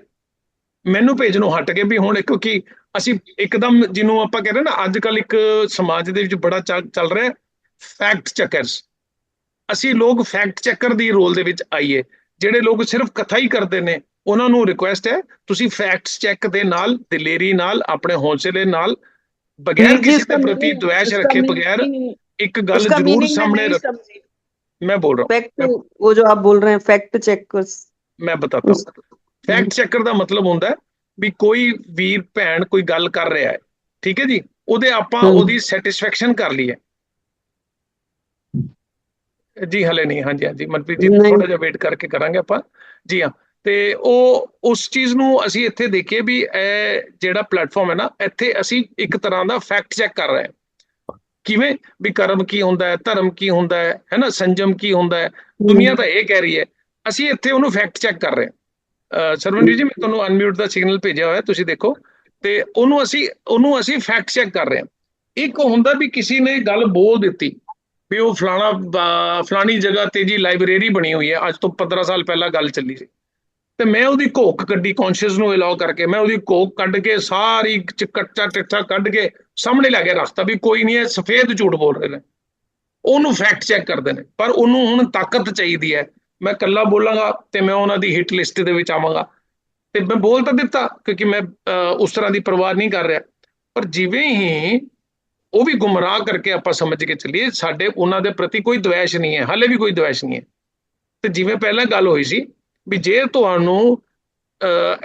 ਮੈਨੂੰ ਭੇਜਣੋਂ ਹਟ ਗਏ। ਵੀ ਹੁਣ ਕਿਉਂਕਿ ਅਸੀਂ ਇੱਕਦਮ, ਜਿਹਨੂੰ ਆਪਾਂ ਕਹਿੰਦੇ ਨਾ ਅੱਜ ਕੱਲ ਇੱਕ ਸਮਾਜ ਦੇ ਵਿੱਚ ਬੜਾ ਚੱਲ ਰਿਹਾ ਫੈਕਟ ਚੈਕਰਸ, ਅਸੀਂ ਲੋਕ ਫੈਕਟ ਚੈਕਰ ਦੀ ਰੋਲ ਦੇ ਵਿੱਚ ਆਈਏ। ਜਿਹੜੇ ਲੋਕ ਸਿਰਫ ਕਥਾ ਹੀ ਕਰਦੇ ਨੇ, ਉਹਨਾਂ ਨੂੰ ਰਿਕੁਐਸਟ ਹੈ ਤੁਸੀਂ ਫੈਕਟਸ ਚੈੱਕ ਦੇ ਨਾਲ, ਦਲੇਰੀ ਨਾਲ, ਆਪਣੇ ਹੌਸਲੇ ਨਾਲ, बगैर किसी के प्रति द्वेष रखे बगैर एक गल जरूर सामने रख। मैं बोल रहा हूँ फैक्ट, वो जो आप बोल रहे हैं फैक्ट चेकर्स, मैं बताता हूँ। फैक्ट चेकर का मतलब होता है भी कोई वीर भैन कोई गल कर रहा है, ठीक है जी, ਉਹਦੇ ਆਪਾਂ ਉਹਦੀ ਸੈਟੀਸਫੈਕਸ਼ਨ ਕਰ ਲਈਏ ਜੀ। ਹਲੇ ਨਹੀਂ, ਹਾਂਜੀ ਹਾਂਜੀ ਮਨਪ੍ਰੀਤ ਜੀ, ਥੋੜਾ ਜਿਹਾ ਵੇਟ ਕਰਕੇ ਕਰਾਂਗੇ ਆਪਾਂ ਜੀ। ਹਾਂ, ਤੇ ਉਹ ਉਸ ਚੀਜ਼ ਨੂੰ ਅਸੀਂ ਇੱਥੇ ਦੇਖੀਏ ਵੀ ਇਹ ਜਿਹੜਾ ਪਲੇਟਫਾਰਮ ਹੈ ਨਾ, ਇੱਥੇ ਅਸੀਂ ਇੱਕ ਤਰ੍ਹਾਂ ਦਾ ਫੈਕਟ ਚੈੱਕ ਕਰ ਰਹੇ ਹਾਂ। ਕਿਵੇਂ ਵੀ ਕਰਮ ਕੀ ਹੁੰਦਾ ਹੈ, ਧਰਮ ਕੀ ਹੁੰਦਾ ਹੈ ਨਾ, ਸੰਜਮ ਕੀ ਹੁੰਦਾ ਹੈ। ਦੁਨੀਆ ਤਾਂ ਇਹ ਕਹਿ ਰਹੀ ਹੈ, ਅਸੀਂ ਇੱਥੇ ਉਹਨੂੰ ਫੈਕਟ ਚੈੱਕ ਕਰ ਰਹੇ ਹਾਂ। ਸਰਵਣਜੀਤ ਜੀ, ਮੈਂ ਤੁਹਾਨੂੰ ਅਨਮਿਊਟ ਦਾ ਸਿਗਨਲ ਭੇਜਿਆ ਹੋਇਆ, ਤੁਸੀਂ ਦੇਖੋ। ਤੇ ਉਹਨੂੰ ਅਸੀਂ ਫੈਕਟ ਚੈੱਕ ਕਰ ਰਹੇ ਹਾਂ। ਇੱਕ ਹੁੰਦਾ ਵੀ ਕਿਸੇ ਨੇ ਗੱਲ ਬੋਲ ਦਿੱਤੀ ਵੀ ਉਹ ਫਲਾਣੀ ਜਗ੍ਹਾ ਤੇ ਜੀ ਲਾਇਬ੍ਰੇਰੀ ਬਣੀ ਹੋਈ ਹੈ, ਅੱਜ ਤੋਂ 15 ਸਾਲ ਪਹਿਲਾਂ ਗੱਲ ਚੱਲੀ ਸੀ, ਤੇ ਮੈਂ ਉਹਦੀ ਘੋਖ ਕੱਢੀ, ਕੌਨਸ਼ੀਅਸ ਨੂੰ ਅਲਾਉ ਕਰਕੇ ਮੈਂ ਉਹਦੀ ਘੋਖ ਕੱਢ ਕੇ ਸਾਰੀ ਕੱਚਾ ਟਿੱਠਾ ਕੱਢ ਕੇ ਸਾਹਮਣੇ ਲਿਆ ਕੇ ਰੱਖਤਾ ਵੀ ਕੋਈ ਨਹੀਂ, ਇਹ ਸਫੇਦ ਝੂਠ ਬੋਲ ਰਹੇ ਨੇ, ਉਹਨੂੰ ਫੈਕਟ ਚੈੱਕ ਕਰਦੇ ਨੇ। ਪਰ ਉਹਨੂੰ ਹੁਣ ਤਾਕਤ ਚਾਹੀਦੀ ਹੈ। ਮੈਂ ਇਕੱਲਾ ਬੋਲਾਂਗਾ ਤੇ ਮੈਂ ਉਹਨਾਂ ਦੀ ਹਿੱਟ ਲਿਸਟ ਦੇ ਵਿੱਚ ਆਵਾਂਗਾ, ਤੇ ਮੈਂ ਬੋਲ ਤਾਂ ਦਿੱਤਾ ਕਿਉਂਕਿ ਮੈਂ ਉਸ ਤਰ੍ਹਾਂ ਦੀ ਪਰਵਾਹ ਨਹੀਂ ਕਰ ਰਿਹਾ। ਪਰ ਜਿਵੇਂ ਹੀ ਉਹ ਵੀ ਗੁੰਮਰਾਹ ਕਰਕੇ ਆਪਾਂ ਸਮਝ ਕੇ ਚੱਲੀਏ, ਸਾਡੇ ਉਹਨਾਂ ਦੇ ਪ੍ਰਤੀ ਕੋਈ ਦਵੈਸ਼ ਨਹੀਂ ਹੈ, ਹਾਲੇ ਵੀ ਕੋਈ ਦਵੈਸ਼ ਨਹੀਂ ਹੈ। ਤੇ ਜਿਵੇਂ ਪਹਿਲਾਂ ਗੱਲ ਹੋਈ ਸੀ ਵੀ ਜੇ ਤੁਹਾਨੂੰ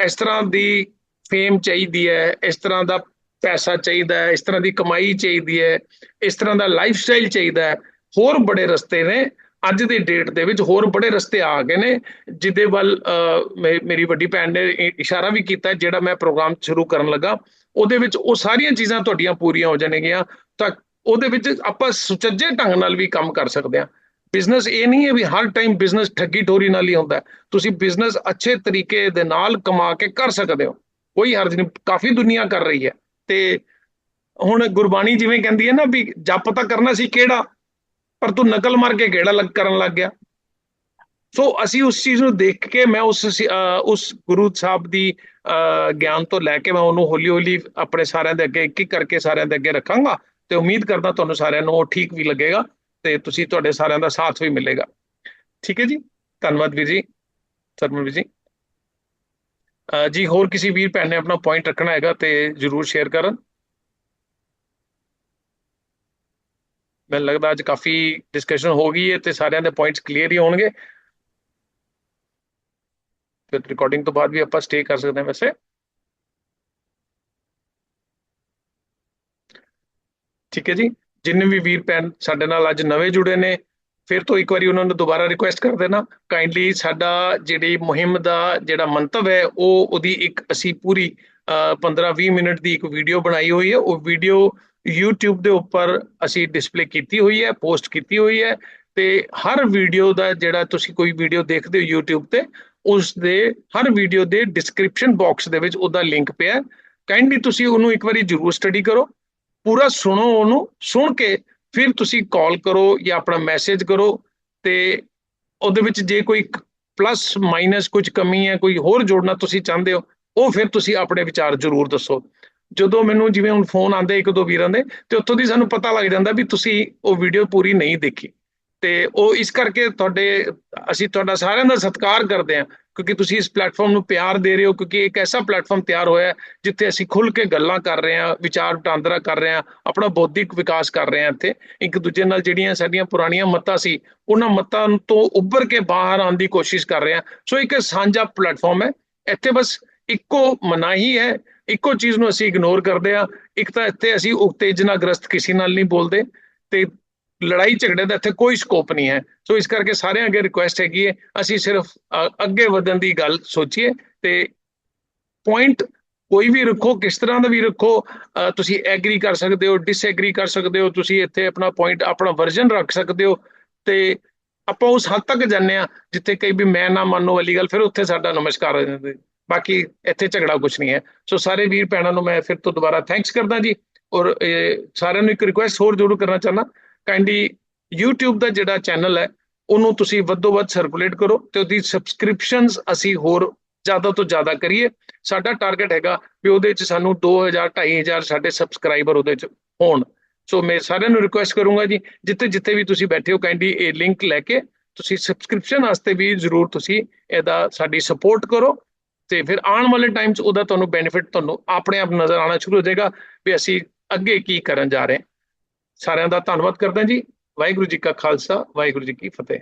ਇਸ ਤਰ੍ਹਾਂ ਦੀ ਫੇਮ ਚਾਹੀਦੀ ਹੈ, ਇਸ ਤਰ੍ਹਾਂ ਦਾ ਪੈਸਾ ਚਾਹੀਦਾ ਹੈ, ਇਸ ਤਰ੍ਹਾਂ ਦੀ ਕਮਾਈ ਚਾਹੀਦੀ ਹੈ, ਇਸ ਤਰ੍ਹਾਂ ਦਾ ਲਾਈਫ ਸਟਾਈਲ ਚਾਹੀਦਾ ਹੈ, ਹੋਰ ਬੜੇ ਰਸਤੇ ਨੇ। ਅੱਜ ਦੀ ਡੇਟ ਦੇ ਵਿੱਚ ਹੋਰ ਬੜੇ ਰਸਤੇ ਆ ਗਏ ਨੇ, ਜਿਹਦੇ ਵੱਲ ਮੇਰੀ ਵੱਡੀ ਭੈਣ ਨੇ ਇਸ਼ਾਰਾ ਵੀ ਕੀਤਾ। ਜਿਹੜਾ ਮੈਂ ਪ੍ਰੋਗਰਾਮ ਸ਼ੁਰੂ ਕਰਨ ਲੱਗਾ ਉਹਦੇ ਵਿੱਚ ਉਹ ਸਾਰੀਆਂ ਚੀਜ਼ਾਂ ਤੁਹਾਡੀਆਂ ਪੂਰੀਆਂ ਹੋ ਜਾਣਗੀਆਂ, ਤਾਂ ਉਹਦੇ ਵਿੱਚ ਆਪਾਂ ਸੁਚੱਜੇ ਢੰਗ ਨਾਲ ਵੀ ਕੰਮ ਕਰ ਸਕਦੇ ਹਾਂ। ਬਿਜ਼ਨਸ ਇਹ ਨਹੀਂ ਹੈ ਵੀ ਹਰ ਟਾਈਮ ਬਿਜ਼ਨਸ ਠੱਗੀ ਠੋਰੀ ਨਾਲ ਹੀ ਹੁੰਦਾ। ਤੁਸੀਂ ਬਿਜ਼ਨਸ ਅੱਛੇ ਤਰੀਕੇ ਦੇ ਨਾਲ ਕਮਾ ਕੇ ਕਰ ਸਕਦੇ ਹੋ, ਕੋਈ ਹਰਜ ਨਹੀਂ, ਕਾਫੀ ਦੁਨੀਆ ਕਰ ਰਹੀ ਹੈ। ਤੇ ਹੁਣ ਗੁਰਬਾਣੀ ਜਿਵੇਂ ਕਹਿੰਦੀ ਹੈ ਨਾ ਵੀ ਜਪ ਤਾਂ ਕਰਨਾ ਸੀ ਕਿਹੜਾ, ਪਰ ਤੂੰ ਨਕਲ ਮਾਰ ਕੇ ਕਿਹੜਾ ਕਰਨ ਲੱਗ ਗਿਆ। ਸੋ ਅਸੀਂ ਉਸ ਚੀਜ਼ ਨੂੰ ਦੇਖ ਕੇ ਮੈਂ ਉਸ ਗੁਰੂ ਸਾਹਿਬ ਦੀ ਗਿਆਨ ਤੋਂ ਲੈ ਕੇ ਮੈਂ ਉਹਨੂੰ ਹੌਲੀ ਹੌਲੀ ਆਪਣੇ ਸਾਰਿਆਂ ਦੇ ਅੱਗੇ ਇੱਕ ਇੱਕ ਕਰਕੇ ਸਾਰਿਆਂ ਦੇ ਅੱਗੇ ਰੱਖਾਂਗਾ, ਤੇ ਉਮੀਦ ਕਰਦਾ ਤੁਹਾਨੂੰ ਸਾਰਿਆਂ ਨੂੰ ਉਹ ਠੀਕ ਵੀ ਲੱਗੇਗਾ ਤੇ ਤੁਸੀਂ ਤੁਹਾਡੇ ਸਾਰਿਆਂ ਦਾ ਸਾਥ ਵੀ ਮਿਲੇਗਾ। ਠੀਕ ਹੈ ਜੀ, ਧੰਨਵਾਦ ਵੀਰ ਜੀ, ਸਰਮਨ ਜੀ। ਜੀ ਹੋਰ ਕਿਸੇ ਵੀਰ ਭੈਣ ਨੇ ਆਪਣਾ ਪੁਆਇੰਟ ਰੱਖਣਾ ਹੈਗਾ ਤੇ ਜ਼ਰੂਰ ਸ਼ੇਅਰ ਕਰਨ। ਮੈਨੂੰ ਲੱਗਦਾ ਅੱਜ ਕਾਫੀ ਡਿਸਕਸ਼ਨ ਹੋ ਗਈ ਹੈ ਤੇ ਸਾਰਿਆਂ ਦੇ ਪੁਆਇੰਟਸ ਕਲੀਅਰ ਹੀ ਹੋਣਗੇ। ਫਿਰ ਰਿਕਾਰਡਿੰਗ ਤੋਂ ਬਾਅਦ ਵੀ ਆਪਾਂ ਸਟੇ ਕਰ ਸਕਦੇ ਹਾਂ ਵੈਸੇ। ਠੀਕ ਹੈ ਜੀ, ਜਿੰਨੇ ਵੀ ਵੀਰ ਭੈਣ ਸਾਡੇ ਨਾਲ ਅੱਜ ਨਵੇਂ ਜੁੜੇ ਨੇ, ਫਿਰ ਤੋਂ ਇੱਕ ਵਾਰੀ ਉਹਨਾਂ ਨੂੰ ਦੁਬਾਰਾ ਰਿਕੁਐਸਟ ਕਰ ਦੇਣਾ ਕਾਈਂਡਲੀ। ਸਾਡਾ ਜਿਹੜੀ ਮੁਹਿੰਮ ਦਾ ਜਿਹੜਾ ਮੰਤਵ ਹੈ ਉਹਦੀ ਇੱਕ ਅਸੀਂ ਪੂਰੀ 15-20 ਮਿੰਟ ਦੀ ਇੱਕ ਵੀਡੀਓ ਬਣਾਈ ਹੋਈ ਹੈ। ਉਹ ਵੀਡੀਓ YouTube ਦੇ ਉੱਪਰ ਅਸੀਂ ਡਿਸਪਲੇ ਕੀਤੀ ਹੋਈ ਹੈ, ਪੋਸਟ ਕੀਤੀ ਹੋਈ ਹੈ। ਤੇ ਹਰ ਵੀਡੀਓ ਦਾ ਜਿਹੜਾ ਤੁਸੀਂ ਕੋਈ ਵੀਡੀਓ ਦੇਖਦੇ ਹੋ YouTube ਤੇ, ਉਸ ਦੇ ਹਰ ਵੀਡੀਓ ਦੇ ਡਿਸਕ੍ਰਿਪਸ਼ਨ ਬਾਕਸ ਦੇ ਵਿੱਚ ਉਹਦਾ ਲਿੰਕ ਪਿਆ। ਕਾਈਂਡਲੀ ਤੁਸੀਂ ਉਹਨੂੰ ਇੱਕ ਵਾਰੀ ਜ਼ਰੂਰ ਸਟੱਡੀ ਕਰੋ, ਪੂਰਾ ਸੁਣੋ, ਉਹਨੂੰ ਸੁਣ ਕੇ ਫਿਰ ਤੁਸੀਂ ਕਾਲ ਕਰੋ ਜਾਂ ਆਪਣਾ ਮੈਸੇਜ ਕਰੋ। ਤੇ ਉਹਦੇ ਵਿੱਚ ਜੇ ਕੋਈ ਪਲੱਸ ਮਾਈਨਸ ਕੁਝ ਕਮੀ ਹੈ, ਕੋਈ ਹੋਰ ਜੋੜਨਾ ਤੁਸੀਂ ਚਾਹੁੰਦੇ ਹੋ, ਉਹ ਫਿਰ ਤੁਸੀਂ ਆਪਣੇ ਵਿਚਾਰ ਜ਼ਰੂਰ ਦੱਸੋ। ਜਦੋਂ ਮੈਨੂੰ ਜਿਵੇਂ ਹੁਣ ਫੋਨ ਆਉਂਦੇ ਇੱਕ ਦੋ ਵੀਰਾਂ ਦੇ, ਤੇ ਉੱਥੋਂ ਦੀ ਸਾਨੂੰ ਪਤਾ ਲੱਗ ਜਾਂਦਾ ਵੀ ਤੁਸੀਂ ਉਹ ਵੀਡੀਓ ਪੂਰੀ ਨਹੀਂ ਦੇਖੀ। ਤੇ ਉਹ ਇਸ ਕਰਕੇ ਅਸੀਂ ਤੁਹਾਡਾ ਸਾਰਿਆਂ ਦਾ ਸਤਿਕਾਰ ਕਰਦੇ ਹਾਂ, ਕਿਉਂਕਿ ਤੁਸੀਂ ਇਸ ਪਲੇਟਫਾਰਮ ਨੂੰ ਪਿਆਰ ਦੇ ਰਹੇ ਹੋ। ਕਿਉਂਕਿ ਇੱਕ ਐਸਾ ਪਲੇਟਫਾਰਮ ਤਿਆਰ ਹੋਇਆ ਜਿੱਥੇ ਅਸੀਂ ਖੁੱਲ੍ਹ ਕੇ ਗੱਲਾਂ ਕਰ ਰਹੇ ਹਾਂ, ਵਿਚਾਰ ਵਟਾਂਦਰਾ ਕਰ ਰਹੇ ਹਾਂ, ਆਪਣਾ ਬੌਧਿਕ ਵਿਕਾਸ ਕਰ ਰਹੇ ਹਾਂ। ਇੱਥੇ ਇੱਕ ਦੂਜੇ ਨਾਲ ਜਿਹੜੀਆਂ ਸਾਡੀਆਂ ਪੁਰਾਣੀਆਂ ਮੱਤਾਂ ਸੀ, ਉਹਨਾਂ ਮੱਤਾਂ ਤੋਂ ਉੱਭਰ ਕੇ ਬਾਹਰ ਆਉਣ ਦੀ ਕੋਸ਼ਿਸ਼ ਕਰ ਰਹੇ ਹਾਂ। ਸੋ ਇੱਕ ਸਾਂਝਾ ਪਲੇਟਫਾਰਮ ਹੈ। ਇੱਥੇ ਬਸ ਇੱਕੋ ਮਨਾਹੀ ਹੈ, ਇੱਕੋ ਚੀਜ਼ ਨੂੰ ਅਸੀਂ ਇਗਨੋਰ ਕਰਦੇ ਹਾਂ। ਇੱਕ ਤਾਂ ਇੱਥੇ ਅਸੀਂ ਉਤੇਜਨਾਗ੍ਰਸਤ ਕਿਸੇ ਨਾਲ ਨਹੀਂ ਬੋਲਦੇ, ਤੇ ਲੜਾਈ ਝਗੜੇ ਦਾ ਇੱਥੇ ਕੋਈ ਸਕੋਪ ਨਹੀਂ ਹੈ। ਸੋ ਇਸ ਕਰਕੇ ਸਾਰਿਆਂ ਅੱਗੇ ਰਿਕੁਐਸਟ ਹੈਗੀ ਹੈ, ਅਸੀਂ ਸਿਰਫ ਅੱਗੇ ਵਧਣ ਦੀ ਗੱਲ ਸੋਚੀਏ। ਤੇ ਪੁਆਇੰਟ ਕੋਈ ਵੀ ਰੱਖੋ, ਕਿਸ ਤਰ੍ਹਾਂ ਦਾ ਵੀ ਰੱਖੋ, ਤੁਸੀਂ ਐਗਰੀ ਕਰ ਸਕਦੇ ਹੋ, ਡਿਸਐਗਰੀ ਕਰ ਸਕਦੇ ਹੋ, ਤੁਸੀਂ ਇੱਥੇ ਆਪਣਾ ਪੁਆਇੰਟ, ਆਪਣਾ ਵਰਜਨ ਰੱਖ ਸਕਦੇ ਹੋ। ਤੇ ਆਪਾਂ ਉਸ ਹੱਦ ਤੱਕ ਜਾਂਦੇ ਹਾਂ ਜਿੱਥੇ ਕਈ ਵੀ ਮੈਂ ਨਾ ਮੰਨੋ ਵਾਲੀ ਗੱਲ, ਫਿਰ ਉੱਥੇ ਸਾਡਾ ਨਮਸਕਾਰ ਹੋ ਜਾਂਦਾ। ਬਾਕੀ ਇੱਥੇ ਝਗੜਾ ਕੁਛ ਨਹੀਂ ਹੈ। ਸੋ ਸਾਰੇ ਵੀਰ ਭੈਣਾਂ ਨੂੰ ਮੈਂ ਫਿਰ ਤੋਂ ਦੁਬਾਰਾ ਥੈਂਕਸ ਕਰਦਾ ਜੀ। ਔਰ ਸਾਰਿਆਂ ਨੂੰ ਇੱਕ ਰਿਕੁਐਸਟ ਹੋਰ ਜ਼ਰੂਰ ਕਰਨਾ ਚਾਹੁੰਦਾ, ਕਾਈਂਡਲੀ YouTube ਦਾ ਜਿਹੜਾ ਚੈਨਲ ਹੈ ਉਹਨੂੰ ਤੁਸੀਂ ਵੱਧੋ ਵੱਧ ਸਰਕੂਲੇਟ ਕਰੋ, ਤੇ ਉਹਦੀ ਸਬਸਕ੍ਰਿਪਸ਼ਨਸ ਅਸੀਂ ਹੋਰ ਜ਼ਿਆਦਾ ਤੋਂ ਜ਼ਿਆਦਾ ਕਰੀਏ। ਸਾਡਾ ਟਾਰਗੇਟ ਹੈਗਾ ਵੀ ਉਹਦੇ 'ਚ ਸਾਨੂੰ 2000-2500 ਸਾਡੇ ਸਬਸਕ੍ਰਾਈਬਰ ਉਹਦੇ 'ਚ ਹੋਣ। ਸੋ ਮੈਂ ਸਾਰਿਆਂ ਨੂੰ ਰਿਕੁਐਸਟ ਕਰੂੰਗਾ ਜੀ, ਜਿੱਥੇ ਵੀ ਤੁਸੀਂ ਬੈਠੇ ਹੋ, ਕਾਈਂਡਲੀ ਇਹ ਲਿੰਕ ਲੈ ਕੇ ਤੁਸੀਂ ਸਬਸਕ੍ਰਿਪਸ਼ਨ ਵਾਸਤੇ ਵੀ ਜ਼ਰੂਰ ਤੁਸੀਂ ਇਹਦਾ ਸਾਡੀ ਸਪੋਰਟ ਕਰੋ। ਤੇ ਫਿਰ ਆਉਣ ਵਾਲੇ ਟਾਈਮ 'ਚ ਉਹਦਾ ਤੁਹਾਨੂੰ ਬੈਨੀਫਿਟ ਤੁਹਾਨੂੰ ਆਪਣੇ ਆਪ ਨਜ਼ਰ ਆਉਣਾ ਸ਼ੁਰੂ ਹੋ ਜਾਏਗਾ ਵੀ ਅਸੀਂ ਅੱਗੇ ਕੀ ਕਰਨ ਜਾ ਰਹੇ ਹਾਂ। ਸਾਰਿਆਂ ਦਾ ਧੰਨਵਾਦ ਕਰਦਾ ਜੀ। ਵਾਹਿਗੁਰੂ ਜੀ ਕਾ ਖਾਲਸਾ, ਵਾਹਿਗੁਰੂ ਜੀ ਕੀ ਫਤਿਹ।